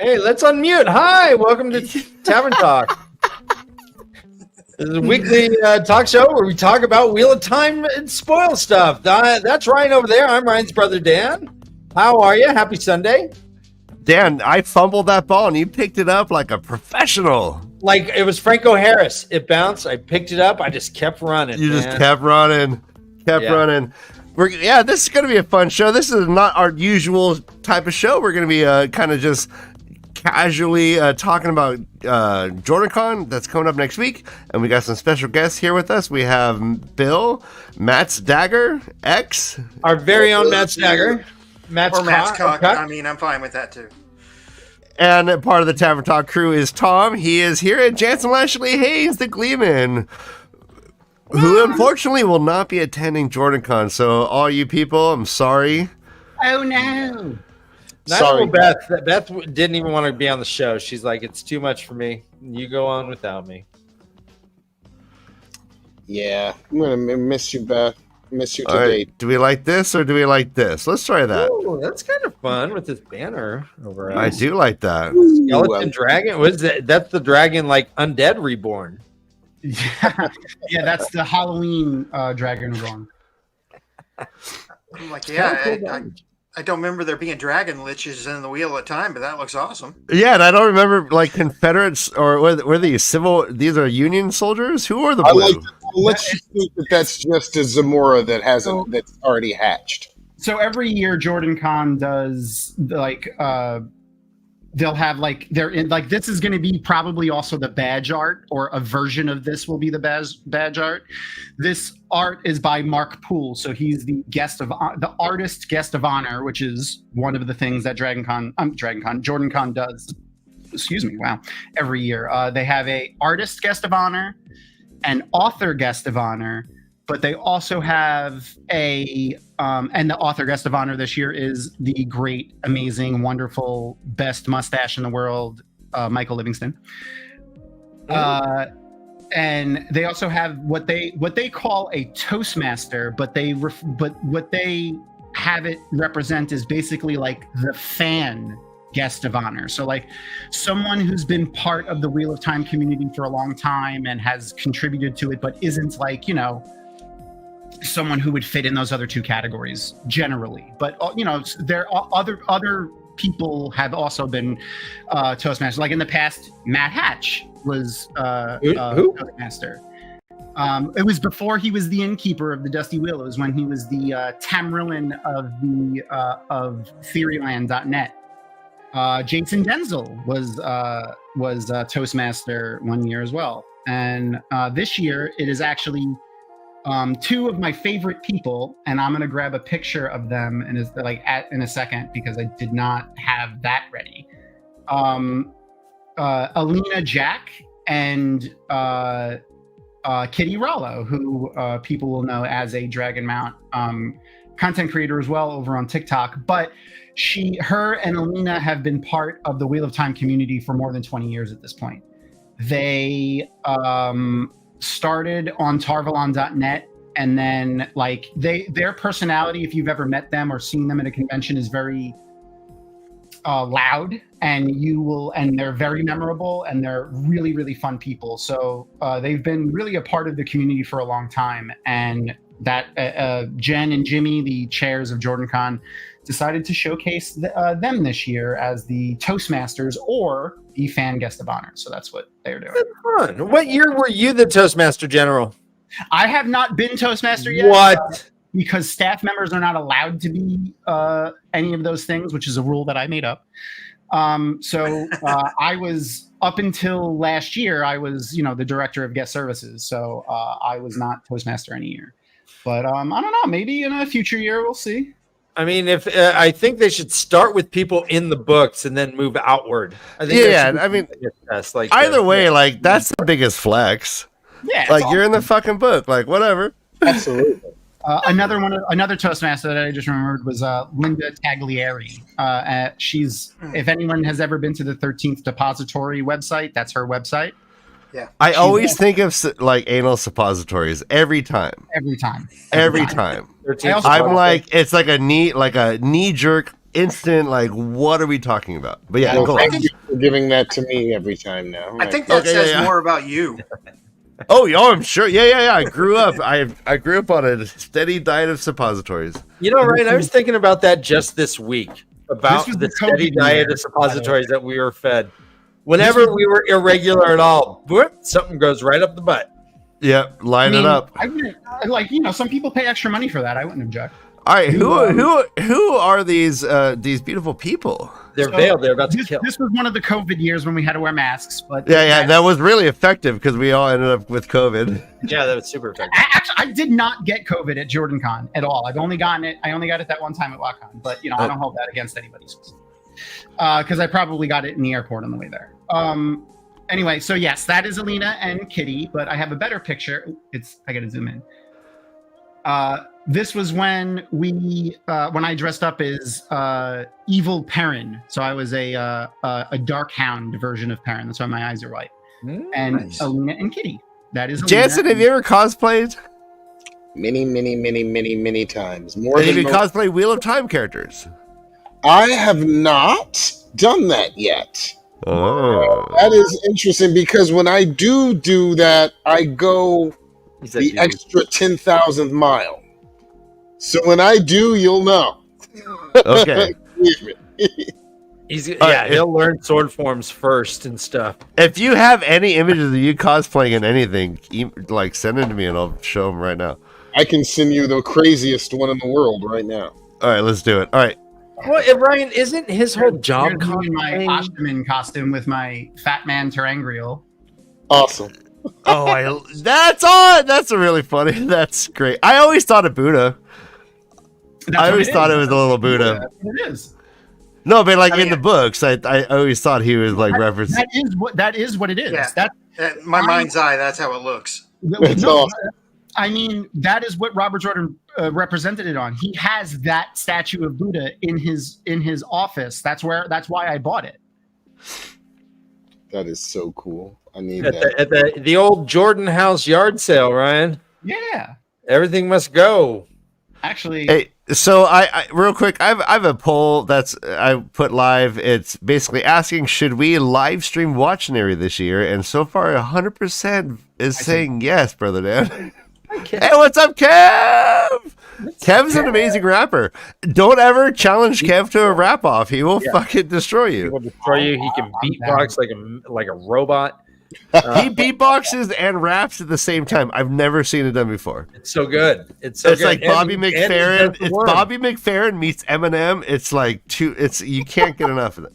Hey, let's unmute. Hi, welcome to Tavern Talk. This is a weekly talk show where we talk about Wheel of Time and spoil stuff. That's Ryan over there. I'm Ryan's brother, Dan. How are you? Happy Sunday. Dan, I fumbled that ball and you picked it up like a professional. Like it was Franco Harris. It bounced. I picked it up. I just kept running. You just kept running. Running. This is going to be a fun show. This is not our usual type of show. We're going to be kind of just casually talking about JordanCon that's coming up next week, and we got some special guests here with us. We have Bill, Matt's Dagger, X, our very own Matt's Dagger, Matt's Cock. I mean, I'm fine with that too. And part of the Tavern Talk crew is Tom. He is here, and Jansen Lashley Hayes, the Gleeman, who unfortunately will not be attending JordanCon. So all you people, I'm sorry. Oh no. Sorry, Beth. Beth didn't even want to be on the show. She's like, it's too much for me. You go on without me. Yeah, I'm going to miss you, Beth. Miss you today. Right. Do we like this or do we like this? Let's try that. Ooh, that's kind of fun with this banner over us. I do like that. Skeleton dragon? What is that? That's the dragon like Undead Reborn. Yeah, that's the Halloween Dragon Reborn. I'm like, I don't remember there being dragon liches in the Wheel of Time, but that looks awesome. Yeah, and I don't remember like Confederates or were these civil? These are Union soldiers. Who are the blue? Let's just think that's just a Zamora that's already hatched. So every year, JordanCon does they'll have this is going to be probably also the badge art, or a version of this will be the badge art. This art is by Mark Poole, so he's the artist guest of honor, which is one of the things that JordanCon does. Excuse me. Wow. Every year, they have a artist guest of honor, an author guest of honor, but they also have and the author guest of honor this year is the great, amazing, wonderful, best mustache in the world, Michael Livingston. And they also have what they call a Toastmaster, but what they have it represent is basically like the fan guest of honor. So like someone who's been part of the Wheel of Time community for a long time and has contributed to it, but isn't like, someone who would fit in those other two categories generally. But there are other people have also been Toastmasters. Like in the past, Matt Hatch was Toastmaster. It was before he was the innkeeper of the Dusty Wheel. It was when he was the Tamrillan of Theoryland.net. Jason Denzel was Toastmaster one year as well. And this year it is actually two of my favorite people, and I'm gonna grab a picture of them in a second because I did not have that ready. Alina Jack and Kitty Rollo, who people will know as a Dragon Mount content creator as well over on TikTok. But her and Alina have been part of the Wheel of Time community for more than 20 years at this point. They started on Tarvalon.net, and then their personality, if you've ever met them or seen them at a convention, is very loud, and they're very memorable, and they're really, really fun people. So they've been really a part of the community for a long time, and that Jen and Jimmy, the chairs of JordanCon, decided to showcase them this year as the Toastmasters or the fan guest of honor. So that's what they're doing. That's fun. What year were you the Toastmaster General? I have not been Toastmaster yet. What? Because staff members are not allowed to be any of those things, which is a rule that I made up. So I was, up until last year, I was, the director of guest services. So I was not Toastmaster any year. But I don't know, maybe in a future year, we'll see. I mean, if I think they should start with people in the books and then move outward. I think either way, that's the biggest flex. Yeah, you're in the fucking book, whatever. Absolutely. Another Toastmaster that I just remembered was Linda Taglieri. She's, if anyone has ever been to the 13th Depository website, that's her website. Yeah, I always think of anal suppositories every time. Every time. I'm like, it's like a knee jerk instant, like, what are we talking about? But yeah, Well, go thank on. you for giving that to me every time now. I think that says more about you. Oh, I'm sure. Yeah. I grew up. I grew up on a steady diet of suppositories. You know, Ryan, I was thinking about that just this week, about This was the the steady COVID diet year, of suppositories that we were fed. Whenever we were irregular at all, whoop, something goes right up the butt. Yep, line it up. I wouldn't, like, some people pay extra money for that. I wouldn't object. All right, who are these beautiful people? They're veiled. They're about to This, kill. this was one of the COVID years when we had to wear masks. But Yeah, that was really effective because we all ended up with COVID. Yeah, that was super effective. I did not get COVID at JordanCon at all. I've only gotten it. I only got it that one time at WatCon. But I don't hold that against anybody, because I probably got it in the airport on the way there. Anyway, so yes, that is Alina and Kitty. But I have a better picture. I got to zoom in. This was when when I dressed up as evil Perrin. So I was a dark hound version of Perrin. That's why my eyes are white. And Nice. Alina and Kitty. That is Alina. Jansen, have you ever cosplayed? Many times. More Have than you most. cosplayed Wheel of Time characters? I have not done that yet. Oh, That is interesting because when I do that, I go He said the you. extra 10,000th mile. So when I do, you'll know. okay. Believe me. He'll learn sword forms first and stuff. If you have any images of you cosplaying in anything, send them to me and I'll show them right now. I can send you the craziest one in the world right now. All right, let's do it. All right. Well, Ryan, isn't his whole Here's job me in my cosplaying? Osterman costume with my Fat Man Terangriel. Awesome. Oh, that's on. That's a really funny. That's great. I always thought of Buddha. I always thought it was a little Buddha. That's what it is. No, but in the books, I always thought he was referencing. That is what it is. Yeah. That At my mind's eye, that's how it looks. That's no, awesome. I mean, that is what Robert Jordan represented it on. He has that statue of Buddha in his office. That's why I bought it. That is so cool. I need At that. the old Jordan House yard sale, Ryan. Yeah, Everything must go. actually. Hey, so I real quick, I have a poll that's I put live. It's basically asking, should we live stream Watchinary this year? And so far, 100% is saying yes, brother Dan. Hey, what's up, Kev? Kev's an amazing rapper. Don't ever challenge Kev to a rap off. He will fucking destroy He you. will destroy you. He can beatbox like a robot. He beatboxes and raps at the same time. I've never seen it done before. It's so good. It's so It's good. like Bobby And he McFerrin. does the It's worm. Bobby McFerrin meets Eminem. It's like you can't get enough of it.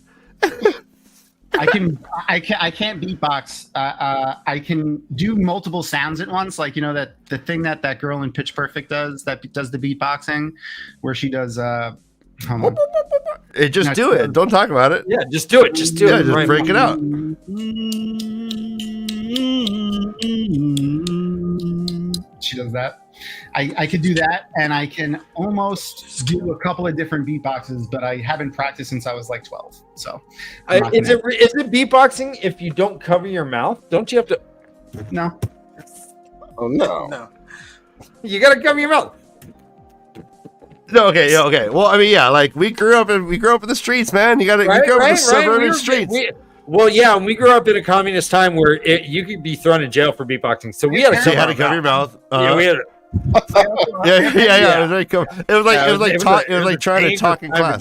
I can't beatbox. I can do multiple sounds at once. Like, that the thing that girl in Pitch Perfect does that does the beatboxing, where she does. Hold on. Just do it. Don't talk about it. Yeah, just do it. Just do Yeah, it. just Ryan. break it out. She does that. I could do that, and I can almost do a couple of different beatboxes, but I haven't practiced since I was like 12. So, I'm not Is gonna- it beatboxing if you don't cover your mouth? Don't you have to? no? Oh no. No. You gotta cover your mouth. No, okay. Well, I mean, yeah, we grew up in the streets, man. You grew up in the suburban streets. And we grew up in a communist time where you could be thrown in jail for beatboxing. So we had to So you cover had to cover your mouth. Yeah, we had. Yeah. It was like trying to talk in class.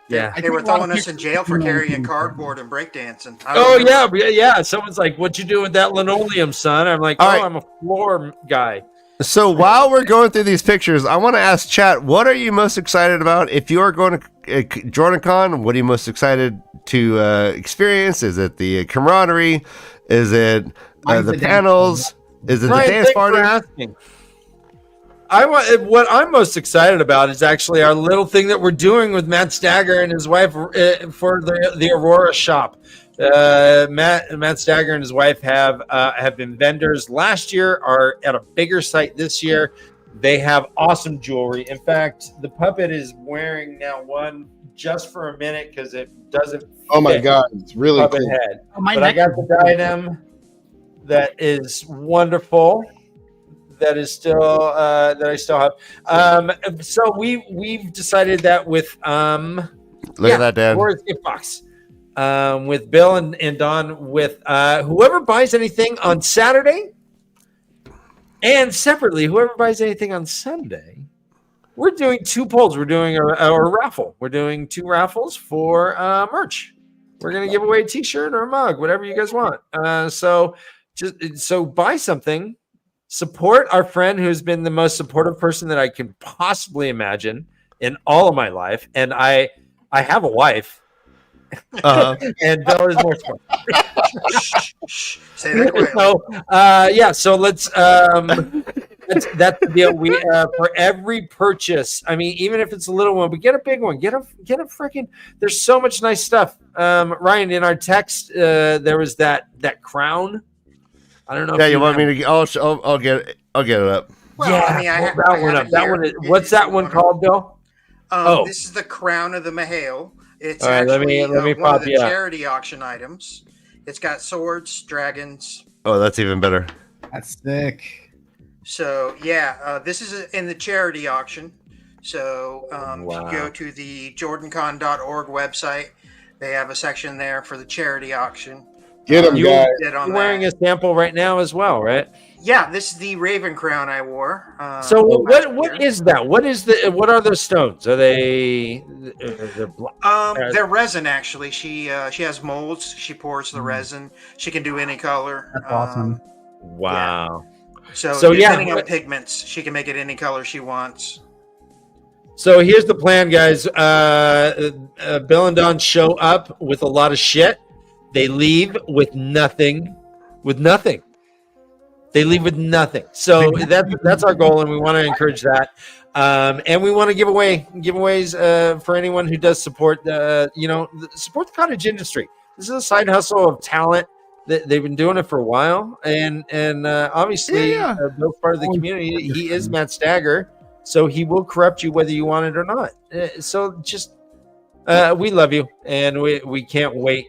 Yeah. They were throwing us in jail for carrying cardboard and breakdancing. Oh yeah. Someone's like, "What you doing with that linoleum, son?" I'm like, All "Oh, right. I'm a floor guy." So while we're going through these pictures, I want to ask chat, what are you most excited about? If you are going to JordanCon, what are you most excited to experience? Is it the camaraderie? Is it the panels? Is it the Ryan, dance thanks for party? asking. What I'm most excited about is actually our little thing that we're doing with Matt Stagger and his wife for the Aurora shop. Matt Stagger and his wife have been vendors last year, are at a bigger site this year. They have awesome jewelry. In fact, the puppet is wearing now one just for a minute because it doesn't. Oh my fit God, it's really puppet cool. head. My But I neck- got the diadem that is wonderful. that is still that I still have. So we've decided that with Look at that, Dan. Laura's gift box. With Bill and Don, with whoever buys anything on Saturday, and separately, whoever buys anything on Sunday, we're doing 2 polls. We're doing a raffle. We're doing 2 raffles for merch. We're gonna give away a T-shirt or a mug, whatever you guys want. So buy something, support our friend who's been the most supportive person that I can possibly imagine in all of my life, and I have a wife. And Bill is more smart. Say that quickly. So let's that's the deal. We for every purchase, I mean, even if it's a little one, but get a big one. Get a freaking. There's so much nice stuff. Ryan, in our text, there was that crown. I don't know. Yeah, you want me to? I'll get it up. Well, Yeah, I mean, I have that one up. That one. What's that one called, Bill? This is the crown of the Mahale. It's all right. actually Let me one pop of the charity auction items. It's got swords, dragons. Oh, that's even better. That's sick. So yeah, this is in the charity auction. So if you go to the JordanCon.org website, they have a section there for the charity auction. Get them, guys. You're wearing a sample right now as well, right? Yeah, this is the Raven crown I wore. So what is that? What are those stones? Are they? They're resin actually. She has molds. She pours the resin. She can do any color. That's awesome. Wow. Yeah. So depending on pigments, she can make it any color she wants. So here's the plan, guys. Bill and Don show up with a lot of shit. They leave with nothing. They leave with nothing. So that's our goal, and we want to encourage that. And we want to give away giveaways for anyone who does support support the cottage industry. This is a side hustle of talent. They've been doing it for a while, and obviously Bill's part of the community. He is Matt Stagger, so he will corrupt you whether you want it or not. So just we love you, and we can't wait.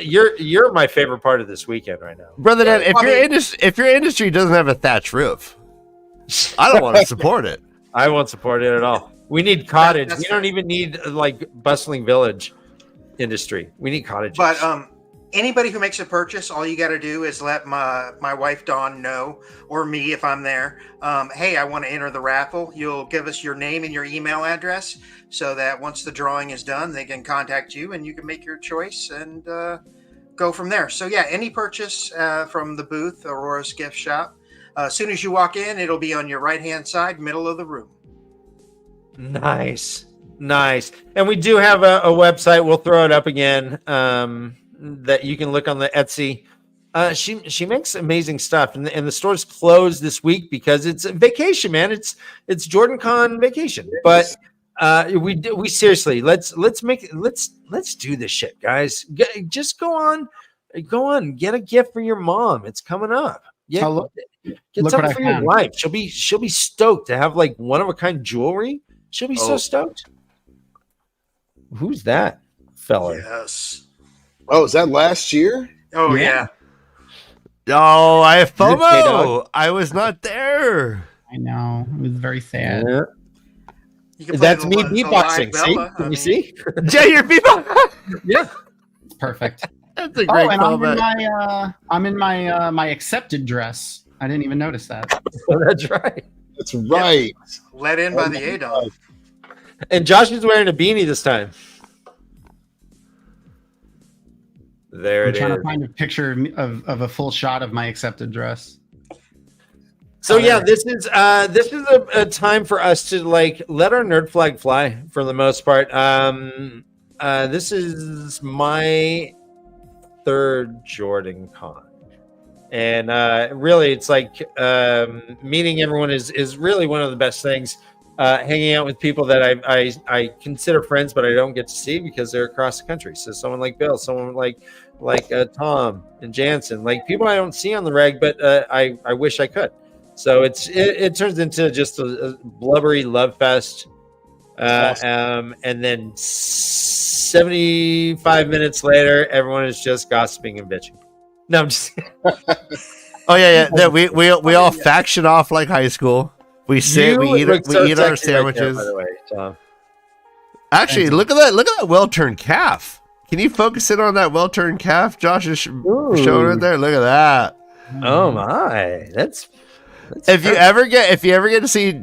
You're my favorite part of this weekend right now, brother. Dan, if your industry doesn't have a thatched roof, I don't want to support it. I won't support it at all. We need cottage. We don't even need like bustling village industry. We need cottages. But anybody who makes a purchase, all you got to do is let my wife Dawn know, or me if I'm there. Hey, I want to enter the raffle. You'll give us your name and your email address, so that once the drawing is done, they can contact you and you can make your choice and go from there. So yeah, any purchase from the booth, Aurora's Gift Shop, as soon as you walk in, it'll be on your right-hand side, middle of the room. Nice. And we do have a website. We'll throw it up again. That you can look on the Etsy. She makes amazing stuff, and the store's closed this week because it's a vacation, man. It's JordanCon vacation, but we seriously let's do this shit, guys. Just go on, get a gift for your mom. It's coming up. Yeah, get something for your wife. She'll be stoked to have like one of a kind jewelry. She'll be so stoked. Who's that fella? Yes. Oh, is that last year? Oh, yeah. Oh, I have FOMO. I was not there. I know. It was very sad. Yeah. That's me beatboxing. See? Can you see? Yeah, you're beatboxing. Yeah. It's perfect. That's a great callback. I'm in my accepted dress. I didn't even notice that. Oh, that's right. That's right. Let in by the ADON. And Josh is wearing a beanie this time. There I'm trying to find a picture of a full shot of my accepted dress. So yeah, this is a time for us to like let our nerd flag fly for the most part. This is my 3rd JordanCon, and really, it's like meeting everyone is really one of the best things. Hanging out with people that I consider friends, but I don't get to see because they're across the country. So someone like Bill, someone like Tom and Jansen, like people I don't see on the reg, but I wish I could. So it turns into just a blubbery love fest. Awesome. And then 75 minutes later, everyone is just gossiping and bitching. No, I'm just Oh yeah. We all faction off like high school. We sit, we eat our sandwiches. Right there, by the way, Tom. Actually, look at that well-turned calf. Can you focus in on that well-turned calf? Josh is showing it there. Look at that. Oh my, that's if you ever get to see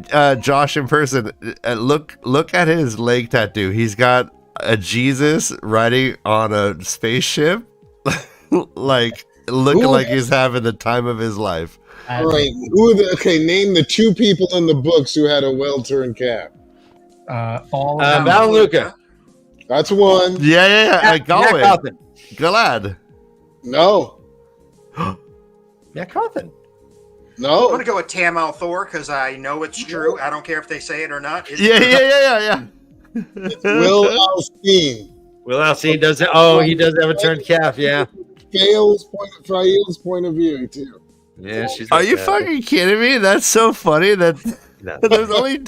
Josh in person, look at his leg tattoo. He's got a Jesus riding on a spaceship, like looking like he's having the time of his life. All right, name the 2 people in the books who had a well-turned calf. All Val and Luca. That's one. Yeah. Cawthon. Glad. No. Yeah, Cawthon. I'm No. gonna go with Tam Thor because I know it's true. I don't care if they say it or not. It's Yeah. Will Alstein. Will Alstein does it. Oh, he does have a turned calf. Yeah. Fail's point of view too. Yeah, she's. Are like you that. fucking kidding me? That's so funny that No. there's only.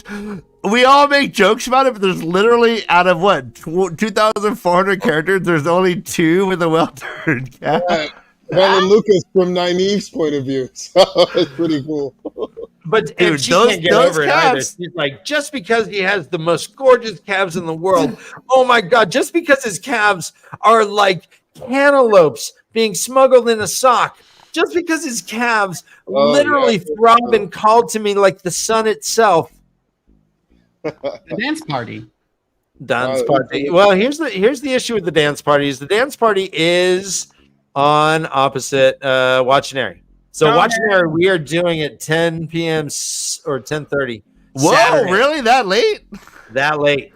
We all make jokes about it, but there's literally out of what 2,400 characters, there's only 2 with a well-turned calf. Right. Val and Lucas from Nynaeve's point of view, so it's pretty cool. But Dude, and she can't get those over it either. calves- She's like, just because he has the most gorgeous calves in the world, oh my god! Just because his calves are like cantaloupes being smuggled in a sock, just because his calves literally throb and call to me like the sun itself. The dance party. Dance party. Well, here's the issue with the dance party is the dance party is on opposite Watchinary. So Watchinary, we are doing it 10 p.m. or 10:30. Whoa, Saturday. really that late? That late?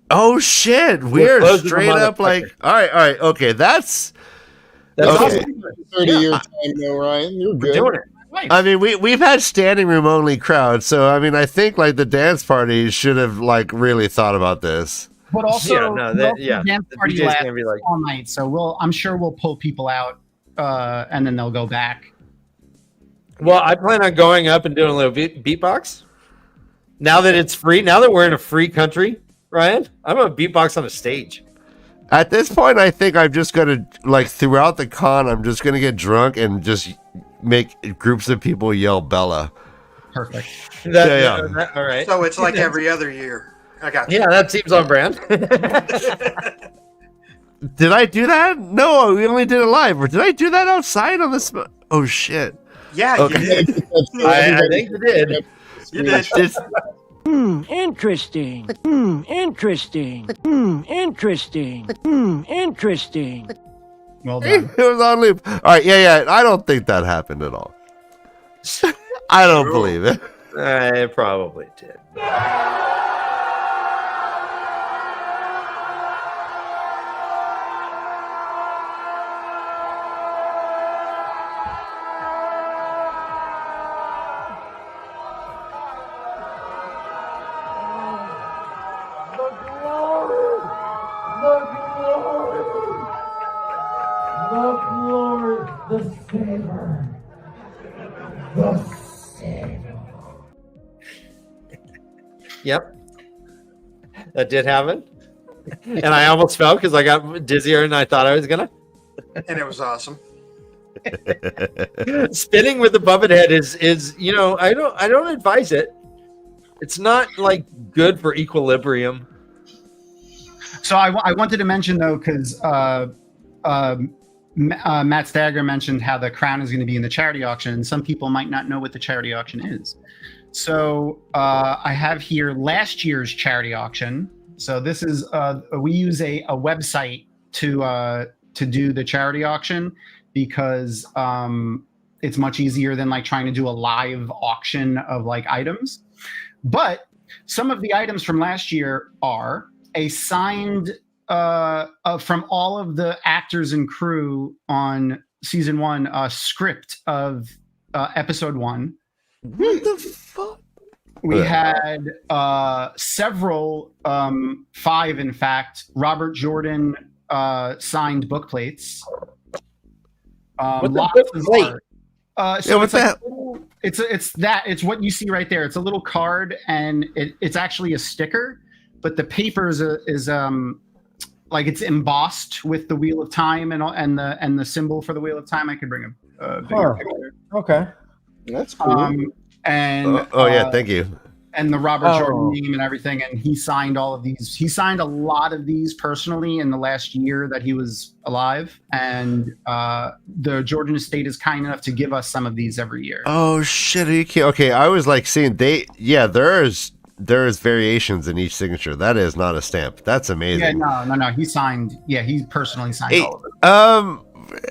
Oh shit, we're closing the straight up like all right, okay, that's okay. awesome. 30-year time though, Ryan. You're We're good. doing it. I mean, we've had standing room only crowds, so I mean, I think like the dance party should have like really thought about this. But also, the dance party DJ's lasts gonna be like, all night, so I'm sure we'll pull people out, and then they'll go back. well, I plan on going up and doing a little beatbox. Now that it's free, now that we're in a free country, Ryan, I'm gonna beatbox on a stage. At this point, I think I'm just gonna like throughout the con, I'm just gonna get drunk and just make groups of people yell Bella. Perfect. All right. So it's like every other year. I got you. Yeah, that seems on brand. Did I do that? No, we only did it live. Or did I do that outside on this? Oh shit! Yeah, Okay. you did. I think you did. You did. It's, Interesting. Interesting. Interesting. Interesting. Well it done. was on loop. All right, yeah. I don't think that happened at all. I don't believe it. I probably did. Yep. That did happen. And I almost fell because I got dizzier than I thought I was gonna. And it was awesome. Spinning with the buffet head is I don't advise it. It's not like good for equilibrium. So I wanted to mention though, because Matt Stagger mentioned how the crown is going to be in the charity auction, and some people might not know what the charity auction is. So I have here last year's charity auction. So this is we use a website to do the charity auction because it's much easier than like trying to do a live auction of like items. But some of the items from last year are a signed from all of the actors and crew on season 1 script of episode 1. What the fuck? We had several, 5 in fact, Robert Jordan signed book plates. What the Lots book of plate? art. Yeah, what's that? It's what you see right there. It's a little card, and it's actually a sticker, but the paper is like it's embossed with the Wheel of Time and the symbol for the Wheel of Time. I could bring a bigger picture. Okay. That's cool. And thank you. and the Robert Oh. Jordan name and everything. And he signed all of these. He signed a lot of these personally in the last year that he was alive. And the Jordan estate is kind enough to give us some of these every year. Oh shit! Are you kidding? Okay, I was like seeing there's variations in each signature. That is not a stamp. That's amazing. Yeah, no. He signed. Yeah, he personally signed Hey, all of it.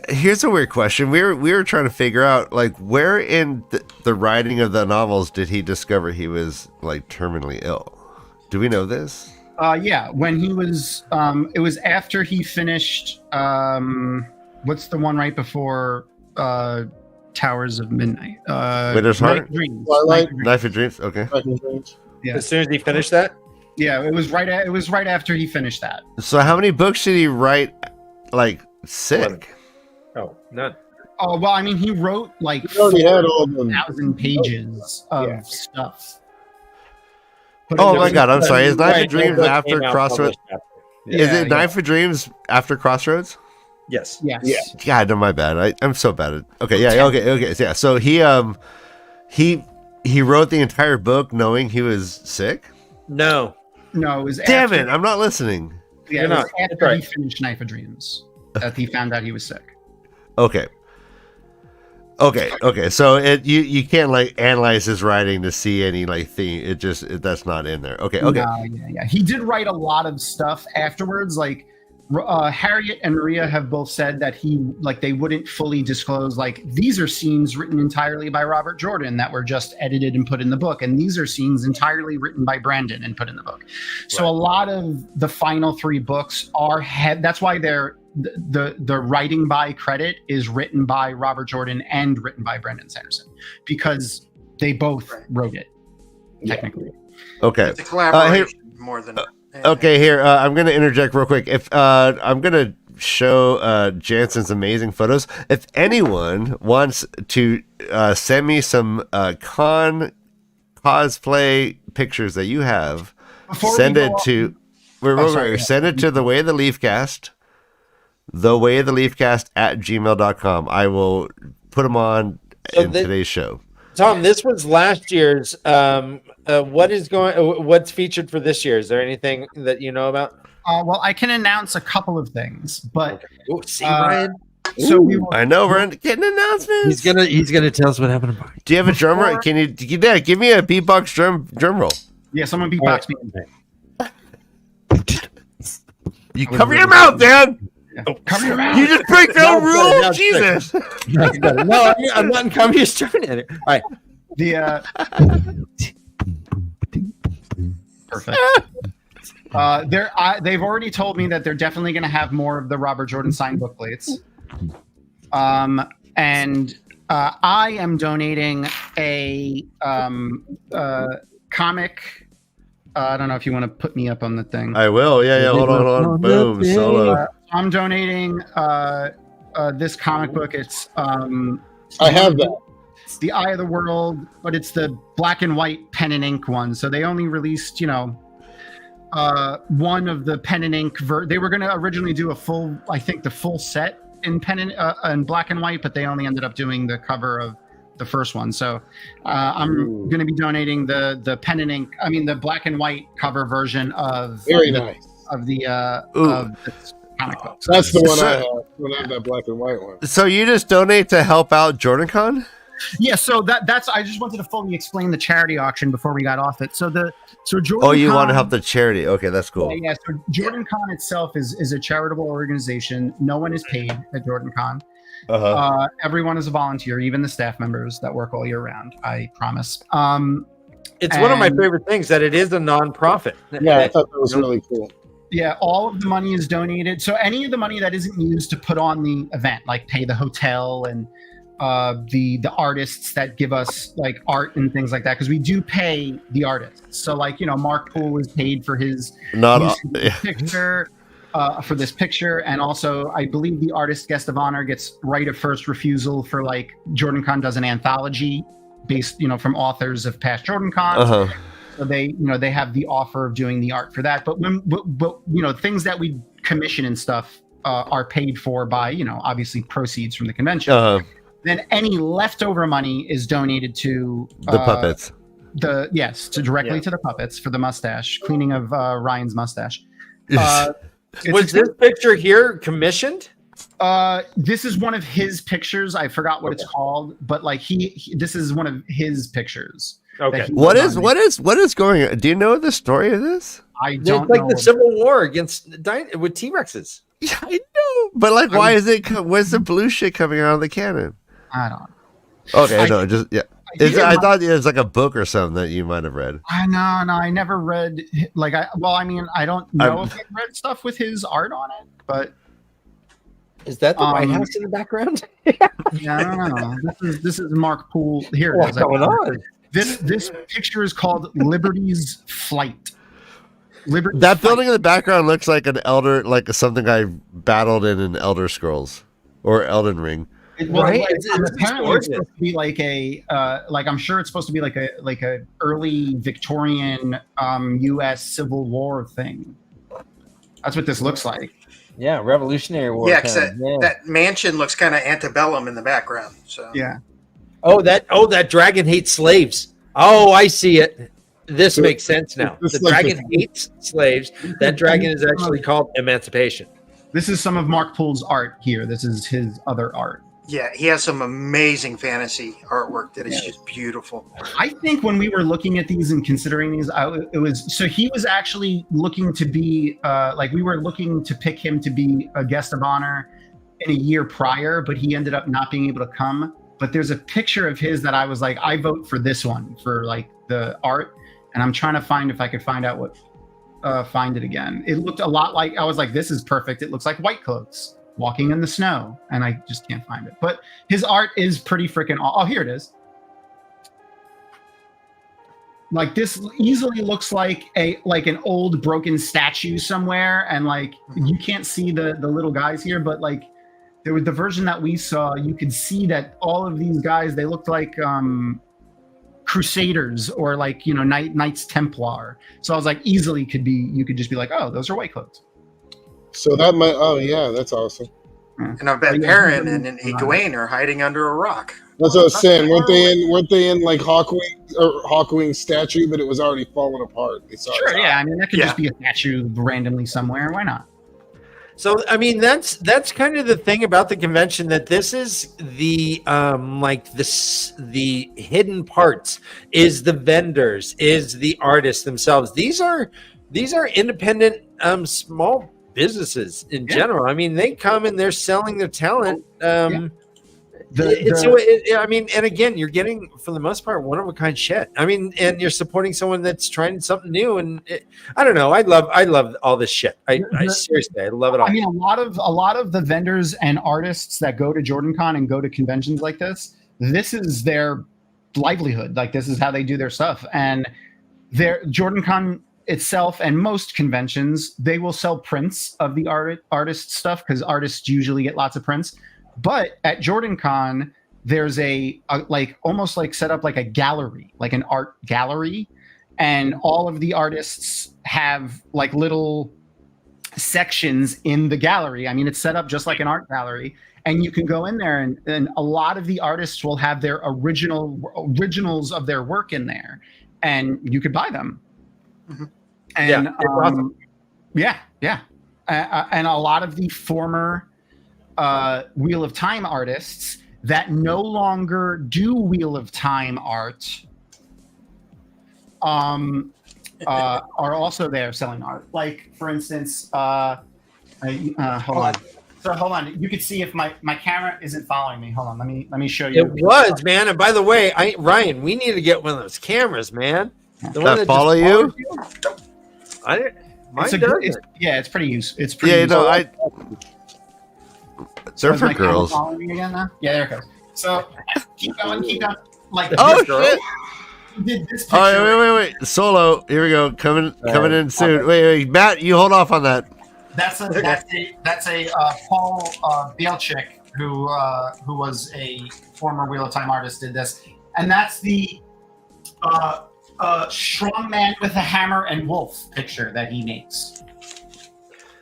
Here's a weird question. We were trying to figure out like where in the writing of the novels did he discover he was like terminally ill? Do we know this? Yeah, when he was, it was after he finished. What's the one right before Towers of Midnight? Winter's Night Heart? Dreams. Twilight? Knife of Dreams. Okay. Yeah. As soon as he finished that? Yeah, it was right. It was right after he finished that. So how many books did he write? Like sick. Oh, none. Oh well, I mean, he wrote like He already had all of them. 4,000 pages of stuff. But Oh it my was- god! I'm sorry. Is Knife Right, of Dreams no book after came out Crossroads? published after. Is Yeah, it Knife of Dreams after Crossroads? Yes. Yes. Yeah. God, no, my bad. I'm so bad at. Okay, yeah, okay. Yeah, so he wrote the entire book knowing he was sick. No. No, it was. Damn after, it! I'm not listening. Yeah, You're it was not. That's after he right. finished Knife of Dreams that he found out he was sick. Okay. So you can't like analyze his writing to see any like theme. That's not in there. Okay. No, yeah. He did write a lot of stuff afterwards. Like Harriet and Maria have both said that they wouldn't fully disclose. Like these are scenes written entirely by Robert Jordan that were just edited and put in the book, and these are scenes entirely written by Brandon and put in the book. So a lot of the final 3 books are that's why they're. The writing by credit is written by Robert Jordan and written by Brandon Sanderson because they both wrote it technically. Okay. It's a collaboration more than. Okay. Here, I'm going to interject real quick. If I'm going to show Jansen's amazing photos. If anyone wants to send me some con cosplay pictures that you have, send it to. Send it to the Way of the Leafcast. thewayoftheleafcast@gmail.com. I will put them on in today's show. Tom, this was last year's. What's featured for this year? Is there anything that you know about? Well, I can announce a couple of things, but Ooh, see, Ryan. so we will, I know we're getting announcements. He's gonna tell us what happened to Mark. Do you have a drummer? Can you give me a beatbox drum roll? yeah, someone beatbox me. You cover your mouth, Dan. Cover your mouth. You just break the No, rule. no, Jesus. No, I'm not in communist Germany. All right. The perfect. They've already told me that they're definitely going to have more of the Robert Jordan signed booklets. And I am donating a comic. I don't know if you want to put me up on the thing. I will. Yeah. Hold on. Boom. Solo. I'm donating this comic book. It's I have that. It's the Eye of the World, but it's the black and white pen and ink one. So they only released, one of the pen and ink. They were going to originally do the full set in pen and black and white, but they only ended up doing the cover of the first one. So I'm going to be donating the pen and ink. I mean, the black and white cover version of Very nice. of the comic book. That's the one I have. When I have that black and white one. So you just donate to help out JordanCon? Yeah, so that's. I just wanted to fully explain the charity auction before we got off it. So JordanCon. Oh, you want to help the charity? Okay, that's cool. Yeah. So JordanCon itself is a charitable organization. No one is paid at JordanCon. Everyone is a volunteer, even the staff members that work all year round. I promise. It's one of my favorite things that it is a nonprofit. Yeah, I thought that was really cool. Yeah, all of the money is donated. So any of the money that isn't used to put on the event, like pay the hotel and the artists that give us like art and things like that, because we do pay the artists. So like Mark Poole was paid for his picture. For this picture, and also I believe the artist guest of honor gets right of first refusal for like JordanCon does an anthology based from authors of past JordanCons. So they have the offer of doing the art for that. But things that we commission and stuff are paid for by obviously proceeds from the convention. Then any leftover money is donated to The puppets. Directly to the puppets for the mustache cleaning of Ryan's mustace. Was this picture here commissioned? This is one of his pictures. I forgot what it's called, but like this is one of his pictures. Okay. What is going on? Do you know the story of this? I don't It's like know. the Civil War with T-Rexes. Yeah, I know. But like, why's the blue shit coming out of the cannon? I don't. Okay, I thought it was like a book or something that you might have read. No, I never read. I don't know if I read stuff with his art on it, but is that the White House in the background? Yeah, I don't know. This is Mark Poole. Here it is. What's going on? This picture is called Liberty's Flight. That building in the background looks like an elder, like something I battled in an Elder Scrolls or Elden Ring. Right? Apparently it's supposed to be like I'm sure it's supposed to be like a early Victorian U.S. Civil War thing. That's what this looks like. Yeah, Revolutionary War. Yeah, because that mansion looks kind of antebellum in the background. So yeah. Oh, that dragon hates slaves. Oh, I see it. This makes sense now. The dragon hates slaves. That dragon is actually called Emancipation. This is some of Mark Poole's art here. This is his other art. Yeah, he has some amazing fantasy artwork that is just beautiful. I think when we were looking at these and considering these, he was actually looking to be we were looking to pick him to be a guest of honor in a year prior, but he ended up not being able to come. But there's a picture of his that I was like, I vote for this one for like the art, and I'm trying to find if I could find out find it again. It looked a lot like, I was like, this is perfect. It looks like White Coats walking in the snow, and I just can't find it. But his art is pretty freaking here it is. Like this easily looks like an old broken statue somewhere, and like you can't see the little guys here, but like there was the version that we saw, you could see that all of these guys, they looked like Crusaders or like, Knights Templar. So I was like, easily you could just be like, oh, those are White Coats. So that might. Oh yeah, that's awesome. And I bet Perrin and Egwene are hiding under a rock. That's what I was saying. Weren't they in like Hawkwing's statue, but it was already falling apart? Sure, yeah. I mean, that could just be a statue randomly somewhere. Why not? So, I mean, that's kind of the thing about the convention, that this is the the hidden parts is the vendors, is the artists themselves. These are independent small businesses in general. I mean, they come and they're selling their talent. I mean, and again, you're getting, for the most part, one of a kind shit. I mean, and you're supporting someone that's trying something new. And I don't know. I love all this shit. I seriously, I love it all. I mean, a lot of the vendors and artists that go to JordanCon and go to conventions like this is their livelihood. Like, this is how they do their stuff. And JordanCon itself and most conventions, they will sell prints of the artist stuff because artists usually get lots of prints. But at JordanCon, there's almost like set up like a gallery, like an art gallery, and all of the artists have like little sections in the gallery. I mean, it's set up just like an art gallery, and you can go in there, and a lot of the artists will have their originals of their work in there, and you could buy them. Mm-hmm. And awesome. And a lot of the former Wheel of Time artists that no longer do Wheel of Time art are also there selling art. Like, for instance, hold on. So hold on. You can see if my camera isn't following me. Hold on. Let me show you. It was, man. And by the way, Ryan, we need to get one of those cameras, man. The one that follow you? It's pretty useful. It's pretty useful. They're for girls. Me again now? Yeah, there it goes. So keep going. Like, shit! Did this picture. All right, wait. Solo. Here we go. Coming in soon. Okay. Wait, Matt, you hold off on that. That's a Paul Bielchik who was a former Wheel of Time artist, did this, and that's the strong man with a hammer and wolf picture that he makes.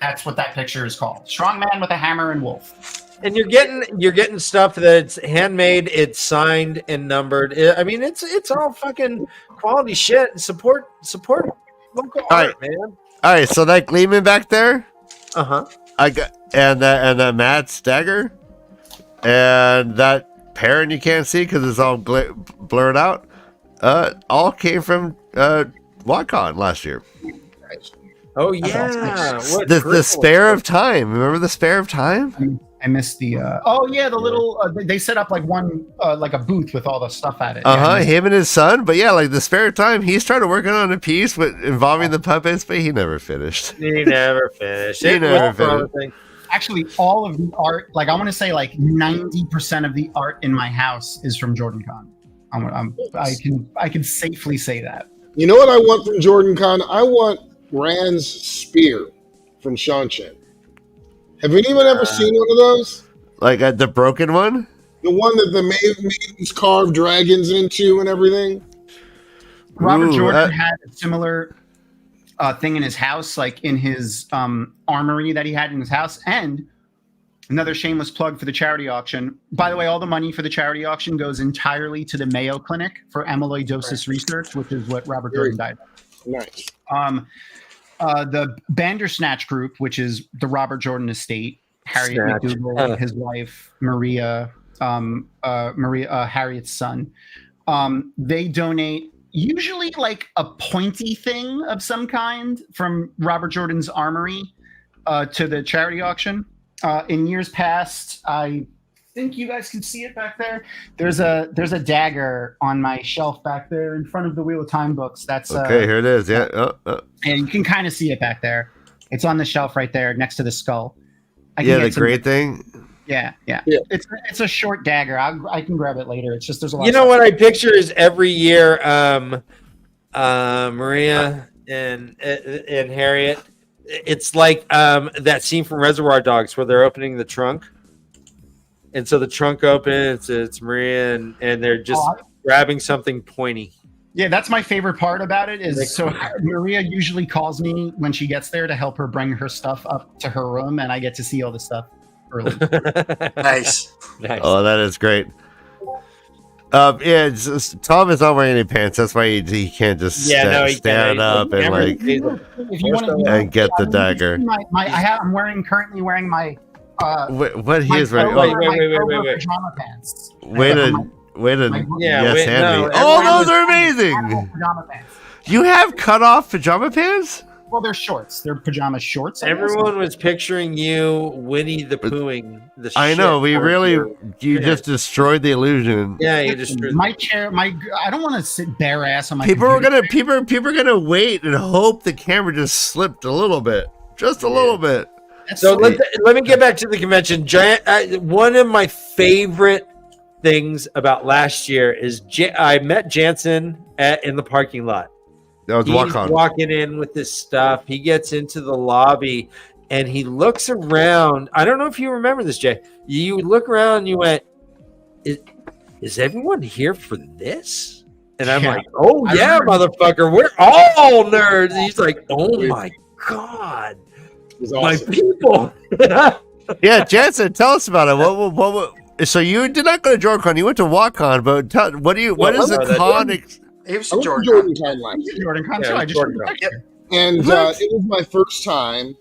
That's what that picture is called. Strong man with a hammer and wolf. And you're getting stuff that's handmade, it's signed and numbered. I mean, it's all fucking quality shit. Support local art, man. All right, so that Gleeman back there, I got and that Matt's dagger, and that parent you can't see because it's all blurred out. All came from WatCon last year. Oh yeah, the Spare of Time. Remember the Spare of Time? I missed the. The little. They set up like one like a booth with all the stuff at it. Him and his son. But yeah, like the Spare of Time, he started working on a piece involving the puppets, but he never finished. Actually, all of the art, like I want to say, like 90% of the art in my house is from JordanCon. I can safely say that. You know what I want from JordanCon? I want Rand's spear from Shanshan. Have anyone ever seen one of those? Like the broken one? The one that the maidens carved dragons into and everything? Robert Jordan had a similar thing in his house, like in his armory that he had in his house. And another shameless plug for the charity auction. By the way, all the money for the charity auction goes entirely to the Mayo Clinic for amyloidosis research, which is what Robert Jordan died of. Nice. The Bandersnatch Group, which is the Robert Jordan estate, Harriet McDougal, his wife, Maria, Harriet's son, they donate usually like a pointy thing of some kind from Robert Jordan's armory to the charity auction. In years past, I think you guys can see it back there. There's a dagger on my shelf back there in front of the Wheel of Time books. That's okay. Here it is. Yeah, and you can kind of see it back there. It's on the shelf right there next to the skull. The great thing. Yeah. It's a short dagger. I can grab it later. It's just there's a lot. You know what I picture is every year, Maria and Harriet. It's like that scene from Reservoir Dogs where they're opening the trunk. And so the trunk opens, it's Maria, and they're just grabbing something pointy. Yeah, that's my favorite part about it is so Maria usually calls me when she gets there to help her bring her stuff up to her room, and I get to see all the stuff early. Nice. Oh, that is great. Tom is not wearing any pants. That's why he can't just stand up and like and get the dagger. I'm currently wearing my. What he is wearing? Wait. Pajama pants. Wait a yes, Andy. Those are amazing. Pajama pants. You have cut off pajama pants? Well, they're shorts. They're pajama shorts. Everyone was picturing you Winnie the Poohing. I know. You just destroyed the illusion. Yeah, you destroyed my chair. I don't want to sit bare ass on my. People are gonna wait and hope the camera just slipped a little bit, just a little bit. So let me get back to the convention. One of my favorite things about last year is I met Jansen in the parking lot. That was WatCon. Walking in with this stuff. He gets into the lobby and he looks around. I don't know if you remember this, Jay. You look around and you went, is everyone here for this? And I'm like, oh, yeah, motherfucker. We're all nerds. And he's like, oh, my God. Awesome. My people. Yeah, Jansen, tell us about it. What? So you did not go to JordanCon. You went to WatCon, but what is the con? It was JordanCon last year. And it was my first time,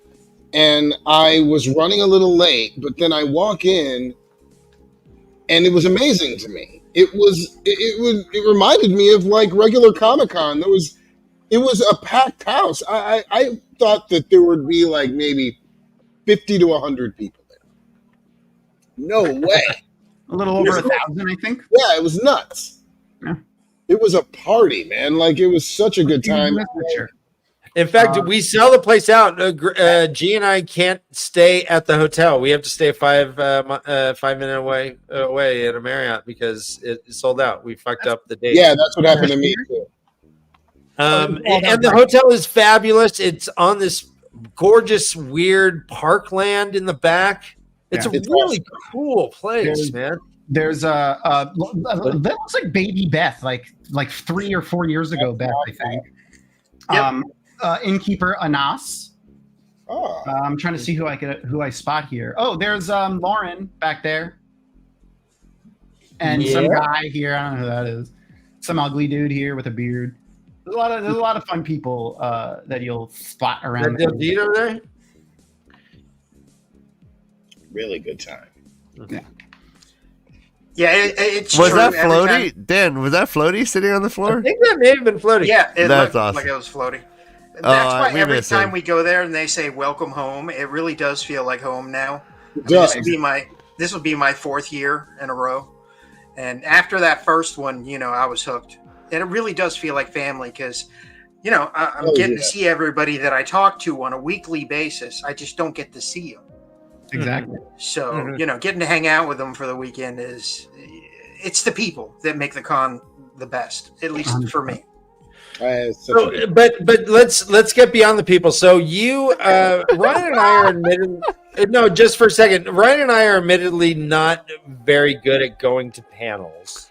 and I was running a little late, but then I walk in, and it was amazing to me. It reminded me of like regular Comic-Con. It was a packed house. I thought that there would be like maybe 50 to 100 people there. No way. A little over 1,000, I think. Yeah, it was nuts. Yeah. It was a party, man. Like, it was such a good time. In fact, we sell the place out. G and I can't stay at the hotel. We have to stay 5 minute away at a Marriott because it sold out. We fucked up the date. Yeah, that's what happened to me too. And the hotel is fabulous. It's on this gorgeous, weird parkland in the back. It's a really cool place, man. There's that looks like Baby Beth, like 3 or 4 years ago, Beth, I think. Innkeeper Anas. Oh. I'm trying to see who I spot here. Oh, there's Lauren back there, and some guy here. I don't know who that is. Some ugly dude here with a beard. There's a lot of fun people that you'll spot around. That dude over there. Really good time. Yeah. Yeah, it's Was true. that Every Floaty? time- Dan, was that Floaty sitting on the I floor? think that may have been floating. Yeah, it That's looked awesome. like it was floating. That's why we every miss time him. we go there and they say "Welcome home," it really does feel like home now. It This does. will be my 4th year in a row, and after that first one, I was hooked. And it really does feel like family because, I'm getting to see everybody that I talk to on a weekly basis. I just don't get to see them. Exactly. So, getting to hang out with them for the weekend it's the people that make the con the best, at least for me. So, but let's get beyond the people. So you, Ryan and I are admittedly, no, just for a second. Ryan and I are admittedly not very good at going to panels.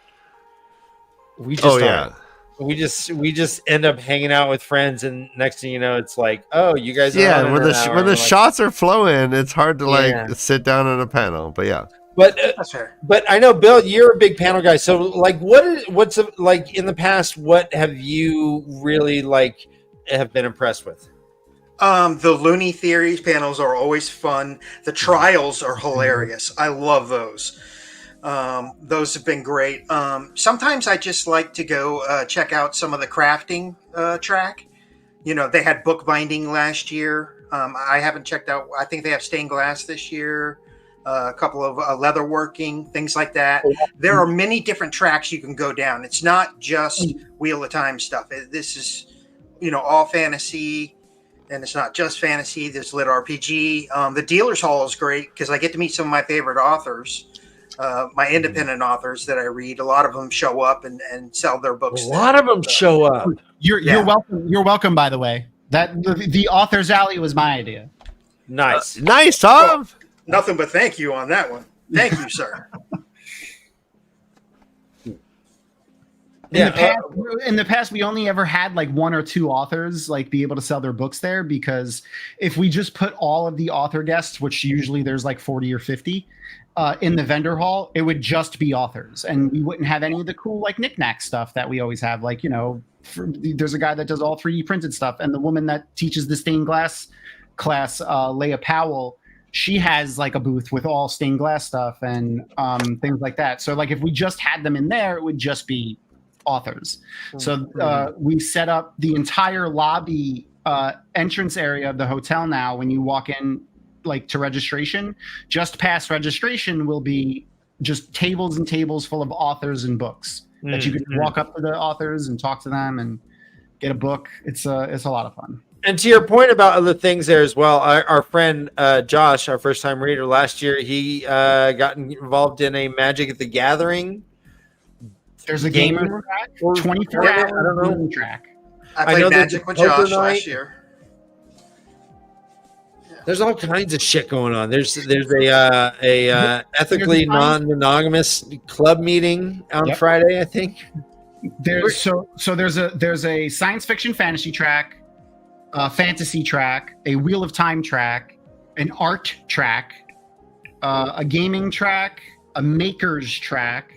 We just aren't. We just end up hanging out with friends, and next thing you know, it's like, oh, you guys. Yeah, when the shots are flowing, it's hard to sit down on a panel. But yeah. But That's fair. But I know, Bill, you're a big panel guy. So, like, what's like in the past? What have you really have been impressed with? The Looney Theories panels are always fun. The trials are hilarious. I love those. Those have been great. Sometimes I just like to go check out some of the crafting track. They had bookbinding last year. I haven't checked out. I think they have stained glass this year. A couple of leatherworking, things like that. There are many different tracks you can go down. It's not just Wheel of Time stuff. This is, all fantasy, and it's not just fantasy. There's lit RPG. The dealer's hall is great because I get to meet some of my favorite authors, my independent authors that I read. A lot of them show up and sell their books. A lot of them show up. You're welcome. You're welcome. By the way, that the author's alley was my idea. Nice, nice, Tom. Nothing but thank you on that one. Thank you, sir. In the past, we only ever had like 1 or 2 authors be able to sell their books there, because if we just put all of the author guests, which usually there's like 40 or 50, in the vendor hall, it would just be authors, and we wouldn't have any of the cool knick-knack stuff that we always have. There's a guy that does all 3D printed stuff, and the woman that teaches the stained glass class, Leah Powell, she has a booth with all stained glass stuff and things like that. So if we just had them in there, it would just be authors. So we set up the entire lobby entrance area of the hotel now. When you walk in to registration, just past registration will be just tables and tables full of authors and books that you can walk up to the authors and talk to them and get a book. It's a lot of fun. And to your point about other things there as well, our friend Josh, our first-time reader last year, he got involved in a Magic at the Gathering. There's a gamer track, 24-hour game track. I played Magic with Josh last year. There's all kinds of shit going on. There's a ethically non-monogamous club meeting on Friday, I think. There's a science fiction fantasy track, a fantasy track, a Wheel of Time track, an art track, a gaming track, a makers track.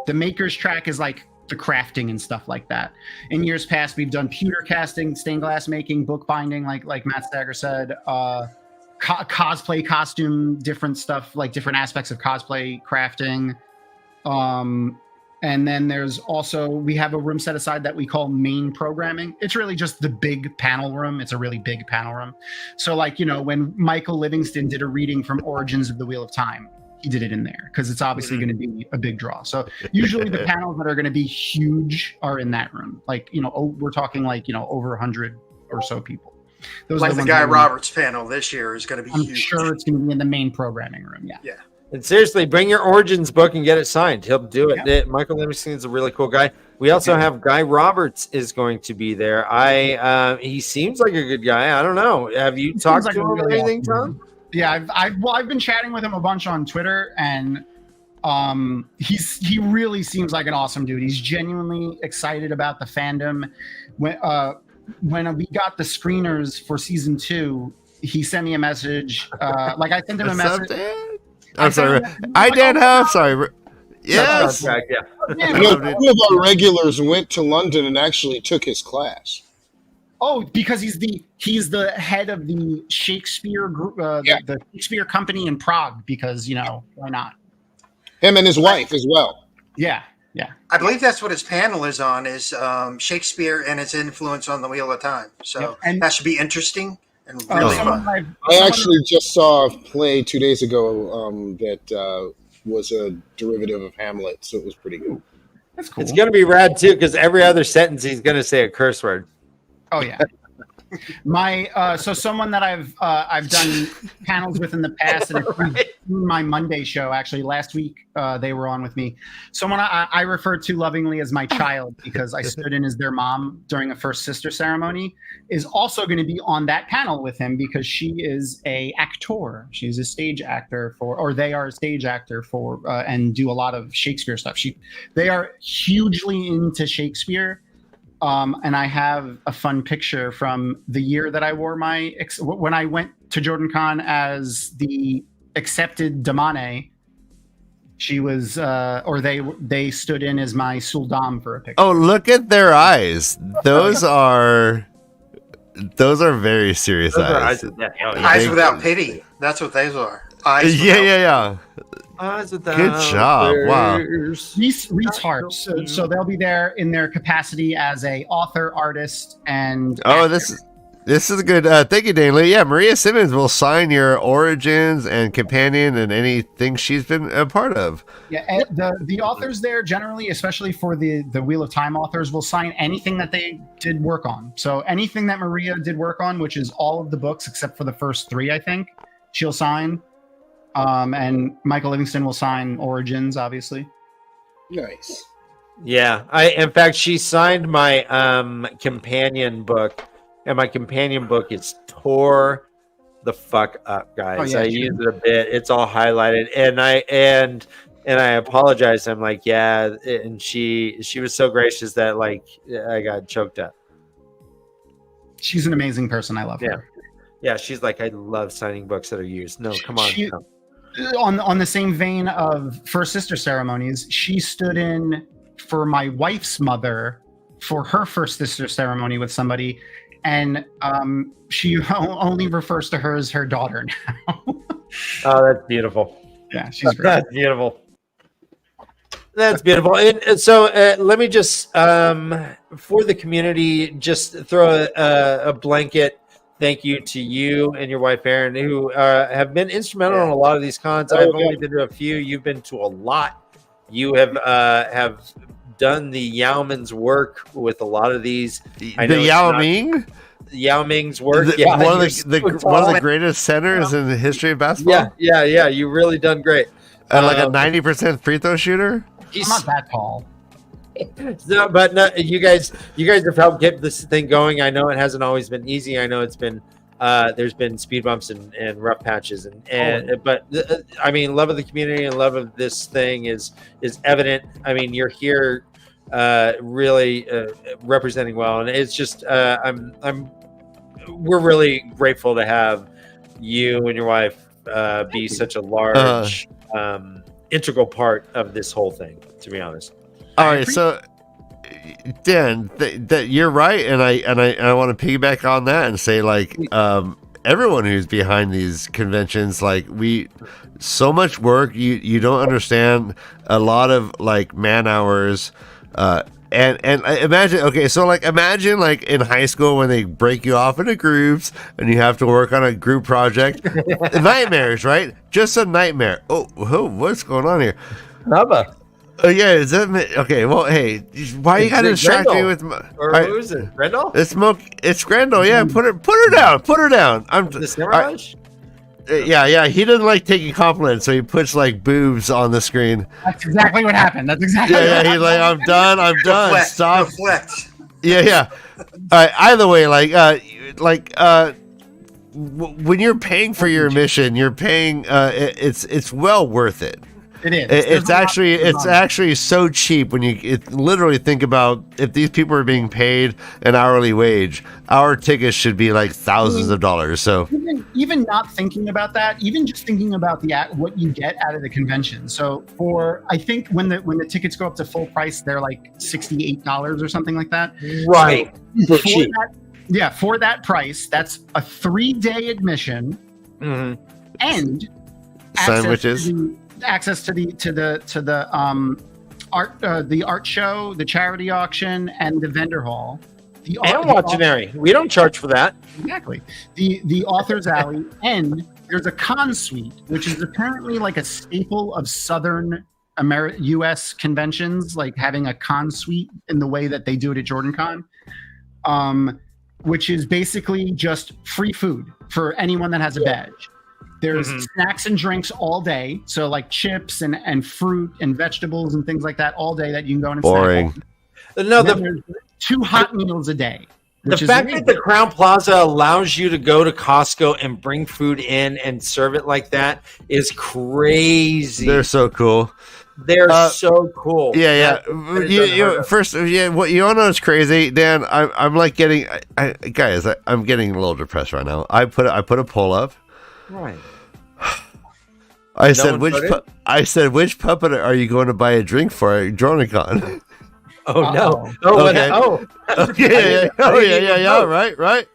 The makers track is the crafting and stuff like that. In years past, we've done pewter casting, stained glass making, bookbinding, like Matt Stagger said, cosplay, costume, different stuff, different aspects of cosplay crafting. And then there's also, we have a room set aside that we call main programming. It's really just the big panel room. It's a really big panel room. So when Michael Livingston did a reading from Origins of the Wheel of Time, he did it in there because it's obviously going to be a big draw. So usually the panels that are going to be huge are in that room. We're talking over 100 or so people. Those the Guy Roberts panel this year is going to be huge. I'm sure it's going to be in the main programming room. Yeah. And seriously, bring your Origins book and get it signed. He'll do it. Yeah. Michael Livingston is a really cool guy. We also have Guy Roberts is going to be there. He seems like a good guy. I don't know. Have you talked to him or anything, Tom? Yeah, I've been chatting with him a bunch on Twitter, and he really seems like an awesome dude. He's genuinely excited about the fandom. When we got the screeners for season 2, he sent me a message. Like I sent him a What's up, message. Dan? I'm sorry. Hi, Dan Huff. Sorry. Yes. Yeah. Yeah, You know, two of our regulars went to London and actually took his class. oh, because he's the head of the Shakespeare group, the Shakespeare company in Prague. Because why not? Him and his wife as well. Yeah. I believe that's what his panel is on, is Shakespeare and its influence on the Wheel of Time. So and that should be interesting and really fun. I actually just saw a play 2 days ago that was a derivative of Hamlet, so it was pretty good. That's cool. It's gonna be rad too, because every other sentence he's gonna say a curse word. Oh yeah. So someone that I've done panels with in the past, and my Monday show actually last week, they were on with me. Someone I refer to lovingly as my child, because I stood in as their mom during a first sister ceremony, is also going to be on that panel with him, because she is a actor. She's a stage actor they are a stage actor for and do a lot of Shakespeare stuff. They are hugely into Shakespeare. And I have a fun picture from the year that I wore when I went to JordanCon as the accepted Damané. She was, they stood in as my Suldam for a picture. Oh, look at their eyes. Those are very serious eyes. Eyes without pity. That's what those are. Eyes Yeah. Good job. Wow. Reese Harps. So they'll be there in their capacity as a author, artist, and this is good. Thank you, Dane Lee. Yeah, Maria Simmons will sign your Origins and Companion and anything she's been a part of. Yeah, and the authors there generally, especially for the Wheel of Time authors, will sign anything that they did work on. So anything that Maria did work on, which is all of the books except for the first 3, I think, she'll sign. And Michael Livingston will sign Origins, obviously. Nice. Yeah, in fact, she signed my companion book, and my companion book is tore the fuck up, guys. Oh, yeah, I use it a bit. It's all highlighted, and I apologize. I'm like, yeah, and she was so gracious that like I got choked up. She's an amazing person. I love her. Yeah, she's like, I love signing books that are used. No, come on. No. On the same vein of first sister ceremonies, she stood in for my wife's mother for her first sister ceremony with somebody, and she only refers to her as her daughter now. Oh, that's beautiful. Yeah, she's great. That's beautiful. That's beautiful. And so let me just, for the community, just throw a blanket thank you to you and your wife, Erin, who have been instrumental in a lot of these cons. I've only been to a few. You've been to a lot. You have done the Yao-Ming's work with a lot of these. I know the Yao-Ming? Yao Ming's work. One of the greatest centers in the history of basketball. Yeah. You really done great. Like a 90% free throw shooter. I'm not that tall. No, but no, you guys have helped get this thing going. I know it hasn't always been easy. I know it's been there's been speed bumps and rough patches, but I mean, love of the community and love of this thing is evident. I mean, you're here really representing well, and it's just we're really grateful to have you and your wife be such a large integral part of this whole thing, to be honest. All right, so Dan, that you're right, and I want to piggyback on that and say, like, everyone who's behind these conventions, like, so much work, you don't understand, a lot of like man hours, and imagine like in high school when they break you off into groups and you have to work on a group project. Nightmares, right? Just a nightmare. Oh, what's going on here? Nava. Yeah, is that okay? Well, hey, why you gotta distract me with? Who is it? Grendel? It's Grendel. Yeah, put her down. I'm the Samurai? Yeah. He doesn't like taking compliments, so he puts like boobs on the screen. That's exactly what happened. He's like, I'm done. Reflect, Stop. Reflect. Yeah. All right. Either way, when you're paying for your mission, you're paying. It's well worth it. It is. It's actually so cheap when you literally think about if these people are being paid an hourly wage, our tickets should be like thousands of dollars. So even not thinking about that, even just thinking about what you get out of the convention. So I think when the tickets go up to full price, they're like $68 or something like that. Right. So for that price, that's a 3-day admission and sandwiches. Access to the art show, the charity auction, and the vendor hall. And Watchionary. We don't charge for that. Exactly. The author's alley, and there's a con suite, which is apparently like a staple of Southern U.S. conventions, like having a con suite in the way that they do it at JordanCon, which is basically just free food for anyone that has a badge. There's snacks and drinks all day. So like chips and fruit and vegetables and things like that all day that you can go and boring. Snack. No, there's 2 hot meals a day. The fact that the Crown Plaza allows you to go to Costco and bring food in and serve it like that is crazy. They're so cool. They're so cool. Yeah. First, what you want to know is crazy, Dan. I'm like getting, guys. I'm getting a little depressed right now. I put a poll up. Right. I said which puppet are you going to buy a drink for at JordanCon? Oh no! Oh, okay. Yeah. Right.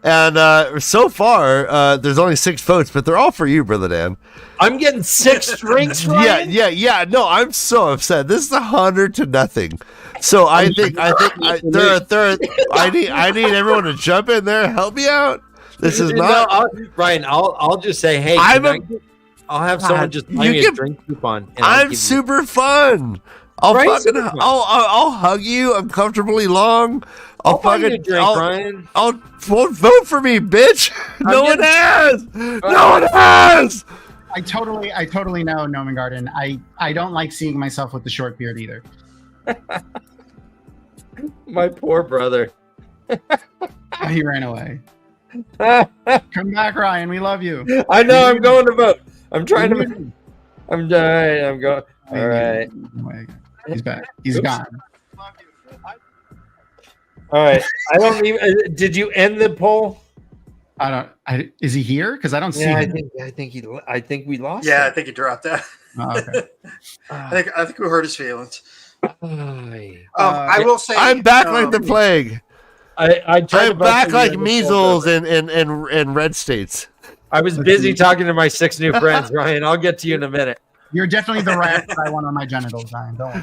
And so far, there's only 6 votes, but they're all for you, brother Dan. I'm getting 6 drinks. Ryan? Yeah. No, I'm so upset. This is 100-0. So I think I need everyone to jump in there, help me out. This is not Ryan. I'll just say, hey, I'll have someone just buy me a drink coupon. I'm super fun. I'll hug you uncomfortably long. I'll fucking drink, Ryan. Won't vote for me, bitch. No one has. I totally know, Noman Garden. I don't like seeing myself with the short beard either. My poor brother. He ran away. Come back, Ryan. We love you. I know. I'm going to vote. I'm trying to. I'm dying. I'm going. All right. He's back. He's gone. All right. I don't even. Did you end the poll? Is he here? Because I don't see him. I think we lost. Yeah, him. I think he dropped out. Oh, okay. I think we hurt his feelings. I will say I'm back like the plague. I'm back like measles and red states. I was busy talking to my 6 new friends, Ryan. I'll get to you in a minute. You're definitely the rat that I want on my genitals, Ryan. Don't worry.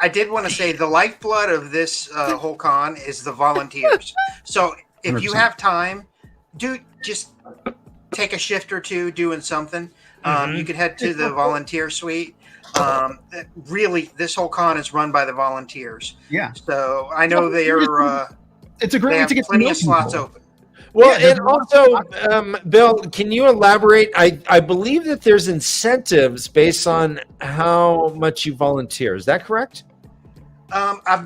I did want to say the lifeblood of this whole con is the volunteers. So if 100%. You have time, just take a shift or 2 doing something. You could head to the volunteer suite. Really, this whole con is run by the volunteers. Yeah. So I know they are. It's a great way to get plenty of slots open. Well, and also, Bill, can you elaborate? I believe that there's incentives based on how much you volunteer. Is that correct?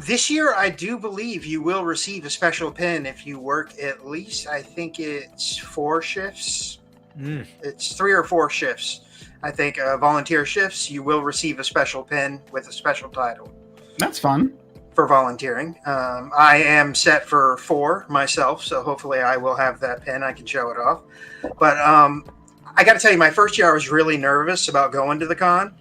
This year, I do believe you will receive a special pin if you work at least, I think it's 4 shifts. It's 3 or 4 shifts. I think volunteer shifts, you will receive a special pin with a special title. That's fun. For volunteering. I am set for 4 myself, so hopefully I will have that pin. I can show it off. But I got to tell you, my first year I was really nervous about going to the con.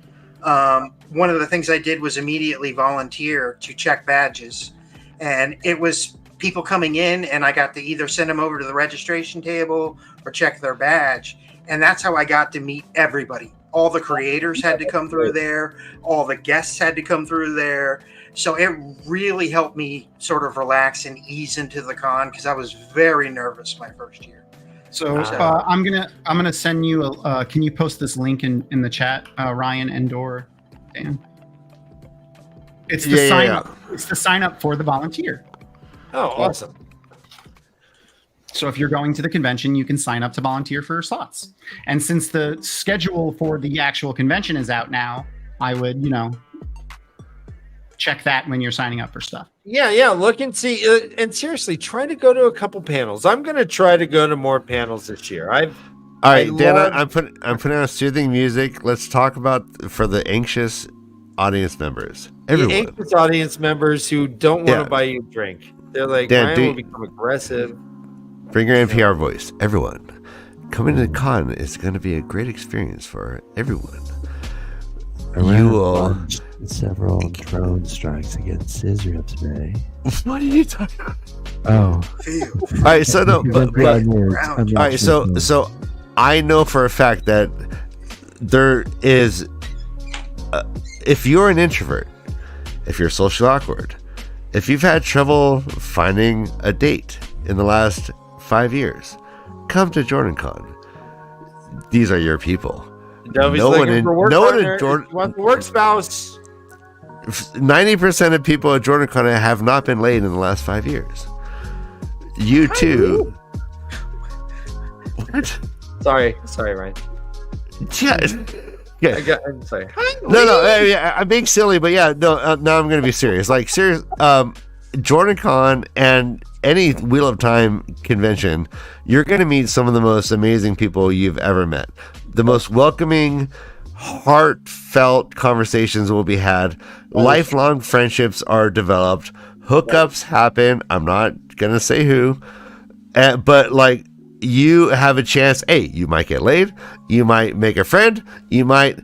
One of the things I did was immediately volunteer to check badges. And it was people coming in, and I got to either send them over to the registration table or check their badge. And that's how I got to meet everybody. All the creators had to come through there. All the guests had to come through there. So it really helped me sort of relax and ease into the con because I was very nervous my first year. So I'm gonna send you can you post this link in the chat, Ryan and/or Dan? It's the sign up. It's the sign up for the volunteer. Oh, awesome. So if you're going to the convention, you can sign up to volunteer for slots. And since the schedule for the actual convention is out now, I would, check that when you're signing up for stuff. Yeah. Look and see. And seriously, try to go to a couple panels. I'm going to try to go to more panels this year. All right, Dan, I'm putting on soothing music. Let's talk about for the anxious audience members. Everyone. The anxious audience members who don't want to buy you a drink. They're like, Dan, Ryan will become aggressive. Bring your NPR voice. Everyone. Coming to the con is going to be a great experience for everyone. You will... Several drone strikes against Israel's May. What are you talking about? Oh. All right, so no, all right, so I know for a fact that there is, if you're an introvert, if you're socially awkward, if you've had trouble finding a date in the last 5 years, come to JordanCon. These are your people. Nobody's looking for work partner. Want the work spouse. 90% of people at JordanCon have not been laid in the last 5 years. You too. What? Sorry, Ryan. Yeah. I'm sorry. No. I'm being silly, but yeah, no. Now I'm going to be serious. Like serious. JordanCon and any Wheel of Time convention, you're going to meet some of the most amazing people you've ever met. The most welcoming, heartfelt conversations will be had. Lifelong friendships are developed. Hookups happen. I'm not gonna say who, but like you have a chance. Hey, you might get laid. You might make a friend. You might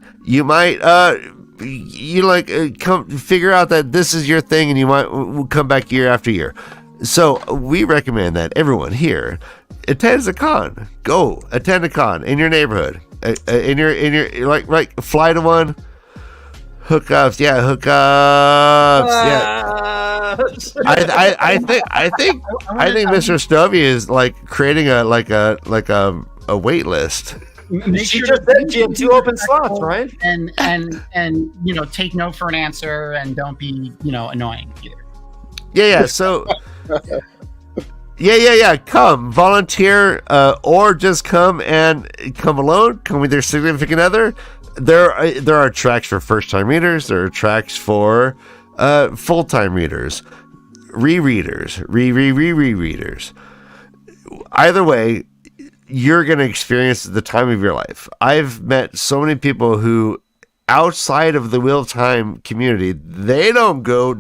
come figure out that this is your thing, and you might come back year after year. So we recommend that everyone here attends a con. Go attend a con in your neighborhood. In your like fly to one. Hookups, yeah. I think Mr. Stovey is like creating a wait list. She just said she had 2 open slots, right? And take no for an answer, and don't be annoying either. Yeah. So. Yeah. Come volunteer, or just come alone. Come with your significant other. There are tracks for first-time readers. There are tracks for full-time readers, rereaders, rereaders. Either way, you're going to experience the time of your life. I've met so many people who, outside of the Wheel of Time community, they don't do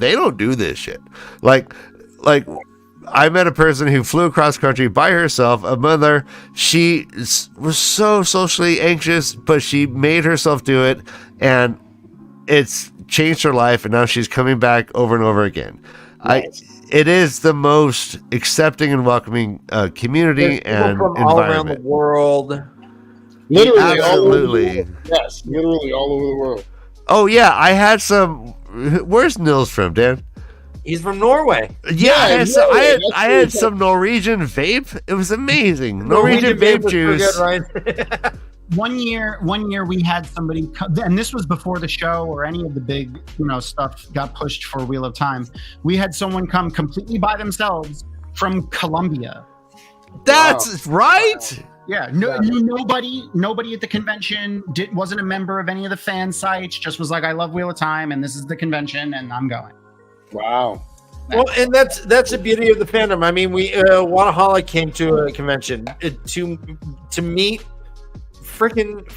this shit. Like. I met a person who flew across country by herself, a mother. She was so socially anxious, but she made herself do it, and it's changed her life, and now she's coming back over and over again. Nice. It is the most accepting and welcoming community and from environment. All around the world. Literally, absolutely. All over the world. Yes, literally all over the world. Oh, yeah, I had some... Where's Nils from, Dan? He's from Norway. Yeah, I had some Norwegian vape. It was amazing. Norwegian vape juice. Good, right? One year we had somebody come, and this was before the show or any of the big stuff got pushed for Wheel of Time. We had someone come completely by themselves from Colombia. That's right. Yeah, nobody at the convention wasn't a member of any of the fan sites. Just was like, I love Wheel of Time, and this is the convention, and I'm going. Wow. Well, and that's the beauty of the fandom. I mean, Wadahala came to a convention to meet freaking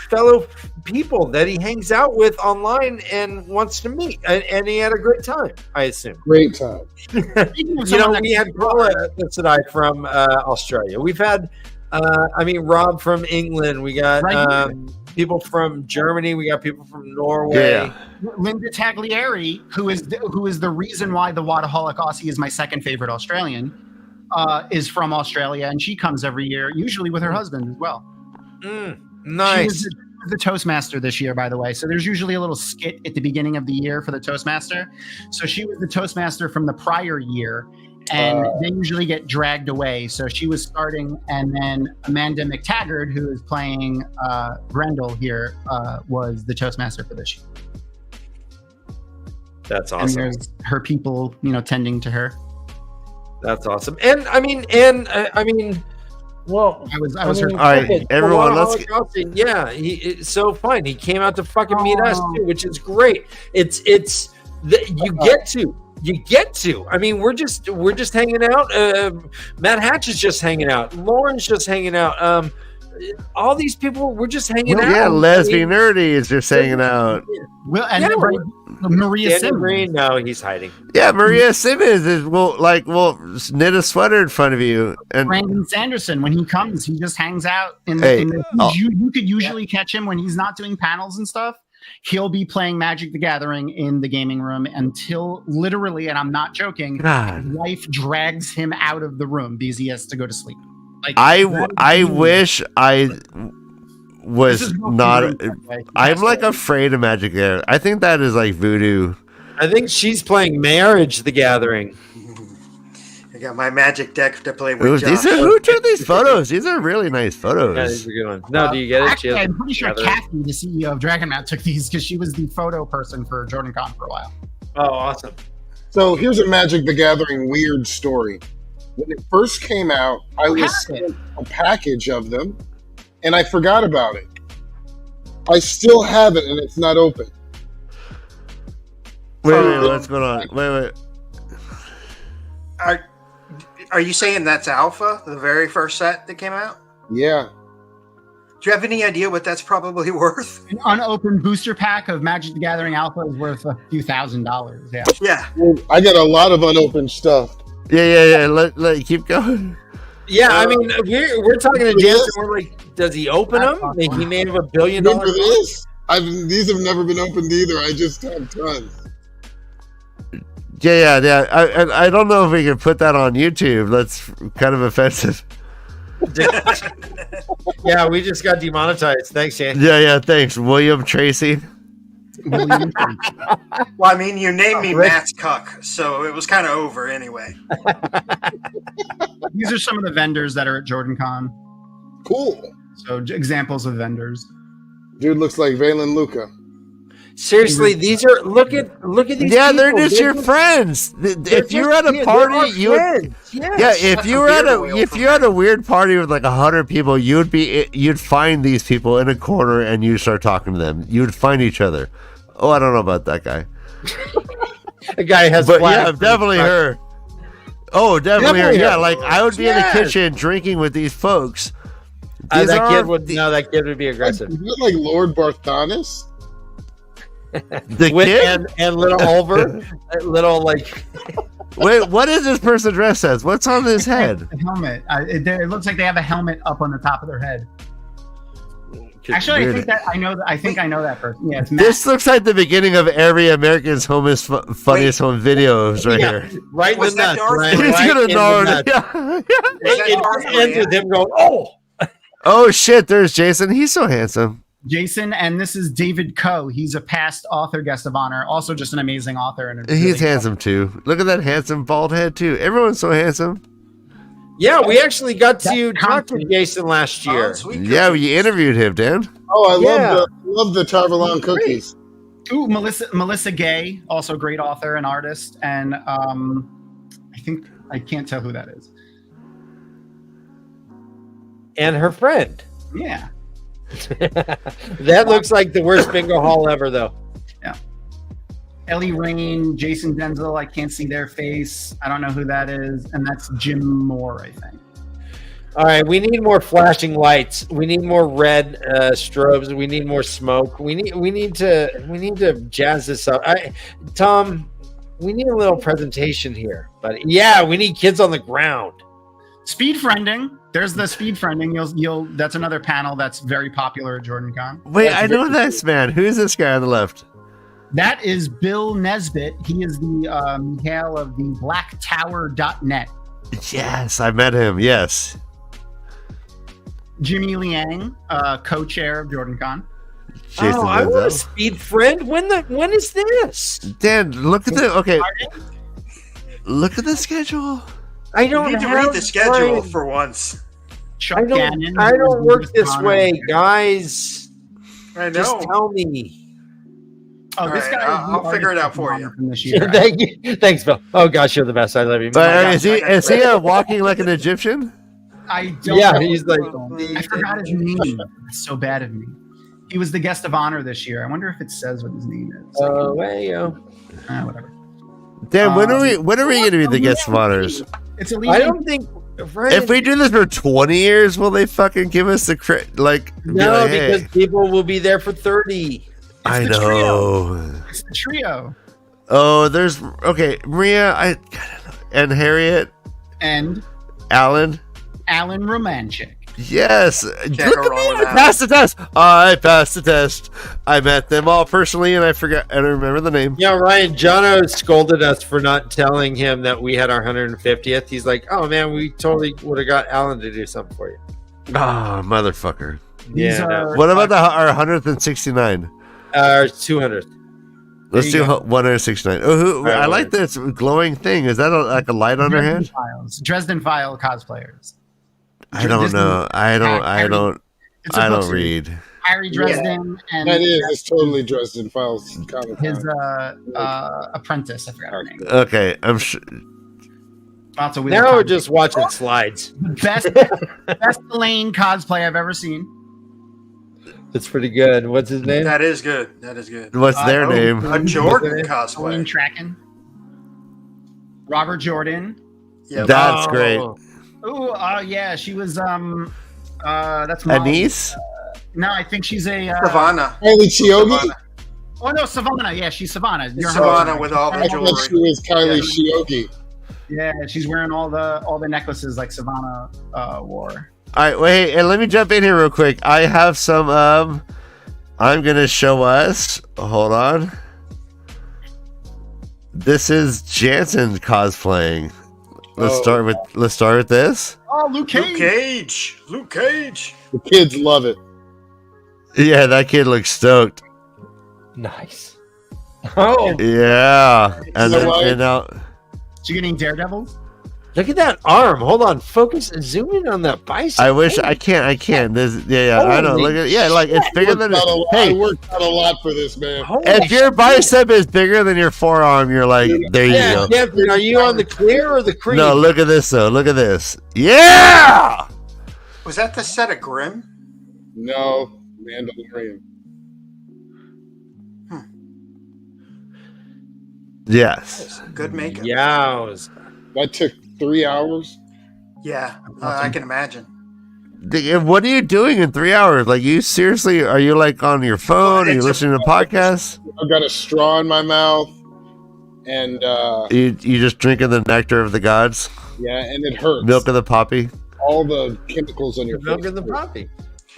fellow people that he hangs out with online and wants to meet, and he had a great time. I assume. Great time. We had Paula Tsadai from Australia. We've had, Rob from England. We got. People from Germany, we got people from Norway. Yeah. Linda Taglieri, who is the reason why the Wadaholic Aussie is my second favorite Australian, is from Australia, and she comes every year, usually with her husband as well. Nice. She was the Toastmaster this year, by the way. So there's usually a little skit at the beginning of the year for the Toastmaster. So she was the Toastmaster from the prior year, and they usually get dragged away. So she was starting, and then Amanda McTaggart, who is playing Grendel here, was the Toastmaster for this year. That's awesome. And there's her people, tending to her. That's awesome. And well, I was her. All right, everyone, let's get... Yeah, it's so fun. He came out to fucking meet us too, which is great. You get to. I mean, we're just hanging out. Matt Hatch is just hanging out. Lauren's just hanging out. all these people were just hanging out. Yeah, lesbian nerdies are hanging out. Well, and Maria Daniel Simmons. Green, no, he's hiding. Yeah, Maria Simmons will knit a sweater in front of you. And Brandon Sanderson, when he comes, he just hangs out in Hey, you could usually catch him when he's not doing panels and stuff. He'll be playing Magic the Gathering in the gaming room until literally, and I'm not joking, God. his wife drags him out of the room because he has to go to sleep. Like, I wish I was This is not. like, I'm like afraid of Magic there. I think that is like voodoo. I think she's playing Marriage the Gathering. I got my Magic deck to play with. Ooh, Josh. who took these photos? These are really nice photos. Yeah, these are good ones. No, do you get it? Actually, She has I'm pretty sure Gathering. Kathy, the CEO of DragonMount, took these because she was the photo person for JordanCon for a while. Oh, awesome. So here's a Magic the Gathering weird story. When it first came out, I was sent a package of them, and I forgot about it. I still have it, and it's not open. Wait, what's going on? Wait. Are you saying that's Alpha, the very first set that came out? Yeah. Do you have any idea what that's probably worth? An unopened booster pack of Magic the Gathering Alpha is worth a few $1,000s. Yeah. Yeah. Well, I got a lot of unopened stuff. Yeah. Let keep going. Yeah, I mean, we're talking to Jansen. We're like, does he open them? Like, he may have $1 billion. Remember this? These have never been opened either. I just have tons. Yeah. I don't know if we can put that on YouTube. That's kind of offensive. Yeah, we just got demonetized. Thanks, Jansen. Yeah. Thanks, William Tracy. Well, I mean, you named me Matt's Cuck, so it was kind of over anyway. These are some of the vendors that are at JordanCon. Cool. So examples of vendors. Dude looks like Valen Luca. Seriously, these are look at these. Yeah, people. they're just your friends. If you're at a party, you would. Yeah, if you were at a weird party with like 100 people, you'd find these people in a corner and you start talking to them. You'd find each other. Oh, I don't know about that guy. The guy has, but yeah, definitely her. Oh, definitely her. Yeah, like I would be in the kitchen drinking with these folks. That kid would be aggressive. Is that like Lord Barthanas? The kid and little Oliver, little like. Wait, what is this person dressed as? What's on his head? A helmet. It looks like they have a helmet up on the top of their head. Actually, I think I know that person. Yeah, it's Matt. This looks like the beginning of every American's Funniest Home Videos right here. Right in the nuts. He's gonna nod. It ends with him going, "Oh, oh shit!" There's Jason. He's so handsome. Jason, and this is David Coe. He's a past author guest of honor, also just an amazing author. And he's handsome too. Look at that handsome bald head too. Everyone's so handsome. Yeah, we actually got to talk to Jason last year. Yeah, we interviewed him, Dan. Oh, I love the Tarvalon cookies. Ooh, Melissa Gay, also a great author and artist, and I can't tell who that is. And her friend. Yeah. That looks like the worst bingo hall ever, though. Yeah. Ellie Rain, Jason Denzel, I can't see their face. I don't know who that is. And that's Jim Moore, I think. All right, we need more flashing lights. We need more red strobes. We need more smoke. We need to jazz this up. Tom, we need a little presentation here, buddy. Yeah, we need kids on the ground. Speed friending. There's the speed friending. That's another panel that's very popular at JordanCon. Wait, I know this man. Who's this guy on the left? That is Bill Nesbitt. He is the Mikhail of the blacktower.net. Yes, I met him. Yes. Jimmy Liang, co-chair of JordanCon. Jason I want a speed friend. When is this? Dan, look at look at the schedule. I don't need to read the schedule for once. I don't work this way, guys. I know. Just tell me. Oh, this guy. I'll figure it out for you. Thank you. Thanks, Bill. Oh gosh, you're the best. I love you. Is he walking like an Egyptian? I don't. Yeah, know. he's like. I forgot his name. It's so bad of me. He was the guest of honor this year. I wonder if it says what his name is. Whatever. Dan, when are we going to be the guest of honors? It's illegal. I don't think Right. If we do this for 20 years, will they fucking give us the No, hey. because people will be there for 30. I the know. trio. It's the trio. Oh, there's Maria, and Harriet And Alan. Romanchik. Yes. Look at me. I passed the test. I met them all personally, and I don't remember the name. Yeah, Ryan, Jono scolded us for not telling him that we had our 150th. He's like, oh, man, we totally would have got Alan to do something for you. Oh, motherfucker. Yeah. What about our 169? Our 200th. Let's do 169. Oh, Right, I like this glowing thing. Is that like a light on her head? Dresden File cosplayers. I don't know. I don't read. Harry Dresden and that is. It's totally Dresden Files. His apprentice. I forgot her name. Okay, I'm sure. Also, now we're just watching slides. Best Elaine cosplay I've ever seen. That's pretty good. What's his name? That is good. What's their name? A Jordan cosplay. Elaine Tracken. Robert Jordan. Yeah, that's great. Oh, yeah, she was that's Anise? No, I think she's a Savannah. Kylie Chiogi? Oh no, Savannah. Yeah, she's Savannah. Savannah with all the I thought she was Kylie Chiogi. Yeah, she's wearing all the necklaces like Savannah wore. All right, wait, and let me jump in here real quick. I have some I'm gonna show us. Hold on. This is Jansen cosplaying. Let's start with this. Oh, Luke Cage. Luke Cage. The kids love it. Yeah, that kid looks stoked. Nice. Oh, yeah. And now She getting Daredevil? look at that arm. Hold on. Focus and zoom in on that bicep. I wish I can't. This, I know. Look at like it's bigger than I hey. worked out a lot for this, man. If your bicep is bigger than your forearm, you're like, there you go. Captain, are you on the clear or the cream? No, look at this though. Look at this. Yeah. Was that the set of Grimm? No, Mandalorian. Yes. Good makeup. Yows. That took 3 hours. Yeah, I can imagine. What are you doing in 3 hours? Like, you seriously? Are you like on your phone? Are you listening to podcasts? I've got a straw in my mouth, and You just drinking the nectar of the gods? yeah, and it hurts. Milk of the poppy? All the chemicals on your Milk face. in the poppy.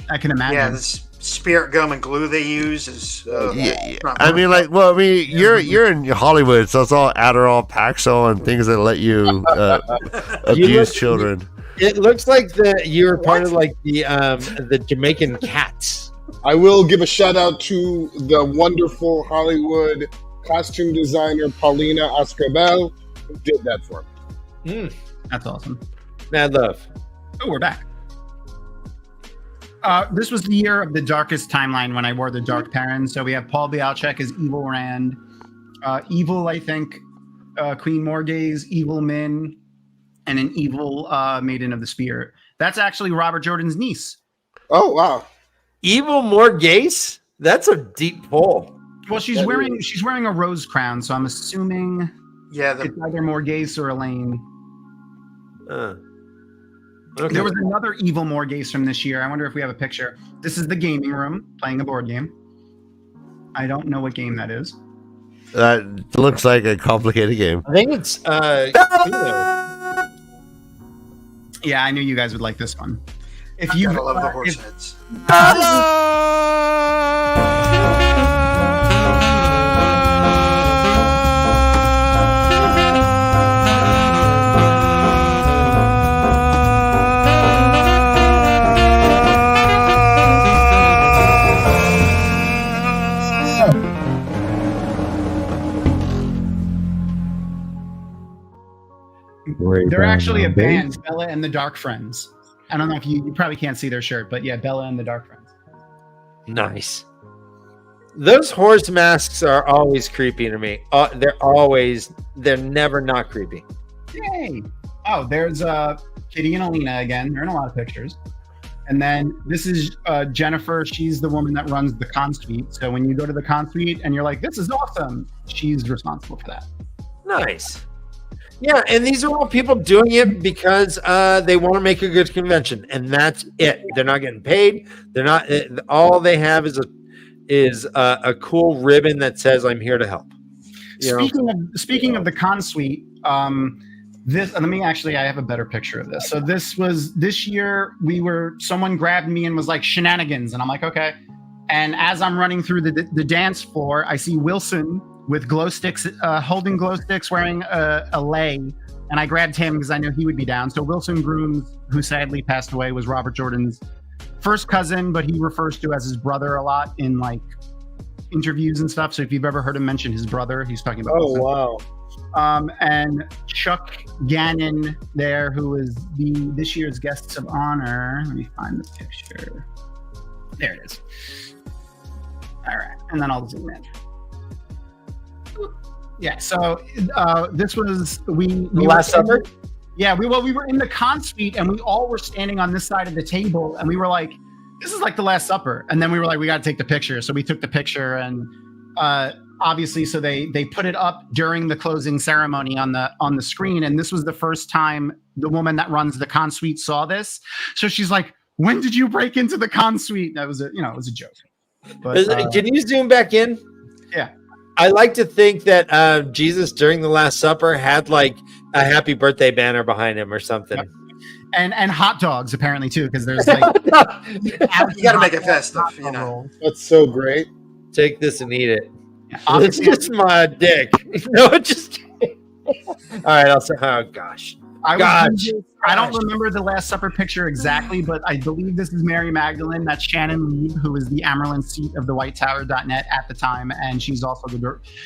I can imagine. Yeah, this spirit gum and glue they use is. I mean, like, well, I mean, you're in Hollywood, so it's all Adderall, Paxil, and things that let you abuse children. It looks like you're part of like the Jamaican cats. I will give a shout out to the wonderful Hollywood costume designer Paulina Escobel, who did that for me. That's awesome. Mad love. Oh, we're back. This was the year of the darkest timeline when I wore the Dark Perrin. So we have Paul Bialchuk as Evil Rand, Evil, I think, Queen Morgaze, Evil Min, and an Evil Maiden of the Spear. That's actually Robert Jordan's niece. Oh wow! Evil Morgaze? That's a deep pull. Well, she's wearing a rose crown, so I'm assuming it's either Morgaze or Elaine. Okay. There was another Evil Morgaze from this year. I wonder if we have a picture. This is the gaming room playing a board game. I don't know what game that is. That looks like a complicated game. I think it's Yeah, I knew you guys would like this one. If I you love the horse heads. They're actually a band, Bella and the Dark Friends. I don't know if you probably can't see their shirt, but yeah, Bella and the Dark Friends. Nice. Those horse masks are always creepy to me. They're never not creepy. Yay! Oh, there's Kitty and Alina again. They're in a lot of pictures. And then this is Jennifer. She's the woman that runs the con suite. So when you go to the con suite and you're like, this is awesome, she's responsible for that. Nice. Yeah, and these are all people doing it because they want to make a good convention, and that's it. They're not getting paid. They're not. All they have is a cool ribbon that says "I'm here to help." Speaking of the con suite, this let me actually. I have a better picture of this. So this year. Someone grabbed me and was like shenanigans, and I'm like, okay. And as I'm running through the dance floor, I see Wilson with glow sticks, holding glow sticks, wearing a lei, and I grabbed him because I knew he would be down. So Wilson Grooms, who sadly passed away, was Robert Jordan's first cousin, but he refers to as his brother a lot in like interviews and stuff. So if you've ever heard him mention his brother, he's talking about. Oh, Wilson. Wow. And Chuck Gannon there, who is this year's guests of honor. Let me find the picture. There it is. All right, and then I'll zoom in. Yeah, so this was we Last Supper. Yeah, we were in the con suite and we all were standing on this side of the table and we were like, this is like the Last Supper. And then we were like, we got to take the picture. So we took the picture and obviously, so they put it up during the closing ceremony on the screen. And this was the first time the woman that runs the con suite saw this. So she's like, when did you break into the con suite? That was it was a joke. But, can you zoom back in? Yeah. I like to think that Jesus during the Last Supper had like a happy birthday banner behind him or something. Yep. And hot dogs apparently too, because there's like you got to make it festive, you know. That's so great. Take this and eat it. Yeah, it's just my dick. No, just. All right, I'll say. Oh gosh. I don't remember the Last Supper picture exactly, but I believe this is Mary Magdalene. That's Shannon Lieb, who was the Amerlin seat of the WhiteTower.net at the time, and she's also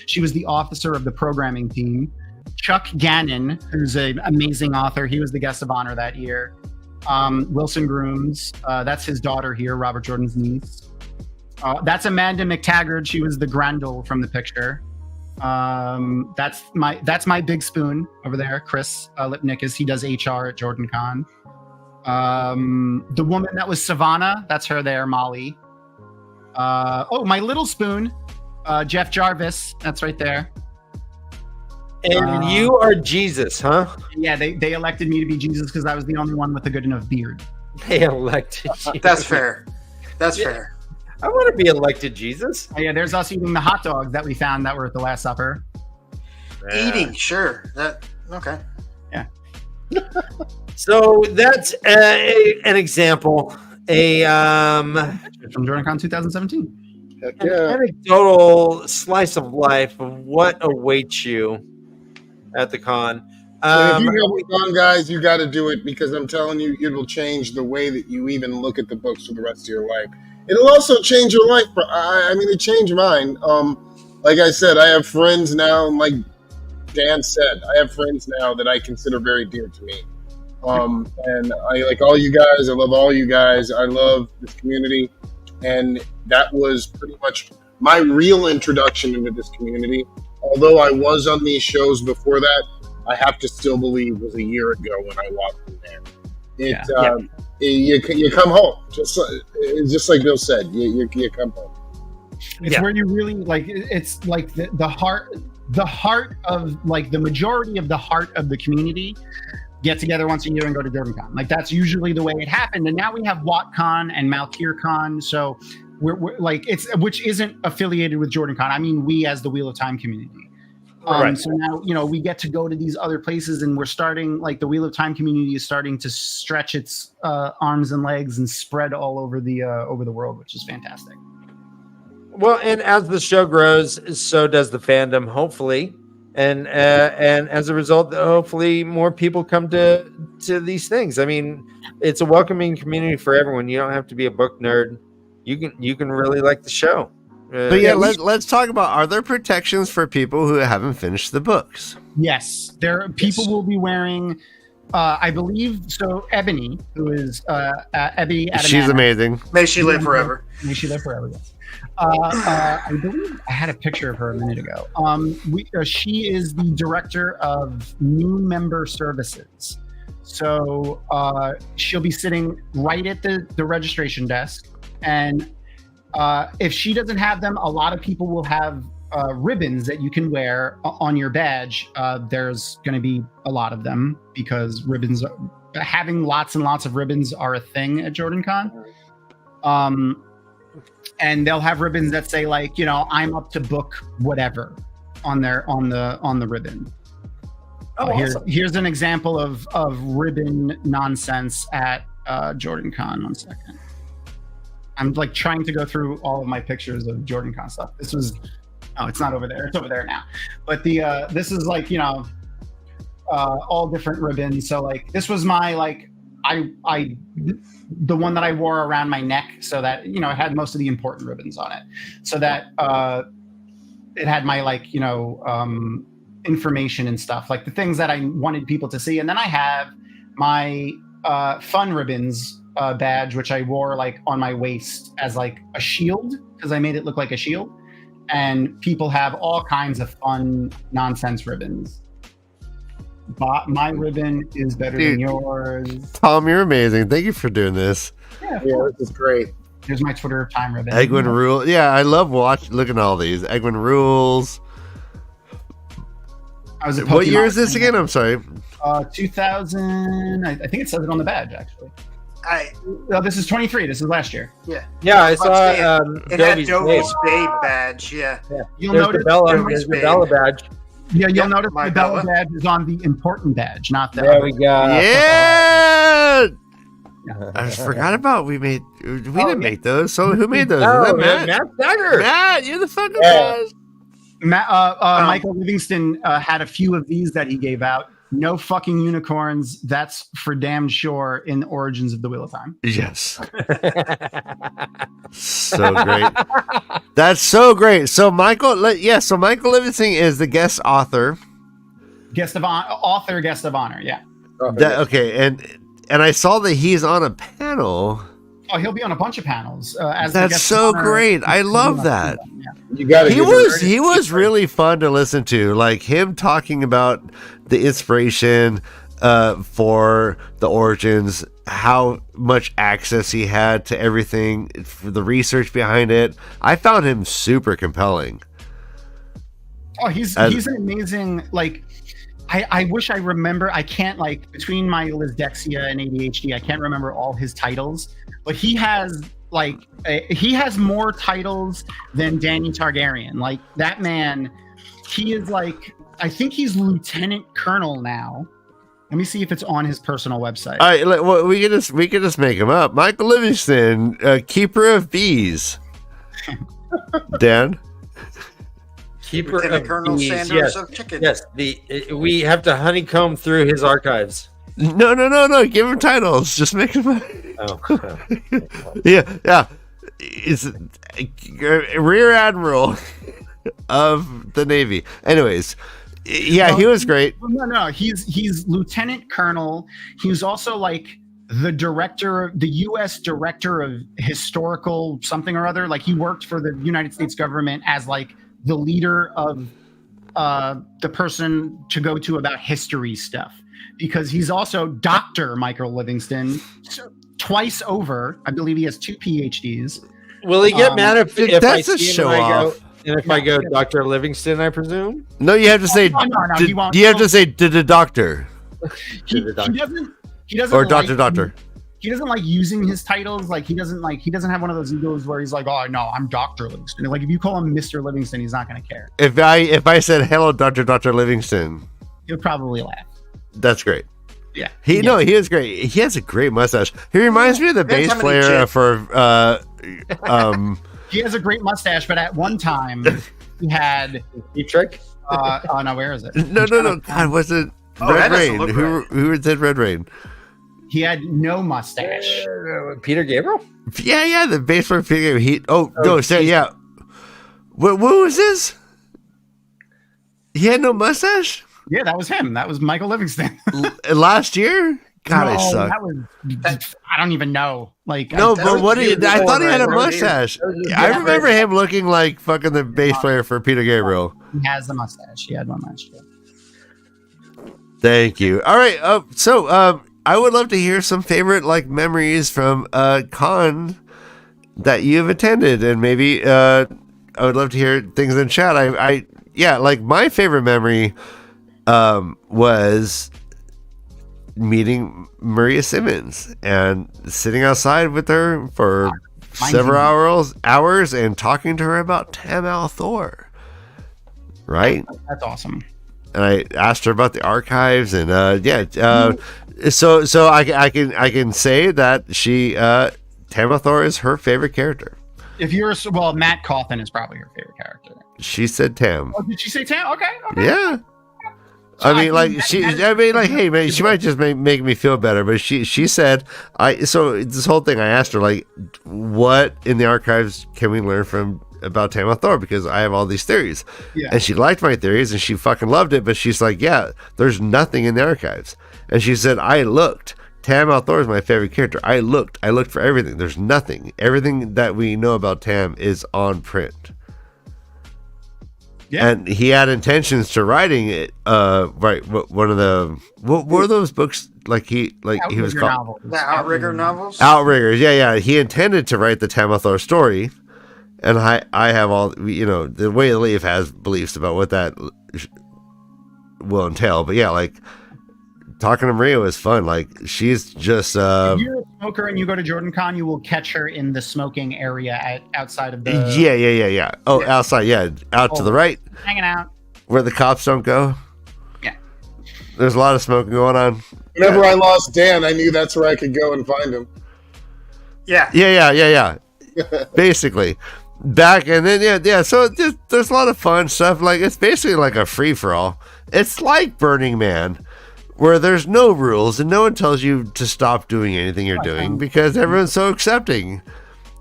she was the officer of the programming team. Chuck Gannon, who's an amazing author, he was the guest of honor that year. Wilson Grooms, that's his daughter here, Robert Jordan's niece. That's Amanda McTaggart. She was the Grendel from the picture. That's my big spoon over there, Chris Lipnick, he does HR at JordanCon. The woman that was Savannah, that's her there, Molly. My little spoon, Jeff Jarvis, that's right there. And you are Jesus, huh? Yeah, they elected me to be Jesus because I was the only one with a good enough beard. They elected you. That's fair. That's fair. I want to be elected Jesus. Oh, yeah, there's us eating the hot dogs that we found that were at the Last Supper. Eating, sure. Okay. Yeah. So that's an example. From JordanCon 2017. Heck An yeah. anecdotal slice of life of what awaits you at the con. And if you haven't gone, guys, you got to do it because I'm telling you, it will change the way that you even look at the books for the rest of your life. It'll also change your life. I mean, it changed mine. Like I said, I have friends now, and like Dan said, I have friends now that I consider very dear to me. And I like all you guys. I love all you guys. I love this community. And that was pretty much my real introduction into this community. Although I was on these shows before that, I have to still believe was a year ago when I walked in there. You come home, just like Bill said. You come home. It's where you really like. It's like the heart of like the majority of the heart of the community get together once a year and go to JordanCon. Like that's usually the way it happened. And now we have WattCon and MalkirCon. So we're like which isn't affiliated with JordanCon. I mean, we as the Wheel of Time community. Right. So now, we get to go to these other places and we're starting, like the Wheel of Time community is starting to stretch its arms and legs and spread all over the world, which is fantastic. Well, and as the show grows, so does the fandom, hopefully. And as a result, hopefully more people come to these things. I mean, it's a welcoming community for everyone. You don't have to be a book nerd. You can really like the show. But yeah, let's talk about, are there protections for people who haven't finished the books? Yes, people will be wearing, I believe, so Ebony, who is Ebony. She's amazing. May she live forever. May she live forever, yes. I believe I had a picture of her a minute ago. She is the director of new member services. So she'll be sitting right at the registration desk, and if she doesn't have them, a lot of people will have ribbons that you can wear on your badge. There's going to be a lot of them because ribbons, having lots and lots of ribbons are a thing at JordanCon. And they'll have ribbons that say like, you know, I'm up to book whatever on the ribbon. Oh, awesome. Here's an example of ribbon nonsense at JordanCon. 1 second. I'm like trying to go through all of my pictures of JordanCon stuff. This was, oh, it's not over there. It's over there now. But this is like, you know, all different ribbons. So like this was my like the one that I wore around my neck, so that, you know, it had most of the important ribbons on it, so that it had my like, you know, information and stuff, like the things that I wanted people to see. And then I have my fun ribbons badge, which I wore like on my waist as like a shield, because I made it look like a shield. And people have all kinds of fun nonsense ribbons. But my ribbon is better than yours. Tom, you're amazing. Thank you for doing this. Yeah, this is great. Here's my Twitter time ribbon. Egwin Rules. Yeah, I love looking at all these. Egwin Rules. What year is this again? I'm sorry. 2000. I think it says it on the badge, actually. This is 23. This is last year. Yeah, I saw it had Dovey's Babe badge. Yeah. You'll notice there's the Bella badge. Yeah, you'll notice the Bella badge is on the important badge, not the. There we go. Yeah. I just forgot about we didn't make those. So who made those? No, Matt Dagger. Matt, you're the fucking best. Michael Livingston had a few of these that he gave out. No fucking unicorns. That's for damn sure in Origins of the Wheel of Time. Yes. So great. That's so great. So Michael Livingston is the guest author. Guest of honor. Yeah. Okay, and I saw that he's on a panel. Oh, he'll be on a bunch of panels. That's so great. I love that. Yeah. You got to. He was really fun to listen to. Like him talking about the inspiration for the Origins, how much access he had to everything, the research behind it. I found him super compelling. Oh, he's an amazing, like, I wish I remember. I can't, like, between my dyslexia and ADHD, I can't remember all his titles, but he has more titles than Dany Targaryen. Like, that man, he is like, I think he's lieutenant colonel now. Let me see if it's on his personal website. All right, well, we can just make him up. Michael Livingston, keeper of bees. Dan. Keeper Lieutenant of Colonel bees. Sanders of Chicken. Yes, we have to honeycomb through his archives. No. Give him titles. Just make him. Oh. Yeah. It's Rear Admiral of the Navy. Anyways, yeah, he was great. No. He's lieutenant colonel. He was also like the U.S. director of historical something or other. Like he worked for the United States government as like the leader of the person to go to about history stuff, because he's also Dr. Michael Livingston twice over. I believe he has 2 PhDs. Will he get mad if I that's a see him show off? if I go Dr. Livingston, I presume? No, you have to say. No, he won't. You have to say the doctor. He doesn't Or doctor. He doesn't like using his titles. Like he doesn't have one of those egos where he's like, oh no, I'm Dr. Livingston. Like if you call him Mr. Livingston, he's not going to care. If I said hello, Dr. Livingston, He'll probably laugh. that's great. Yeah. He is great. He has a great mustache. He reminds me of the bass player for He has a great mustache, but at one time he had Trick. oh no, where is it? No. God, was it Red Rain? Who did Red Rain? He had no mustache. Peter Gabriel? Yeah, the bass player Peter Gabriel. Yeah. What was this? He had no mustache? Yeah, that was him. That was Michael Livingston. Last year? God, I suck. I don't even know. Like, no, but I thought he had a mustache. I remember him looking like fucking the bass player for Peter Gabriel. He has the mustache. He had one last year. Thank you. All right. So I would love to hear some favorite like memories from con that you've attended, and maybe I would love to hear things in chat. Yeah, like my favorite memory was meeting Maria Simmons and sitting outside with her for several hours and talking to her about Tam Thor. Right? That's awesome. And I asked her about the archives, and so I can say that she Tam Thor is her favorite character. If you're Matt Cawthon is probably her favorite character. She said Tam. Oh, did she say Tam? Okay. Yeah. So hey man, she might just make me feel better, but she said so this whole thing I asked her, like, what in the archives can we learn about Tam Thor, because I have all these theories. Yeah. And she liked my theories and she fucking loved it, but she's like, yeah, there's nothing in the archives. And she said, I looked. Tam Thor is my favorite character. I looked for everything. There's nothing. Everything that we know about Tam is on print. Yeah. And he had intentions to writing it. Right. One of the what were those books? He was called the Outrigger novels. Outriggers. Yeah. He intended to write the Tam Thor story, and I have all the way the Leaf has beliefs about what that will entail. But yeah, like talking to Maria was fun. Like she's just. If you're a smoker and you go to JordanCon, you will catch her in the smoking area outside of the. Yeah. Oh, yeah. Outside. Yeah, out to the right. Hanging out. Where the cops don't go. Yeah. There's a lot of smoking going on. Whenever I lost Dan, I knew that's where I could go and find him. Yeah. Yeah. Basically. Back and then yeah. So there's a lot of fun stuff. Like it's basically like a free for all. It's like Burning Man, where there's no rules and no one tells you to stop doing anything you're doing because everyone's so accepting.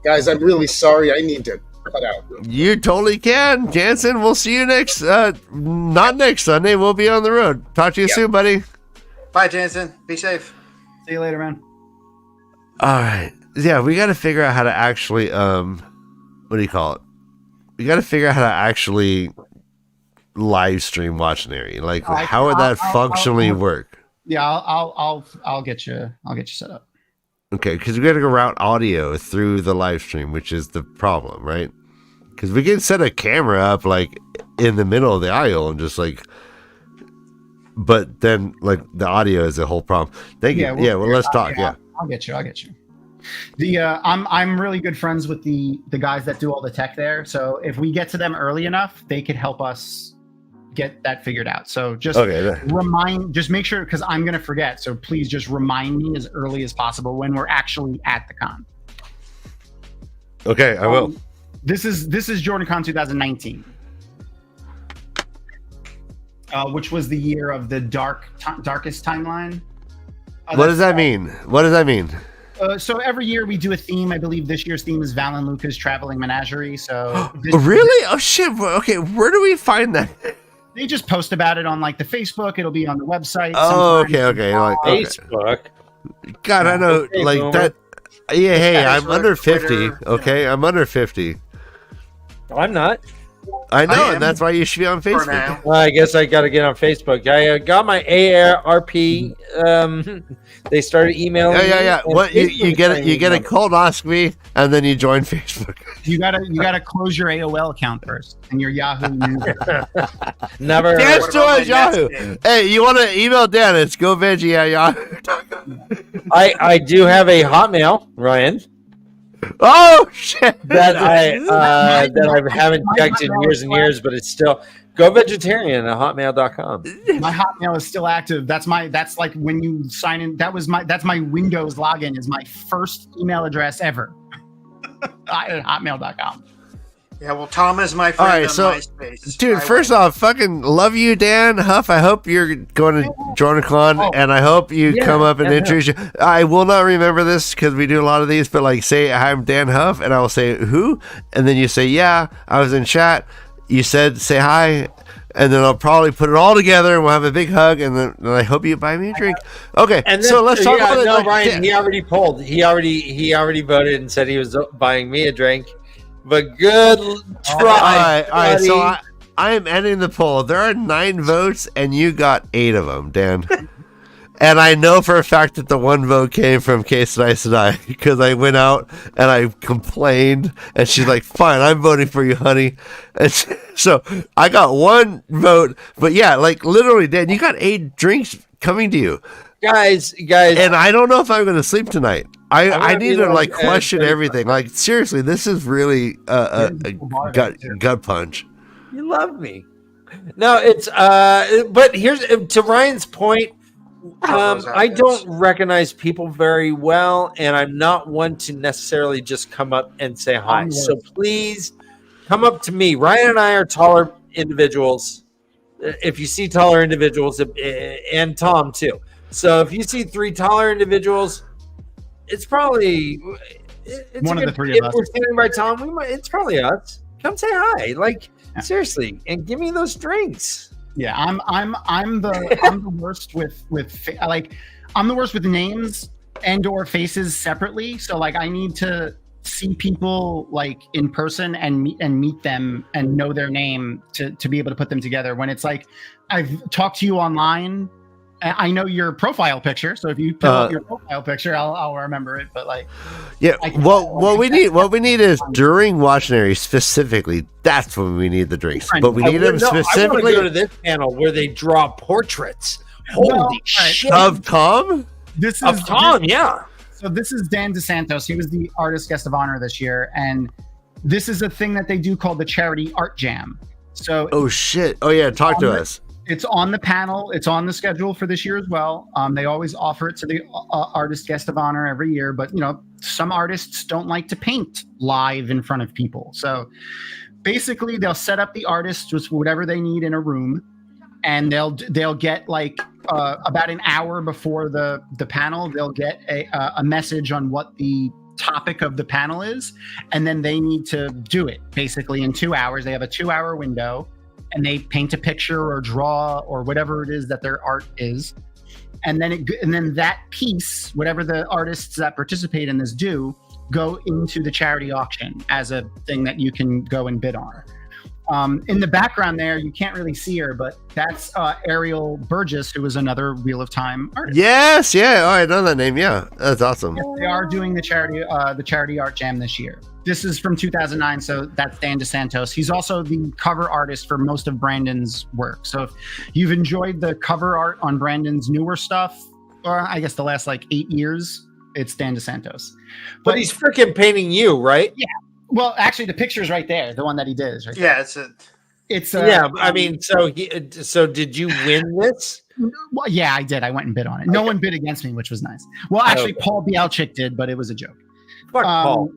Guys, I'm really sorry. I need to cut out. You totally can, Jansen. We'll see you not next Sunday. We'll be on the road. Talk to you soon, buddy. Bye, Jansen. Be safe. See you later, man. All right. Yeah, we got to figure out how to actually what do you call it? We got to figure out how to actually live stream Watch an Area. Like, how would that functionally work? Yeah, I'll get you set up. Okay, because we got to go route audio through the live stream, which is the problem, right? Because we can set a camera up like in the middle of the aisle and just like, but then like the audio is a whole problem. Thank you. Yeah, well, let's talk. Yeah, I'll get you. I'm really good friends with the guys that do all the tech there. So if we get to them early enough, they could help us get that figured out. So just make sure, because I'm going to forget. So please just remind me as early as possible when we're actually at the con. Okay, I will. This is JordanCon 2019, which was the year of the darkest timeline. What does that mean? So every year we do a theme. I believe this year's theme is Val and Luca's Traveling Menagerie. So really? Oh shit! Okay, where do we find that? They just post about it on like the Facebook. It'll be on the website. Oh, okay. Like Facebook. God, I know, like that. Yeah, hey, I'm under 50. Twitter. Okay, I'm under 50. I'm not. I know, and that's why you should be on Facebook. I guess I got to get on Facebook. I got my AARP. They started emailing. Yeah. What you get a colonoscopy and then you join Facebook. You gotta close your AOL account first and your Yahoo News. Never. Dan's still Yahoo. Hey, you want to email Dan? It's goveggie at Yahoo. I do have a Hotmail, Ryan. Oh shit! That I haven't checked in years and years, but it's still govegetarian at hotmail.com. My Hotmail is still active. That's like when you sign in. That's my Windows login. Is my first email address ever. At hotmail.com. Yeah, well, Tom is my friend. All right, so, MySpace. Dude, first off, fucking love you, Dan Huff. I hope you're going to JordanCon, and I hope you come up and introduce you. I will not remember this because we do a lot of these, but like say, I'm Dan Huff, and I will say, who? And then you say, yeah, I was in chat. You said, say hi, and then I'll probably put it all together, and we'll have a big hug, and then I hope you buy me a drink. Okay, and then, so let's talk about it. No, Ryan, he already polled. He already voted and said he was buying me a drink. But good try. All right. So I am ending the poll. There are 9 votes, and you got 8 of them, Dan. And I know for a fact that the one vote came from Case Nice and I, because I went out and I complained, and she's like, "Fine, I'm voting for you, honey." And so I got one vote, but yeah, like literally, Dan, you got 8 drinks coming to you, guys, and I don't know if I'm going to sleep tonight. I need to like question everything. Like seriously, this is really a gut punch. You love me. No, it's but here's to Ryan's point. I don't recognize people very well, and I'm not one to necessarily just come up and say hi. So please come up to me. Ryan and I are taller individuals. If you see taller individuals, and Tom too. So if you see 3 taller individuals, it's probably one of the 3 of us. If we're standing by Tom, it's probably us. Come say hi. Like seriously, and give me those drinks. Yeah, I'm the worst with I'm the worst with names and or faces separately. So like I need to see people like in person and meet them and know their name to be able to put them together. When it's like I've talked to you online, I know your profile picture, so if you pull up your profile picture, I'll remember it. But like, yeah, what we need is during Watching specifically. That's when we need the drinks. But we need them specifically. I want to go to this panel where they draw portraits. Holy shit! Of Thom. Yeah. So this is Dan DeSantos. He was the artist guest of honor this year, and this is a thing that they do called the Charity Art Jam. So oh shit! Oh yeah, talk to us. It's on the panel. It's on the schedule for this year as well. They always offer it to the artist guest of honor every year, but some artists don't like to paint live in front of people. So basically, they'll set up the artist with whatever they need in a room, and they'll get like about an hour before the panel, they'll get a message on what the topic of the panel is, and then they need to do it basically in 2 hours. They have a 2-hour window. And they paint a picture or draw or whatever it is that their art is, and then that piece, whatever the artists that participate in this do, go into the charity auction as a thing that you can go and bid on. In the background there, you can't really see her, but that's Ariel Burgess, who was another Wheel of Time artist. Yes, yeah, I know that name. Yeah, that's awesome. Yes, they are doing the charity art jam this year. This is from 2009, so that's Dan DeSantos. He's also the cover artist for most of Brandon's work. So if you've enjoyed the cover art on Brandon's newer stuff, or I guess the last like 8 years, it's Dan DeSantos. But he's freaking painting you, right? Yeah. Well, actually, the picture's right there. The one that he did is right there. Yeah, it's yeah. I mean, so did you win this? Well, yeah, I did. I went and bid on it. No one bid against me, which was nice. Well, actually, Paul Bialchik did, but it was a joke. Fuck Paul.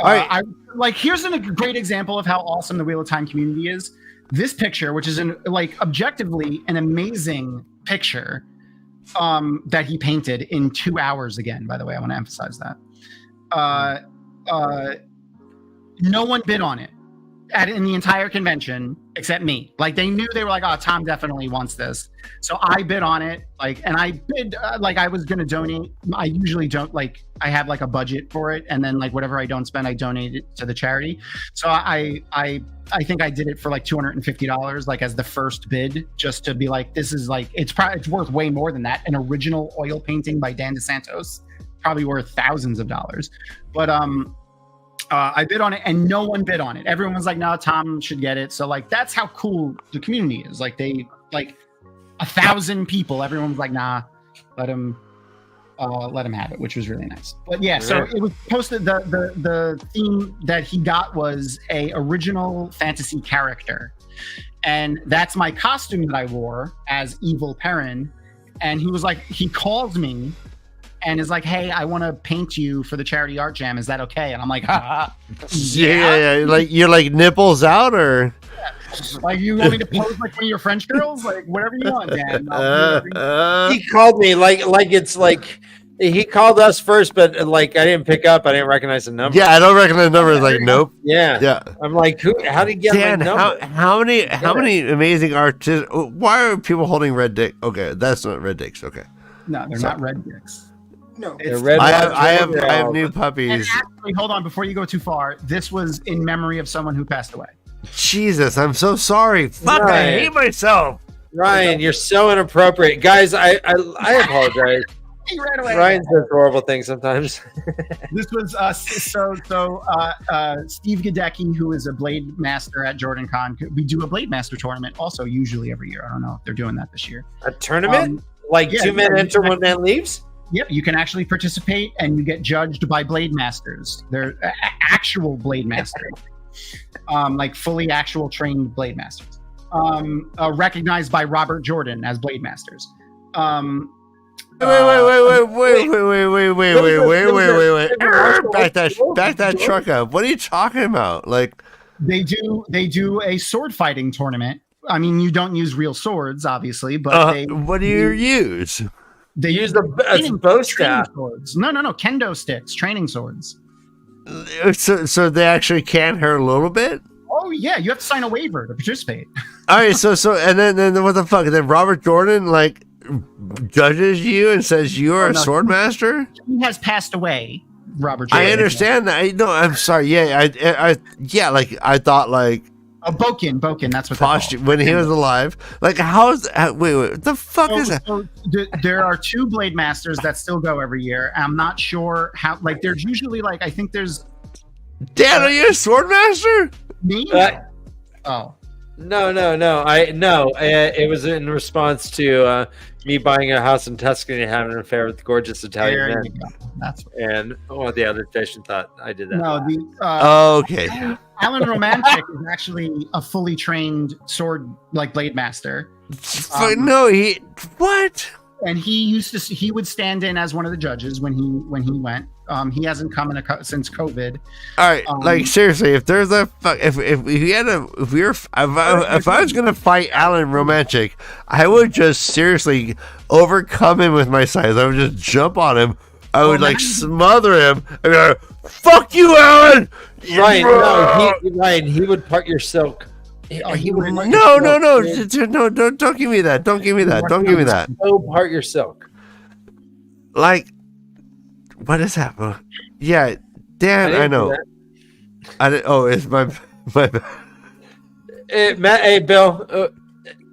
All right. Here's a great example of how awesome the Wheel of Time community is. This picture, which is objectively an amazing picture, that he painted in 2 hours. Again, by the way, I want to emphasize that. No one bid on it in the entire convention except me. Like they knew, they were like, "Oh, Thom definitely wants this." So I bid on it. And I bid I was going to donate. I usually don't I have like a budget for it, and then whatever I don't spend, I donate it to the charity. So I think I did it for $250 as the first bid, just to be this is it's worth way more than that. An original oil painting by Dan DeSantos, probably worth thousands of dollars. But I bid on it, and no one bid on it. Everyone was like, "No, Thom should get it." So that's how cool the community is. They 1,000 people. Everyone was like, "Nah, let him have it," which was really nice. But yeah, so it was posted. The theme that he got was a original fantasy character, and that's my costume that I wore as Evil Perrin. And he calls me and is like, "Hey, I want to paint you for the charity art jam. Is that okay?" And I'm like, "Ha." Yeah. You're nipples out, or you want me to pose like one of your French girls? Whatever you want, Dan. He called me he called us first, but I didn't pick up. I didn't recognize the number. Yeah, I don't recognize the number. Nope. Yeah. I'm like, how did he get Dan, my number? how many amazing artists? Why are people holding red dick? Okay, that's not red dicks. Okay. No, they're not red dicks. No, they're red. I have new puppies. And actually, hold on, before you go too far. This was in memory of someone who passed away. Jesus, I'm so sorry. Fuck, I hate myself. Ryan, you're so inappropriate, guys. I apologize. He ran away. Ryan says horrible things sometimes. This was Steve Gadecki, who is a Blade Master at JordanCon. We do a Blade Master tournament also usually every year. I don't know if they're doing that this year. A tournament? Two men enter, one man leaves? Yep, you can actually participate and you get judged by Blade Masters. They're actual Blade Masters. Like fully actual trained Blade Masters. Recognized by Robert Jordan as Blade Masters. Wait. Back that truck up. What are you talking about? Like they do a sword fighting tournament. I mean, you don't use real swords, obviously, but what do you use? They use the bow staff. Swords. No, kendo sticks, training swords. So they actually can hurt a little bit? Oh yeah, you have to sign a waiver to participate. All right, so and then what the fuck? And then Robert Jordan like judges you and says you are a sword master? He has passed away, Robert Jordan. I understand that. I'm sorry. Yeah, I thought like Boken, that's what posture when he was alive. Like how's wait, what the fuck is that? So there are 2 Blade Masters that still go every year. I'm not sure how, like there's usually like, I think there's Dan, are you a sword master? Me? Oh. No. It was in response to me buying a house in Tuscany and having an affair with gorgeous Italian men. That's and the other station thought I did that. No, okay. Alan Romantic is actually a fully trained sword Blade Master. What? And he would stand in as one of the judges when he went. He hasn't come since COVID. All right, like seriously, if there's a if I was gonna fight Alan Romantic, I would just seriously overcome him with my size. I would just jump on him. I would smother him and be like, "Fuck you, Alan!" Ryan, he would part your silk. No, don't give me that. Don't give me that. No, part your silk. Like, what is that? Yeah, Dan, I know. It's my Hey, Bill.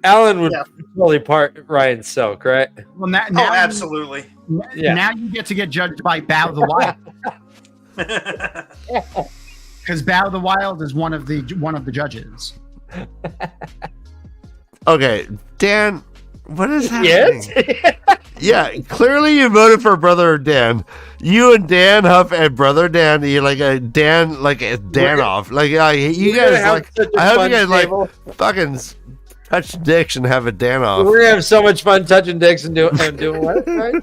Alan would totally part Ryan's silk, right? Well, now absolutely. Now you get to get judged by Bow the Wild. Because Bow the Wild is one of the judges. Okay, Dan, what is happening? Yes? Yeah, clearly you voted for Brother Dan. You and Dan Huff and Brother Dan, you're like a Dan, like a Dan off. Like you guys, like I hope you guys like fucking touch dicks and have a Dan off. We're gonna have so much fun touching dicks and doing what? Right?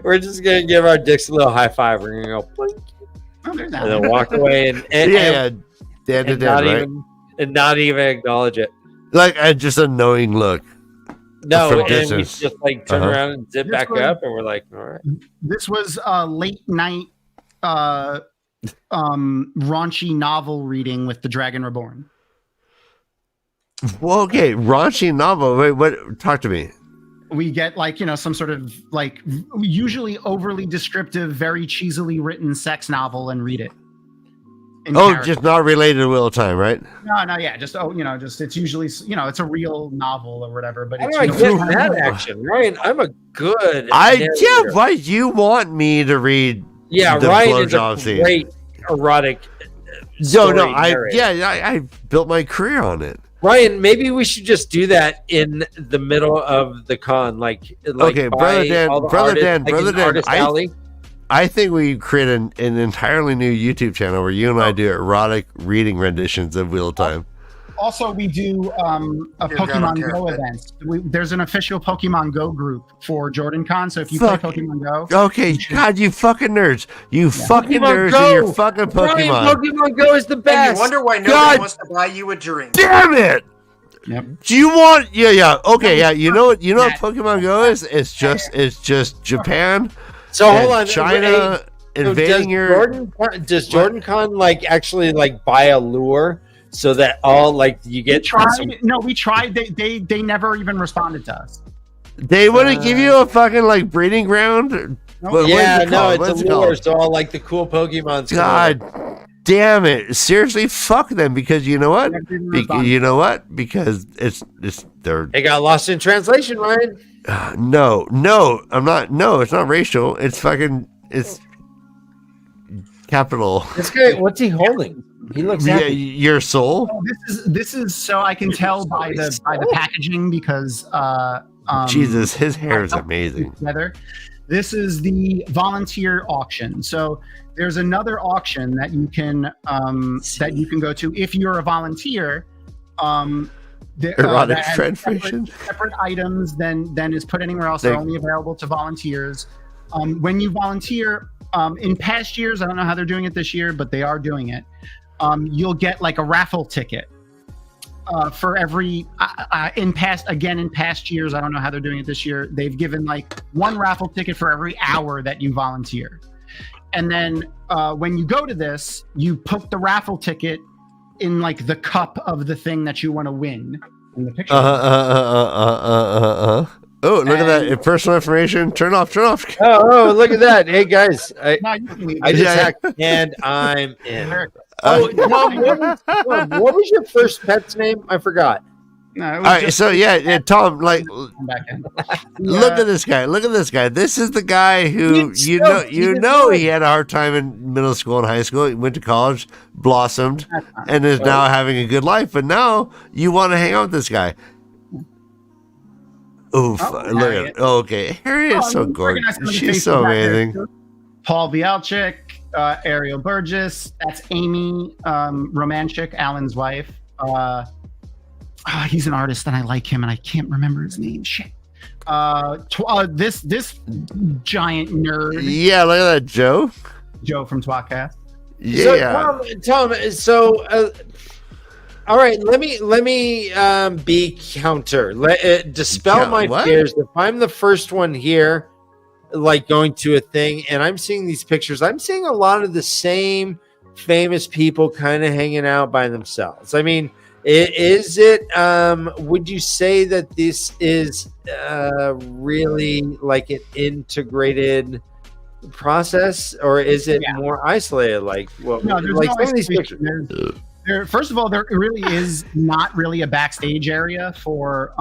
We're just gonna give our dicks a little high five. We're gonna go blink, and then walk away and Dan to Dan, right? Not even acknowledge it. Like just a knowing look. No, and we just like turn around and zip back up, and we're like, all right. This was a late night raunchy novel reading with the Dragon Reborn. Well, okay, raunchy novel. Wait, what? Talk to me. We get some sort of usually overly descriptive, very cheesily written sex novel and read it. Just not related to Wheel of Time, right? No, yeah, just it's usually it's a real novel or whatever. But I get that action, Ryan. I'm a good. Why you want me to read? Yeah, the Ryan is a great erotic. I built my career on it. Ryan, maybe we should just do that in the middle of the con, okay, Brother Dan. I think we create an entirely new YouTube channel where you and I do erotic reading renditions of Wheel of Time. Also, we do a Pokemon Go event. There's an official Pokemon Go group for JordanCon, so if you play Pokemon Go... Okay, God, you fucking nerds. You fucking nerds and your fucking Pokemon. Ryan, Pokemon Go is the best. And you wonder why nobody wants to buy you a drink. Damn it! Yep. Do you want... Yeah, okay, yeah. You know what Pokemon Go is? It's just Japan... So hold on, China invading does JordanCon actually buy a lure so that all you get? We tried. They never even responded to us. They wouldn't give you a fucking breeding ground. It's a lure. So all the cool Pokemon. God damn it! Seriously, fuck them because you know what? Because it's they're. It got lost in translation, Ryan. No, I'm not. No, it's not racial. It's capital. This guy, what's he holding? He looks happy. Your soul. Oh, this is so I can tell by the packaging because Jesus, his hair is amazing. Together. This is the volunteer auction. So there's another auction that you can go to if you're a volunteer. Erotic translation. Separate items than is put anywhere else. They're only available to volunteers. When you volunteer, in past years, I don't know how they're doing it this year, but they are doing it. You'll get like a raffle ticket for every in past years. I don't know how they're doing it this year. They've given like one raffle ticket for every hour that you volunteer. And then when you go to this, you put the raffle ticket in like the cup of the thing that you want to win in the picture. Oh, look at that. Personal information. Turn off. Oh, look at that. Hey, guys. I just hacked and I'm in. Tom, what was your first pet's name? I forgot. No, all right, so Tom, like, look at this guy. This is the guy who he had a hard time in middle school and high school. He went to college, blossomed, and is now having a good life. But now you want to hang out with this guy. Oof! Look at okay. Harriet is so gorgeous. She's so amazing. Paul Bialchik, Ariel Burgess. That's Amy Romanchik, Alan's wife. He's an artist and I like him and I can't remember his name. Shit. This giant nerd. Yeah, look at that, Joe. Joe from Twatcast. Yeah. So, Tom. All right. Let me be counter. Dispel my fears. If I'm the first one here, like going to a thing, and I'm seeing these pictures, I'm seeing a lot of the same famous people kind of hanging out by themselves. I mean. Is it? Would you say that this is really like an integrated process, or is it more isolated? Like, some of these pictures. First of all, there really is not really a backstage area for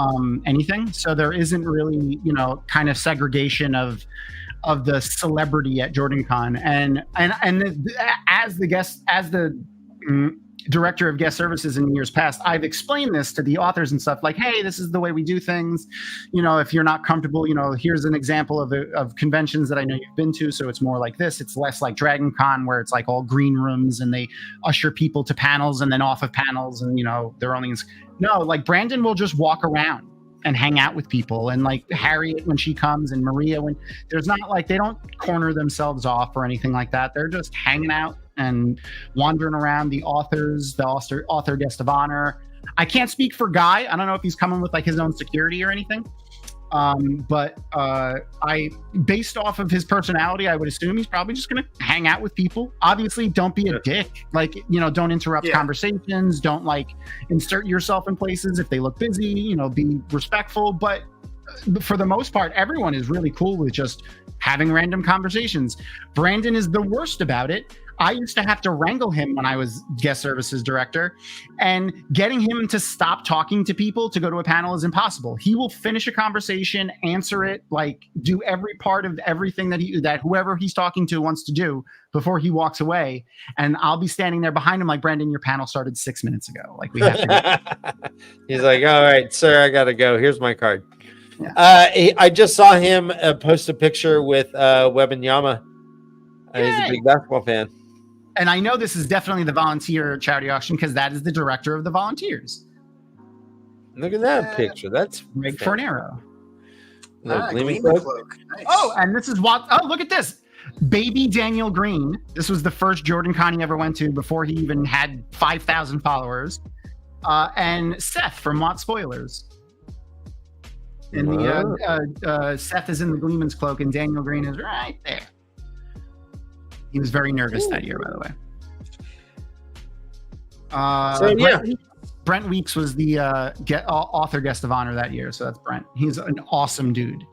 anything, so there isn't really kind of segregation of the celebrity at JordanCon, and as the director of guest services in years past, I've explained this to the authors and stuff like, hey, this is the way we do things. If you're not comfortable, here's an example of conventions that I know you've been to. So it's more like this. It's less like JordanCon where it's like all green rooms and they usher people to panels and then off of panels and, they're only like Brandon will just walk around and hang out with people, and like Harriet when she comes and Maria when there's not like they don't corner themselves off or anything like that. They're just hanging out and wandering around. The author guest of honor. I can't speak for Guy. I don't know if he's coming with like his own security or anything. But I, based off of his personality, I would assume he's probably just going to hang out with people. Obviously, don't be a dick. Like, don't interrupt conversations. Don't like insert yourself in places if they look busy. Be respectful. But for the most part, everyone is really cool with just having random conversations. Brandon is the worst about it. I used to have to wrangle him when I was guest services director, and getting him to stop talking to people to go to a panel is impossible. He will finish a conversation, answer it, like do every part of everything that whoever he's talking to wants to do before he walks away. And I'll be standing there behind him like, Brandon, your panel started 6 minutes ago. Like we have to go. He's like, all right, sir, I got to go. Here's my card. Yeah. I just saw him post a picture with Wembanyama. He's a big basketball fan. And I know this is definitely the volunteer charity auction because that is the director of the volunteers. Look at that picture. That's Greg Fornero. Gleaming Cloak. Nice. Oh, and this is what. Oh, look at this. Baby Daniel Green. This was the first JordanCon he ever went to before he even had 5,000 followers. And Seth from Watt Spoilers. And Seth is in the Gleeman's Cloak, and Daniel Green is right there. He was very nervous that year, by the way. Brent Weeks was the author guest of honor that year, so that's Brent. He's an awesome dude.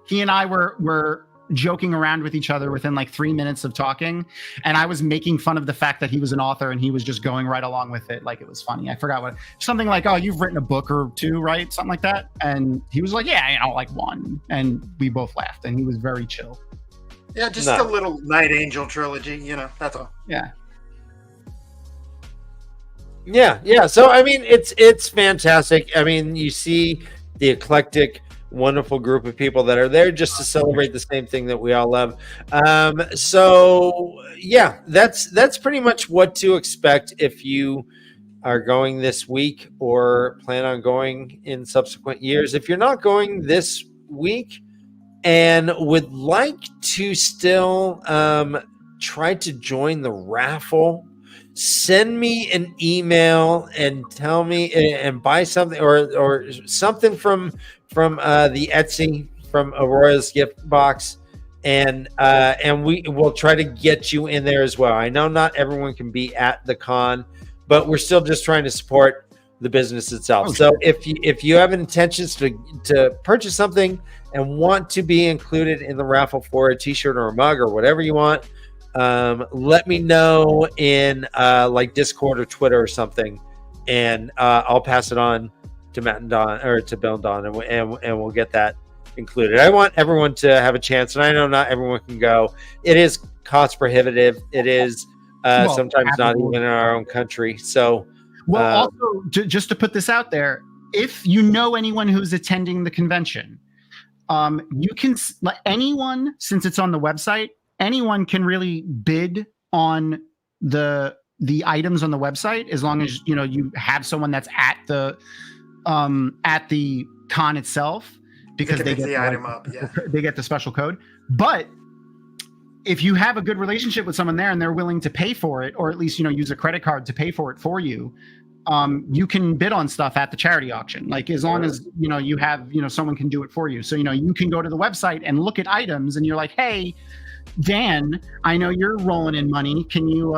He and I were joking around with each other within like 3 minutes of talking, and I was making fun of the fact that he was an author and he was just going right along with it like it was funny. I forgot what, something like, oh, you've written a book or two, right? Something like that. And he was like, yeah, like one. And we both laughed, and he was very chill. Yeah, just a little Night Angel trilogy, that's all. Yeah. Yeah. So I mean, it's fantastic. I mean, you see the eclectic, wonderful group of people that are there just to celebrate the same thing that we all love. So yeah, that's pretty much what to expect if you are going this week or plan on going in subsequent years. If you're not going this week and would like to still try to join the raffle, send me an email and tell me and buy something or something from the Etsy, from Aurora's gift box, and we will try to get you in there as well. I know not everyone can be at the con, but we're still just trying to support the business itself. Oh, so sure. if you have intentions to purchase something and want to be included in the raffle for a t-shirt or a mug or whatever you want, let me know in like Discord or Twitter or something, and I'll pass it on to Matt and Don, or to Bill and Don, and we'll get that included. I want everyone to have a chance, and I know not everyone can go. It is cost prohibitive. It is sometimes not even in our own country. So, also, just to put this out there, if you know anyone who's attending the convention, you can let anyone, since it's on the website, anyone can really bid on the items on the website, as long as you have someone that's at the con itself, because they get the item up. Yeah, they get the special code. But if you have a good relationship with someone there and they're willing to pay for it, or at least use a credit card to pay for it for you, you can bid on stuff at the charity auction. Like, as long as you have someone can do it for you. So you can go to the website and look at items, and you're like, hey, Dan, I know you're rolling in money. Can you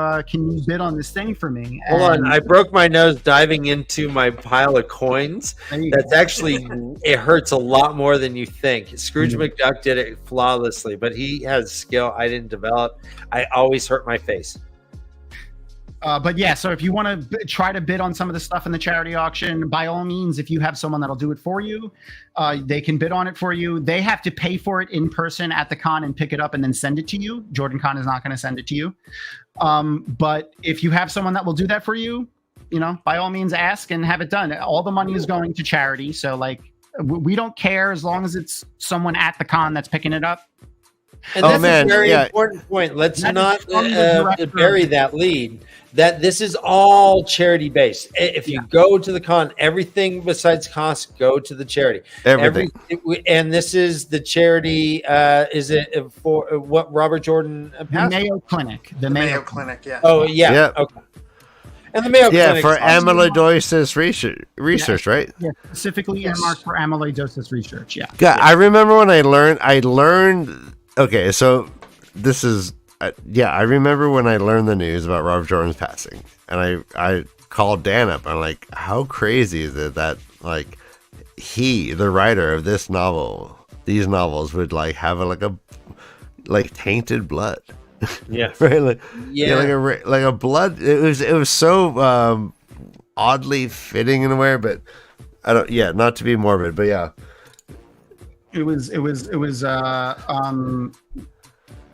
bid on this thing for me? Hold on, I broke my nose diving into my pile of coins. That's actually, it hurts a lot more than you think. Scrooge McDuck did it flawlessly, but he has skill I didn't develop. I always hurt my face. But yeah, so if you want to try to bid on some of the stuff in the charity auction, by all means, if you have someone that'll do it for you, they can bid on it for you. They have to pay for it in person at the con and pick it up and then send it to you. JordanCon is not going to send it to you. But if you have someone that will do that for you, by all means, ask and have it done. All the money is going to charity. So we don't care, as long as it's someone at the con that's picking it up. And that's a very important point. Let's not bury that lead. That this is all charity based. If you go to the con, everything besides cost go to the charity. Everything. And this is the charity. Is it for what Robert Jordan passed? The Mayo Clinic. The Mayo Clinic. Yeah. Oh yeah. Okay. And the Mayo Clinic. For amyloidosis research, right? Yeah, specifically earmarked for amyloidosis research. Yeah. Yeah. I remember when I learned. Okay, so this is. I remember when I learned the news about Robert Jordan's passing, and I called Dan up. I'm like, how crazy is it that he, the writer of these novels, would have a tainted blood? Yeah, right. Like a blood. It was so oddly fitting in a way, but I don't. Yeah, not to be morbid, but yeah, it was.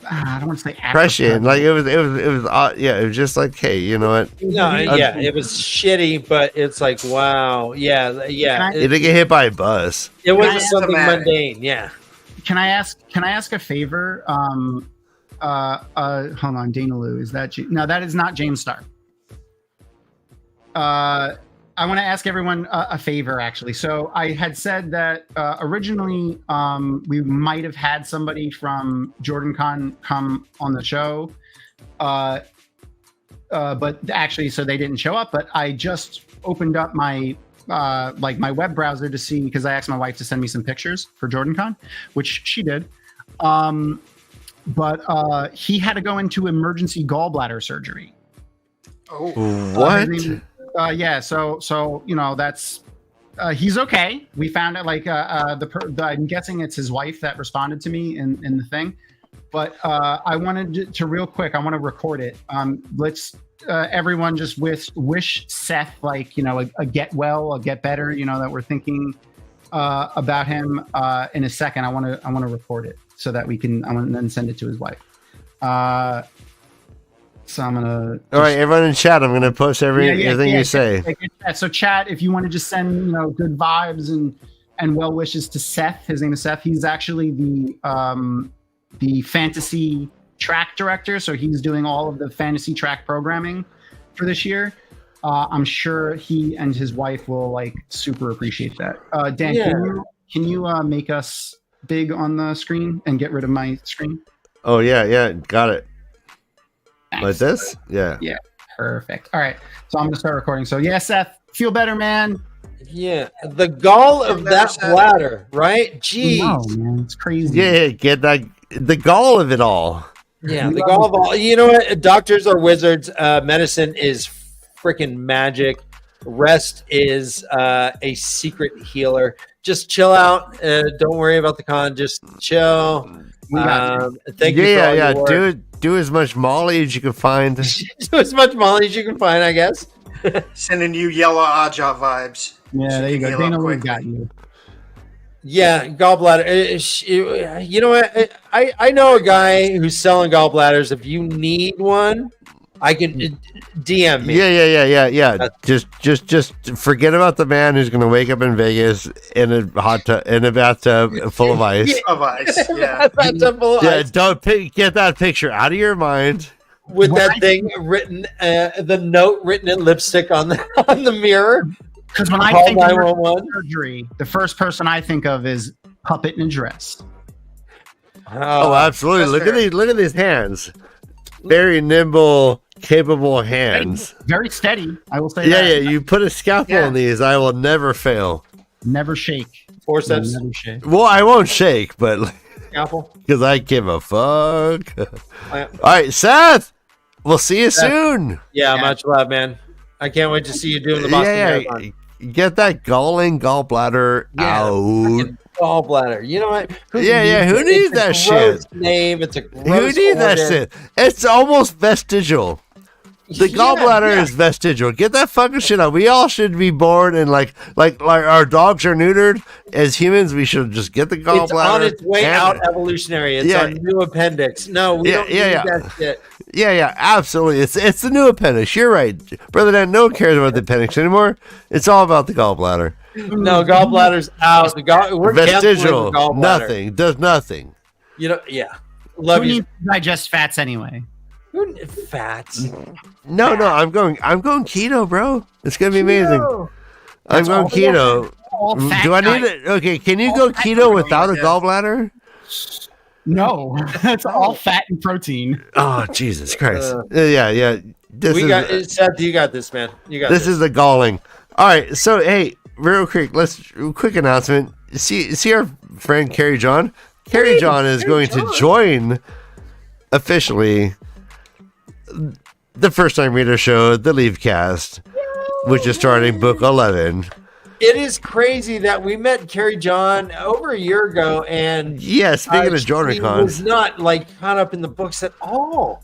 I don't want to say prescient. It was odd. Yeah, it was just like, hey, you know what? No, it was shitty, but it's like, wow, yeah. It didn't get hit by a bus. It wasn't something mundane. Yeah. Can I ask a favor? Hold on, Dana Lou, is that no? That is not James Starr. I want to ask everyone a favor, actually. So I had said that originally we might have had somebody from JordanCon come on the show, but actually, so they didn't show up. But I just opened up my my web browser to see, because I asked my wife to send me some pictures for JordanCon, which she did. But he had to go into emergency gallbladder surgery. Oh, what? Yeah, so that's he's okay. We found out I'm guessing it's his wife that responded to me in the thing. But I wanted to real quick. I want to record it. Let's everyone just wish Seth a get well, a get better. That we're thinking about him in a second. I want to record it so that we can. I want to then send it to his wife. So I'm gonna. All right, everyone in chat. I'm gonna post everything you say. So chat, if you want to just send good vibes and well wishes to Seth. His name is Seth. He's actually the fantasy track director. So he's doing all of the fantasy track programming for this year. I'm sure he and his wife will super appreciate that. Dan, can you make us big on the screen and get rid of my screen? Oh yeah, got it. Thanks. Like this? Yeah. Yeah, perfect. All right, so I'm gonna start recording. So yeah, Seth, feel better, man. Yeah, the gall of that bladder, right? Jeez, no, man, it's crazy. Yeah, get the gall of it all. Yeah, the gall of all. You know what? Doctors are wizards. Medicine is freaking magic. Rest is a secret healer. Just chill out. Don't worry about the con. Just chill. Thank you. Yeah. Do as much Molly as you can find. Do as much Molly as you can find, I guess. Sending you yellow Aja vibes. Yeah, there you go. Dana, we got you. Yeah, gallbladder. You know what? I know a guy who's selling gallbladders. If you need one, I can DM me. Yeah. Just forget about the man who's going to wake up in Vegas in a bathtub full of ice. Of ice. Yeah. Bathtub full of ice. Don't get that picture out of your mind. With that thing written, the note written in lipstick on the mirror. Because when I think of surgery, the first person I think of is puppet in a dress. Oh, absolutely! Look at these hands. Very nimble, capable hands. Very steady, I will say. Yeah. You put a scalpel on these, I will never fail. Never shake. Forceps. Never shake. Well, I won't shake, but Scalpel. Because I give a fuck. All right, Seth. We'll see you soon. Yeah, much love, man. I can't wait to see you doing the Boston Marathon. Get that gallbladder out. Gallbladder. You know what? Who needs that shit? Name. It's a gross Who needs that organ. shit? It's almost vestigial. The gallbladder is vestigial. Get that fucking shit out. We all should be born and like our dogs are neutered. As humans, we should just get the gallbladder. It's on its way out evolutionary. It's our new appendix. No, we don't need that shit. Yeah, absolutely. It's the new appendix. You're right, brother Dan. No one cares about the appendix anymore. It's all about the gallbladder. No, gallbladder's out. We're vestigial. The gallbladder. Nothing. Does nothing. Love you. Needs to digest fats anyway. Fats. No. I'm going keto, bro. It's gonna be amazing. I'm going keto. Do I need it? Okay, can you go keto without a gallbladder? No, it's all fat and protein. Oh, Jesus Christ! Yeah. Seth, you got this, man. You got this. This is the galling. All right, so hey, real quick, quick announcement. See our friend Carrie John. Carrie John is going to join officially the First Time Reader Show, the Leavecast, which is starting book 11. It is crazy that we met Carrie John over a year ago, and speaking of JordanCon, was not caught up in the books at all.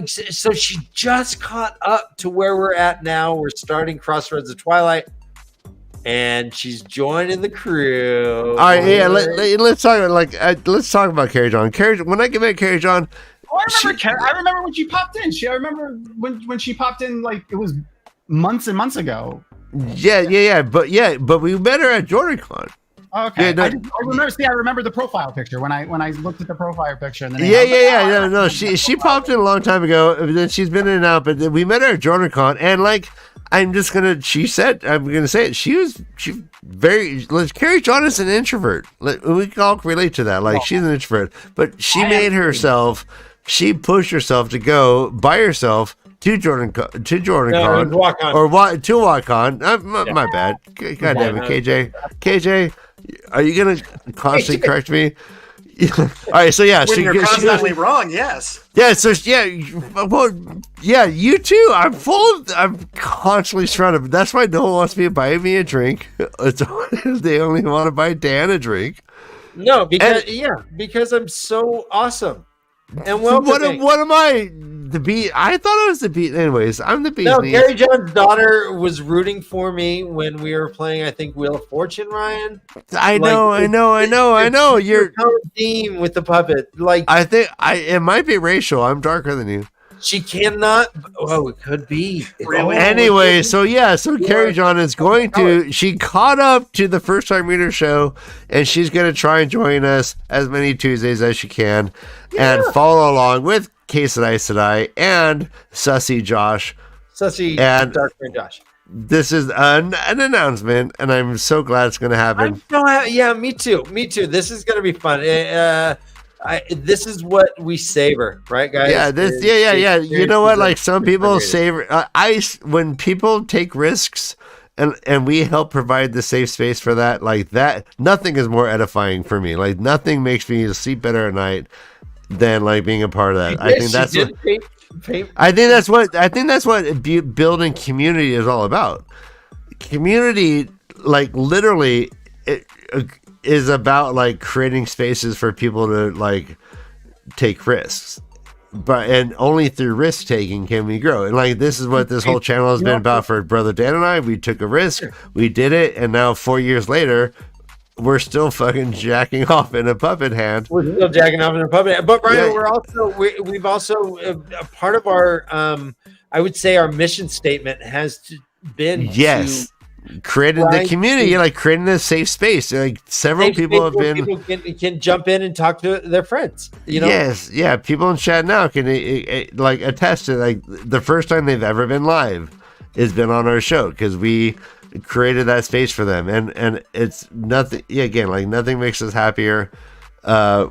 So she just caught up to where we're at now. We're starting Crossroads of Twilight, and she's joining the crew. All right, let's talk about Carrie John. When I met Carrie John. I remember when she popped in. I remember when she popped in. It was months and months ago. Yeah. But we met her at JordanCon. Okay. I remember the profile picture when I looked at the profile picture. And then She popped in a long time ago. Then she's been in and out. But we met her at JordanCon, and I'm gonna say it. She very. Carrie John is an introvert. We can all relate to that. She's an introvert, but she made herself. She pushed herself to go by herself to JordanCon, to WalkCon. My bad. God damn it, KJ. KJ, are you gonna constantly correct me? All right, so yeah, When you're constantly wrong, yes. Yeah, so well, yeah, you too. I'm constantly surrounded. That's why no one wants to buy me a drink. They only want to buy Dan a drink. No, because I'm so awesome. And what am I? The beat? I thought I was the beat. Anyways, I'm the beat. No, Gary John's daughter was rooting for me when we were playing, I think, Wheel of Fortune, Ryan. I know. You're theme with the puppet. I think it might be racial. I'm darker than you. She cannot. Oh, it could be. Anyway, so Carrie John is going to. She caught up to the first time reader show, and she's going to try and join us as many Tuesdays as she can, and follow along with Case and Sedai and Sussy Josh. Sussy and Dark Josh. This is an announcement, and I'm so glad it's going to happen. Yeah, me too. This is going to be fun. This is what we savor, right, guys? Yeah. You know what? Like some people savor. When people take risks, and we help provide the safe space for that. Like that, nothing is more edifying for me. Like nothing makes me sleep better at night than like being a part of that. I think that's what building community is all about. Community, like literally, it is about like creating spaces for people to like take risks, and only through risk taking can we grow. And like this is what this whole channel has been about for Brother Dan and I. We took a risk, we did it, and now 4 years later, we're still fucking jacking off in a puppet hand. We're still jacking off in a puppet hand. But Brian, we've also a part of our I would say our mission statement has been creating the community, like creating a safe space. Like several people have been people can jump in and talk to their friends. You know, people in chat now can like attest to like the first time they've ever been live has been on our show because we created that space for them, and it's nothing. Again, like nothing makes us happier.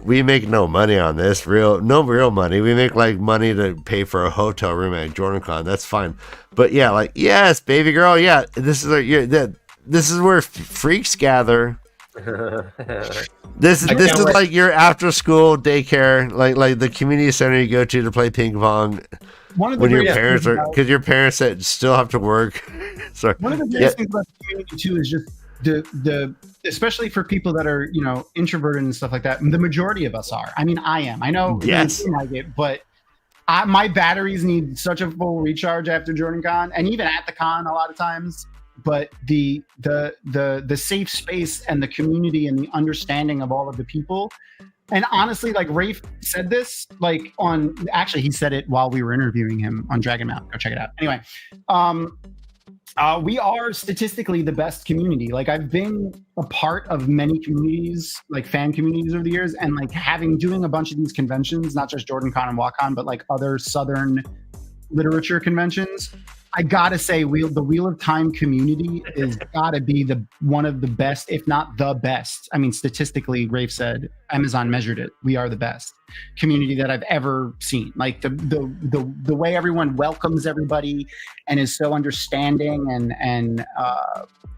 We make no money on this, no real money. We make like money to pay for a hotel room at JordanCon. That's fine. But yeah, like yes, baby girl, yeah. This is where freaks gather. This is like your after school daycare, like the community center you go to play ping pong. When your parents are, because your parents still have to work. Sorry. One of the greatest things about the community too is just the especially for people that are introverted and stuff like that. The majority of us are. I mean, I am. I know. Yes. It like it, but my batteries need such a full recharge after JordanCon, and even at the con a lot of times. But the safe space and the community and the understanding of all of the people. And honestly, like Rafe said this, like he said it while we were interviewing him on Dragon Mount. Go check it out. Anyway, we are statistically the best community. Like I've been a part of many communities, like fan communities over the years, and like doing a bunch of these conventions, not just JordanCon and WalkCon, but like other Southern literature conventions. I gotta say, the Wheel of Time community is gotta be one of the best, if not the best. I mean, statistically, Rafe said, Amazon measured it. We are the best community that I've ever seen. Like the way everyone welcomes everybody and is so understanding, and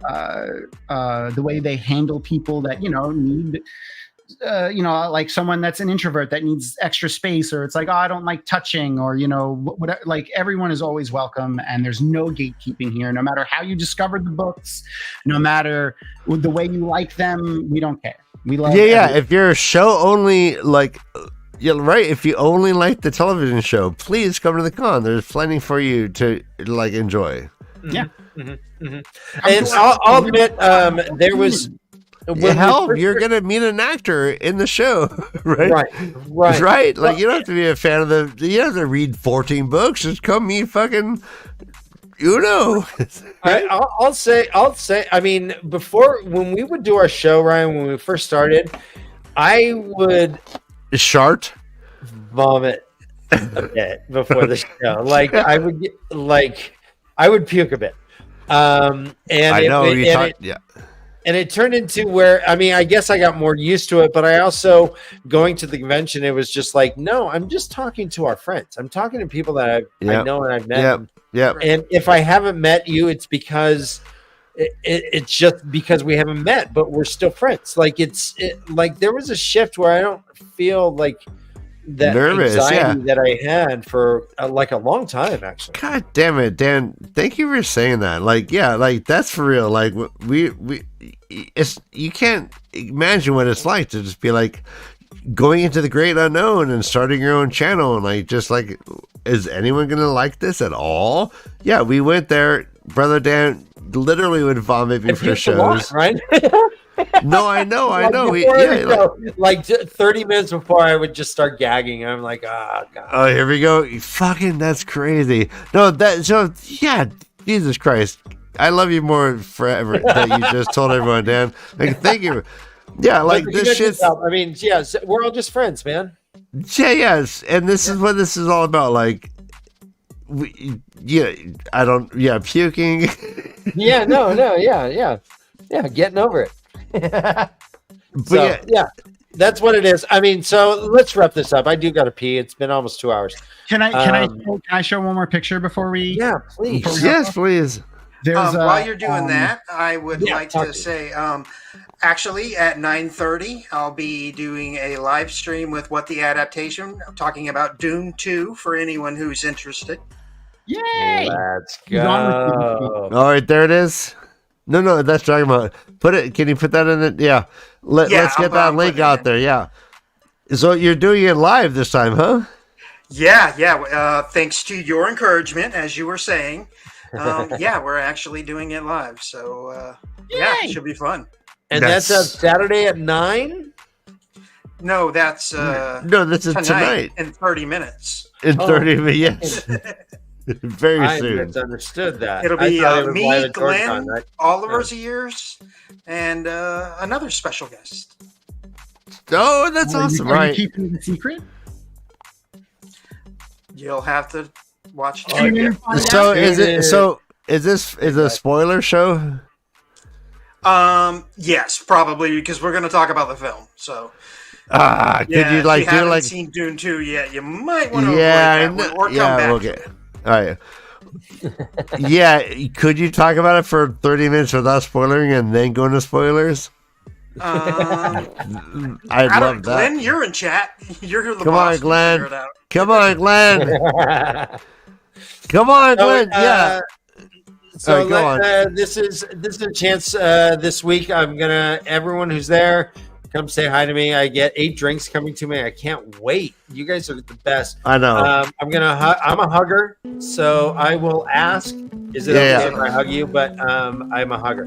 the way they handle people that need. Like someone that's an introvert that needs extra space, or it's like, oh, I don't like touching, or whatever. Like everyone is always welcome, and there's no gatekeeping here. No matter how you discovered the books, no matter the way you like them, we don't care. We love. Yeah. If you're a show only, like, right. If you only like the television show, please come to the con. There's plenty for you to like enjoy. Yeah. Mm-hmm. Mm-hmm. And I'll admit, there was. You're gonna meet an actor in the show, right? Right. Like you don't have to be a fan of you don't have to read 14 books. Just come meet fucking I'll say. I mean, before when we would do our show, Ryan, when we first started, I would vomit a bit before the show. Like I would puke a bit. And it turned into where, I mean, I guess I got more used to it, but I also, going to the convention, it was just like, no, I'm just talking to our friends. I'm talking to people that I know and I've met. Yeah. And if I haven't met you, it's because it's just because we haven't met, but we're still friends. Like like there was a shift where I don't feel like that nervous, anxiety that I had for like a long time, actually. God damn it, Dan! Thank you for saying that. Like, yeah, like that's for real. Like it's you can't imagine what it's like to just be like going into the great unknown and starting your own channel and like just like, is anyone gonna like this at all? Yeah, we went there. Brother Dan literally would vomit before shows, right? No, I know. Like 30 minutes before, I would just start gagging. I'm like, God. Oh, here we go. Fucking, that's crazy. No, Jesus Christ. I love you more forever that you just told everyone, Dan. Like, thank you. Yeah, like this shit. I mean, yeah, we're all just friends, man. Yeah, yes. And this is what this is all about. Like, puking. Yeah, yeah, getting over it. But that's what it is. I mean, so let's wrap this up. I do got to pee. It's been almost 2 hours. Can I show one more picture before we? Yeah, please. Yes, please. While you're doing that, I would like to say, actually, at 9:30, I'll be doing a live stream with What the Adaptation, talking about Doom 2 for anyone who's interested. Yay! Let's go. All right, there it is. No, that's Dragon Ball. Put it. Can you put that in it? Yeah. Let's get that link out there. Yeah. So you're doing it live this time, huh? Yeah. Thanks to your encouragement, as you were saying. We're actually doing it live. So, it should be fun. And that's a Saturday at 9? No, that's this is tonight. In 30 minutes. In 30 minutes, yes. Very soon. I misunderstood that. It'll be me, Glenn, right? Oliver's ears, and another special guest. Oh, that's awesome! Are you keeping it a secret? You'll have to watch. So is this a spoiler show? Yes, probably, because we're going to talk about the film. So. Could you like if you haven't seen Dune 2 yet, you might want to avoid that or come back. Okay. All right. Yeah, could you talk about it for 30 minutes without spoiling and then go into spoilers? I'd love that. Glenn, you're in chat. You're the Come boss. on, Glenn. Come on, Glenn. Come on, Glenn. Yeah. So this is a chance this week. Everyone who's there, come say hi to me. I get 8 drinks coming to me. I can't wait. You guys are the best. I know. I'm a hugger, so I will ask. Is it okay if I hug you? But I'm a hugger.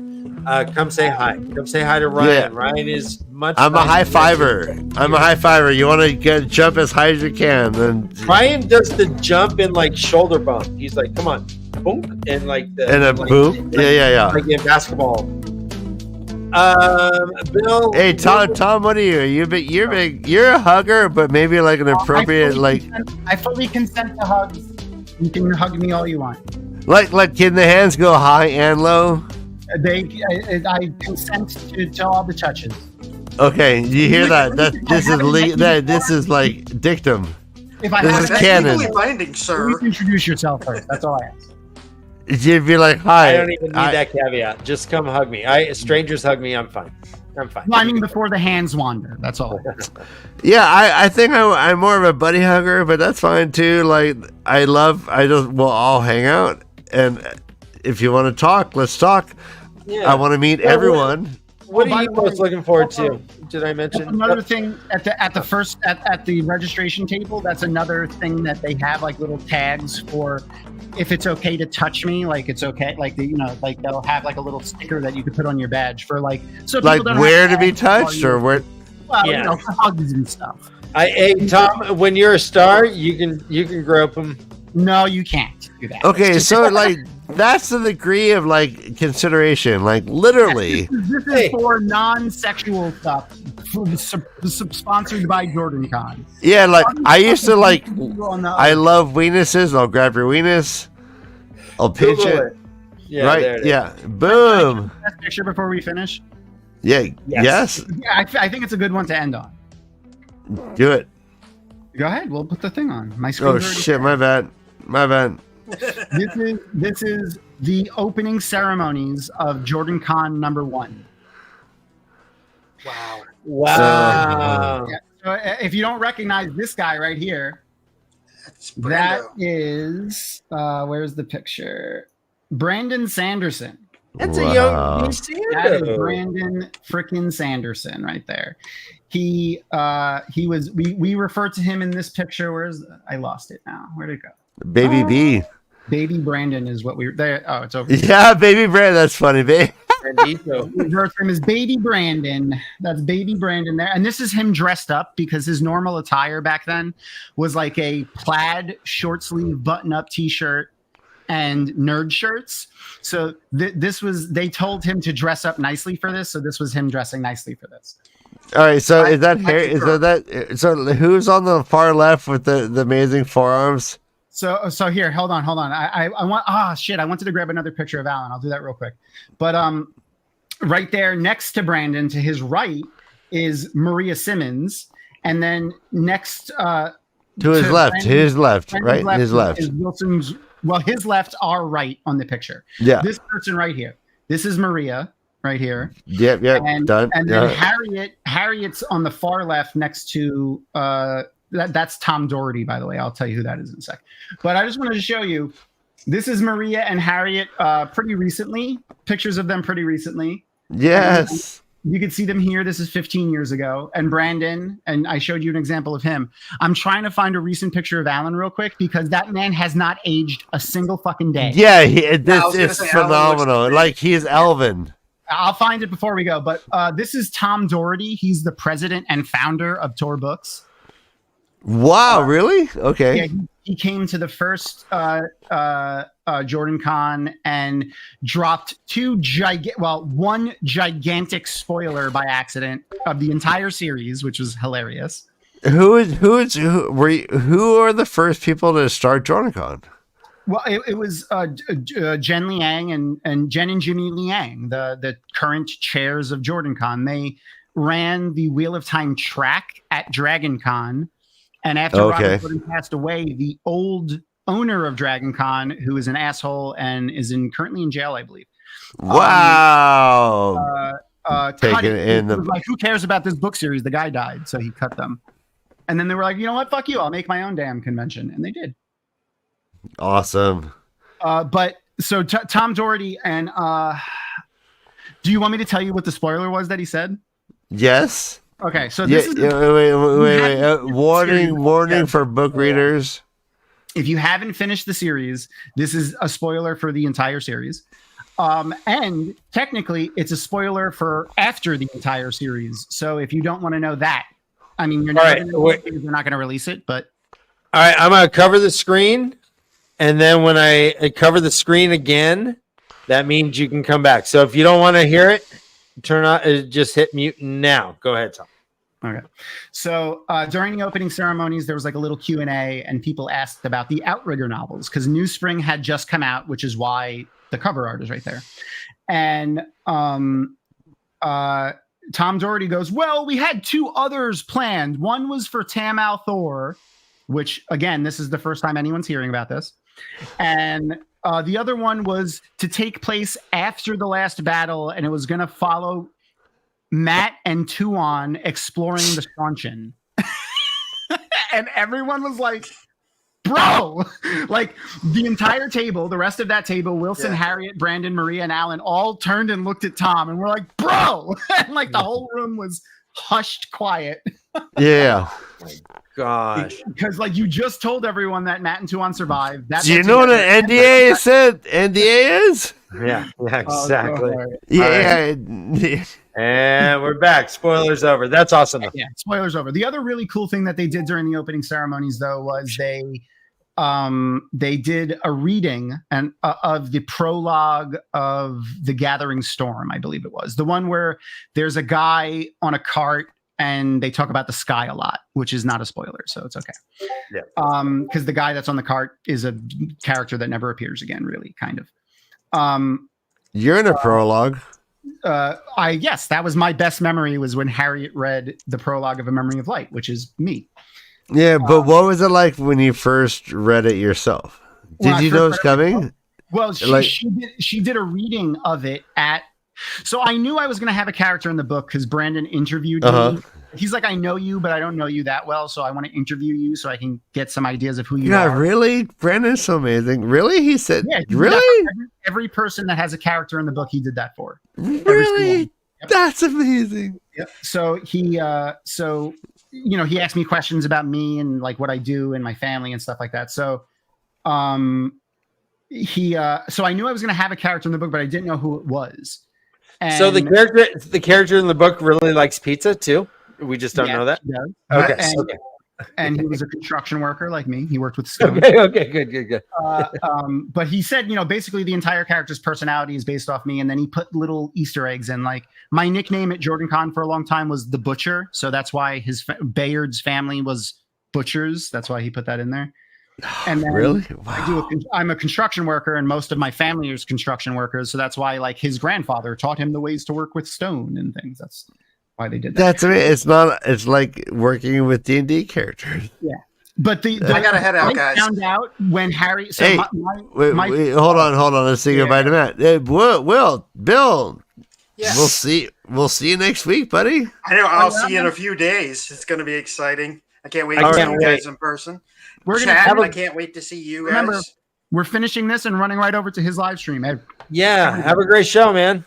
Come say hi. Come say hi to Ryan. Yeah. Ryan is much. I'm a high fiver. You want to jump as high as you can. Then Ryan does the jump in like shoulder bump. He's like, come on, boom, and like boom. Yeah. Like in basketball. Bill. Hey, Tom, what are you? You're big. You're a hugger, but maybe like an appropriate I fully consent to hugs. You can hug me all you want. Like, can the hands go high and low? I consent to all the touches. Okay, you hear that? This is like dictum. This is canon. Binding, sir. Please introduce yourself first. That's all I ask. You'd be like, hi. I don't even need that caveat. Just come hug me. Strangers hug me. I'm fine. Well, I mean, before the hands wander. That's all. Yeah, I think I'm more of a buddy hugger, but that's fine too. Like, we'll all hang out, and if you want to talk, let's talk. Yeah. I want to meet everyone. What are you most looking forward to? Did I mention another thing at the registration table? That's another thing that they have, like little tags for if it's okay to touch me. Like it's okay, like like they'll have like a little sticker that you could put on your badge for like where to be touched or where. Well, for hugs and stuff. Hey Tom, when you're a star, you can grope them. No, you can't do that. Okay, so like that's the degree of like consideration, like literally. This is for non-sexual stuff, sponsored by JordanCon. Yeah, like I used to like. I love weenuses. I'll grab your weenus. I'll pinch it. Yeah, right. Yeah. Boom. Last picture before we finish. Yeah. Yes. Yeah, I think it's a good one to end on. Do it. Go ahead. We'll put the thing on. My screen. Oh shit! My bad. This is the opening ceremonies of JordanCon #1. Wow. Wow. Yeah, so if you don't recognize this guy right here, That's that Brando. is where's the picture? Brandon Sanderson. That's a young That is Sando. Brandon frickin' Sanderson right there. He was we refer to him in this picture. I lost it now. Where'd it go? Baby B. Baby Brandon is what we there. Oh, it's over. Yeah, Baby Brand. That's funny, babe. Brandito. We refer to him as Baby Brandon. That's Baby Brandon there. And this is him dressed up because his normal attire back then was like a plaid short sleeve button up t-shirt and nerd shirts. So they told him to dress up nicely for this. So this was him dressing nicely for this. All right, so is that hair? Is that so? Who's on the far left with the amazing forearms? So here, hold on. I want I wanted to grab another picture of Alan. I'll do that real quick. But right there next to Brandon, to his right, is Maria Simmons, and then next to his left, his left, right, his left is Wilson's. Well, his left, our right on the picture. Yeah, this person right here. This is Maria right here. Yep, and, done. And then Harriet's on the far left next to that's Thom Doherty, by the way. I'll tell you who that is in a sec. But I just wanted to show you. This is Maria and Harriet pretty recently. Pictures of them pretty recently. Yes. You could see them here. This is 15 years ago. And Brandon, and I showed you an example of him. I'm trying to find a recent picture of Alan real quick because that man has not aged a single fucking day. Yeah, this is phenomenal. Like he's Elvin. I'll find it before we go. But this is Thom Doherty. He's the president and founder of Tor Books. Wow, really? Okay. Yeah, he came to the first JordanCon and dropped one gigantic spoiler by accident of the entire series, which was hilarious. Who are the first people to start JordanCon? Well, it was Jen Liang and Jen and Jimmy Liang, the current chairs of JordanCon. They ran the Wheel of Time track at DragonCon. And after Robert Jordan passed away, the old owner of DragonCon, who is an asshole and is currently in jail, I believe. Wow. Cut it. Like, who cares about this book series? The guy died, so he cut them. And then they were like, you know what? Fuck you. I'll make my own damn convention. And they did. Awesome. But so Thom Doherty and do you want me to tell you what the spoiler was that he said? Yes. Okay, so this is wait. Warning for book readers. If you haven't finished the series, this is a spoiler for the entire series. And technically, it's a spoiler for after the entire series. So if you don't want to know that, I mean, you're not going to release it, but... All right, I'm going to cover the screen, and then when I cover the screen again, that means you can come back. So if you don't want to hear it, turn on, just hit mute now. Go ahead, Tom. Okay. So during the opening ceremonies, there was like a little Q&A and people asked about the Outrigger novels because New Spring had just come out, which is why the cover art is right there. And Thom Doherty goes, well, we had 2 others planned. One was for Tam Althor, which again, this is the first time anyone's hearing about this. And the other one was to take place after the last battle, and it was going to follow Matt and Tuon exploring the Squanchen. And everyone was like, bro, like the entire table, the rest of that table, Wilson, Harriet, Brandon, Maria, and Alan all turned and looked at Tom and we're like, bro. And like the whole room was hushed quiet. Yeah. Oh my gosh. Because like you just told everyone that Matt and Tuon survived. Do you know what an NDA said? NDA is? Yeah, exactly. Yeah. And we're back. Spoilers over. That's awesome. Yeah, spoilers over. The other really cool thing that they did during the opening ceremonies, though, was they did a reading of the prologue of The Gathering Storm, I believe it was. The one where there's a guy on a cart and they talk about the sky a lot, which is not a spoiler, so it's okay. Yeah. Because the guy that's on the cart is a character that never appears again, really, kind of. You're in a prologue. Yes, that was my best memory, was when Harriet read the prologue of A Memory of Light, which is me. Yeah, but what was it like when you first read it yourself? Did you know it's coming? Well, she did a reading of it at. So I knew I was going to have a character in the book because Brandon interviewed me. He's like, I know you, but I don't know you that well, so I want to interview you so I can get some ideas of who you are. Yeah, really? Brandon's so amazing. Really? He said, yeah, really? Every person that has a character in the book, he did that for. Really? Yep. That's amazing. Yep. So he asked me questions about me and like what I do and my family and stuff like that. So, so I knew I was going to have a character in the book, but I didn't know who it was. And so the character in the book really likes pizza too. We just don't know that. Okay. And he was a construction worker like me. He worked with stone. Okay, good. But he said, basically the entire character's personality is based off me. And then he put little Easter eggs in. Like my nickname at JordanCon for a long time was the Butcher. So that's why Bayard's family was butchers. That's why he put that in there. And then really? Wow. I'm a construction worker, and most of my family is construction workers. So that's why, like, his grandfather taught him the ways to work with stone and things. That's why they did that. That's it. It's like working with D&D characters. Yeah. But I gotta head out, guys. I found out when Harry. So hey, wait, hold on. Let's say goodbye to Matt. Hey, Will, Bill. Yeah. We'll see you next week, buddy. I know. I'll see you in a few days. It's going to be exciting. I can't wait to see you guys in person. I can't wait to see you guys. Remember, we're finishing this and running right over to his live stream. Yeah, have a great show, man.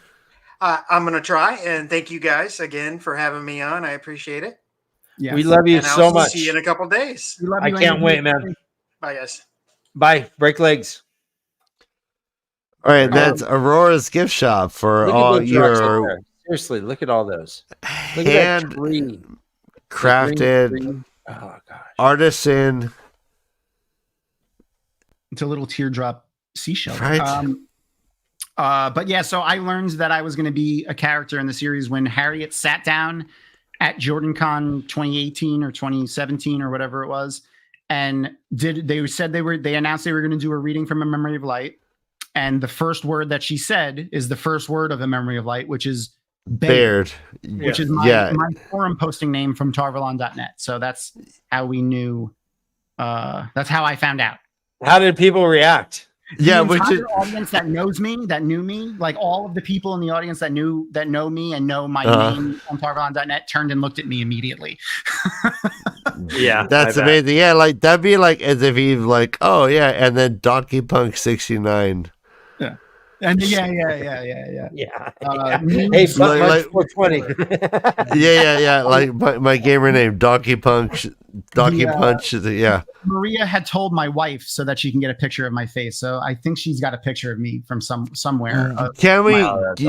I'm going to try, and thank you guys again for having me on. I appreciate it. Yeah, we love you so much. See you in a couple days. I can't wait, man. Bye, guys. Bye. Break legs. All right, that's Aurora's gift shop for all your. Seriously, look at all those. Look hand at that tree. Crafted, oh gosh, artisan. It's a little teardrop seashell. Right. But yeah, so I learned that I was going to be a character in the series when Harriet sat down at JordanCon 2018 or 2017 or whatever it was, and they announced they were going to do a reading from A Memory of Light, and the first word that she said is the first word of A Memory of Light, which is Baird, which is my forum posting name from Tarvalon.net. So that's how we knew. That's how I found out. How did people react? The entire audience that knew me, like all of the people in the audience that know me and know my name on Tarvalon.net turned and looked at me immediately. Yeah, that's amazing. Yeah, like that'd be like as if he's like, oh yeah, and then Donkey Punk 69. Yeah. And yeah. Hey, like 420. yeah. Like my gamer name, Donkey Punch. Yeah. Maria had told my wife so that she can get a picture of my face. So I think she's got a picture of me from somewhere. Can we?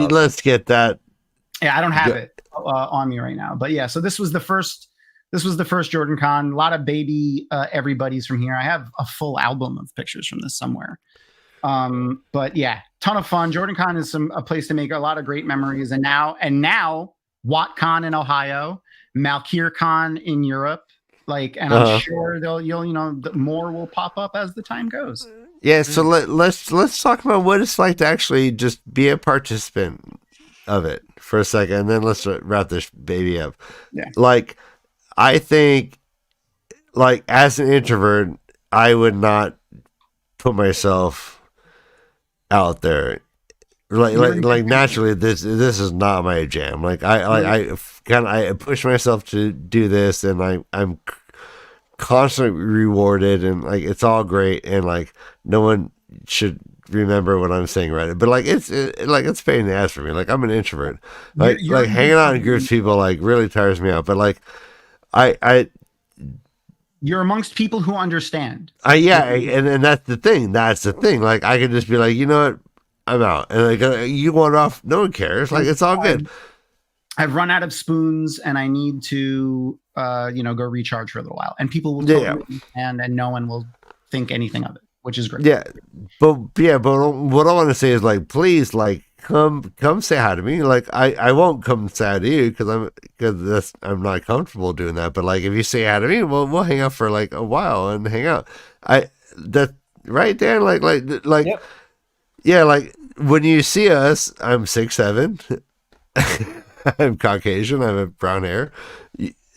Let's get that. Yeah, I don't have it on me right now. But yeah, so this was the first JordanCon. A lot of baby everybody's from here. I have a full album of pictures from this somewhere. But yeah, ton of fun. JordanCon is a place to make a lot of great memories. And now WattCon in Ohio, MalkirCon in Europe, I'm sure more will pop up as the time goes. Yeah. So let's talk about what it's like to actually just be a participant of it for a second, and then let's wrap this baby up. Yeah. Like, I think, like, as an introvert, I would not put myself out there like naturally. This is not my jam. Like I push myself to do this, and I'm constantly rewarded, and like it's all great, and like no one should remember what I'm saying right, but like it's pain in the ass for me. Like I'm an introvert. Like hanging out in groups of people like really tires me out. But like you're amongst people who understand. And that's the thing. Like I could just be like, you know what, I'm out, and like you want off, no one cares. Like it's all good. I've run out of spoons, and I need to go recharge for a little while, and people will totally understand, and no one will think anything of it, which is great. But what I want to say is like, please, like come say hi to me. Like I won't come say hi to you because I'm not comfortable doing that. But like if you say hi to me, we'll hang out for like a while and hang out. That right there, like yep. Yeah, like when you see us, I'm 6'7". I'm Caucasian. I have brown hair.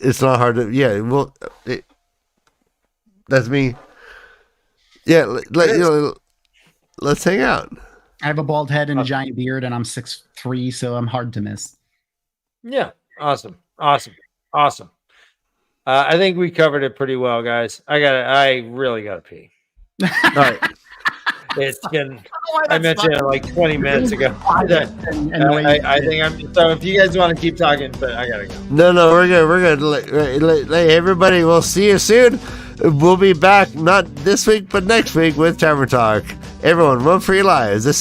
It's not hard to. Yeah, well, that's me. Yeah, let's hang out. I have a bald head and a giant beard, and I'm 6'3", so I'm hard to miss. Yeah, awesome. I think we covered it pretty well, guys. I really gotta pee. All right. It's been. I mentioned it like 20 minutes ago. I think I'm. So if you guys want to keep talking, but I gotta go. No, we're good. Everybody, we'll see you soon. We'll be back not this week, but next week with Tavern Talk. Everyone, run for your lives. This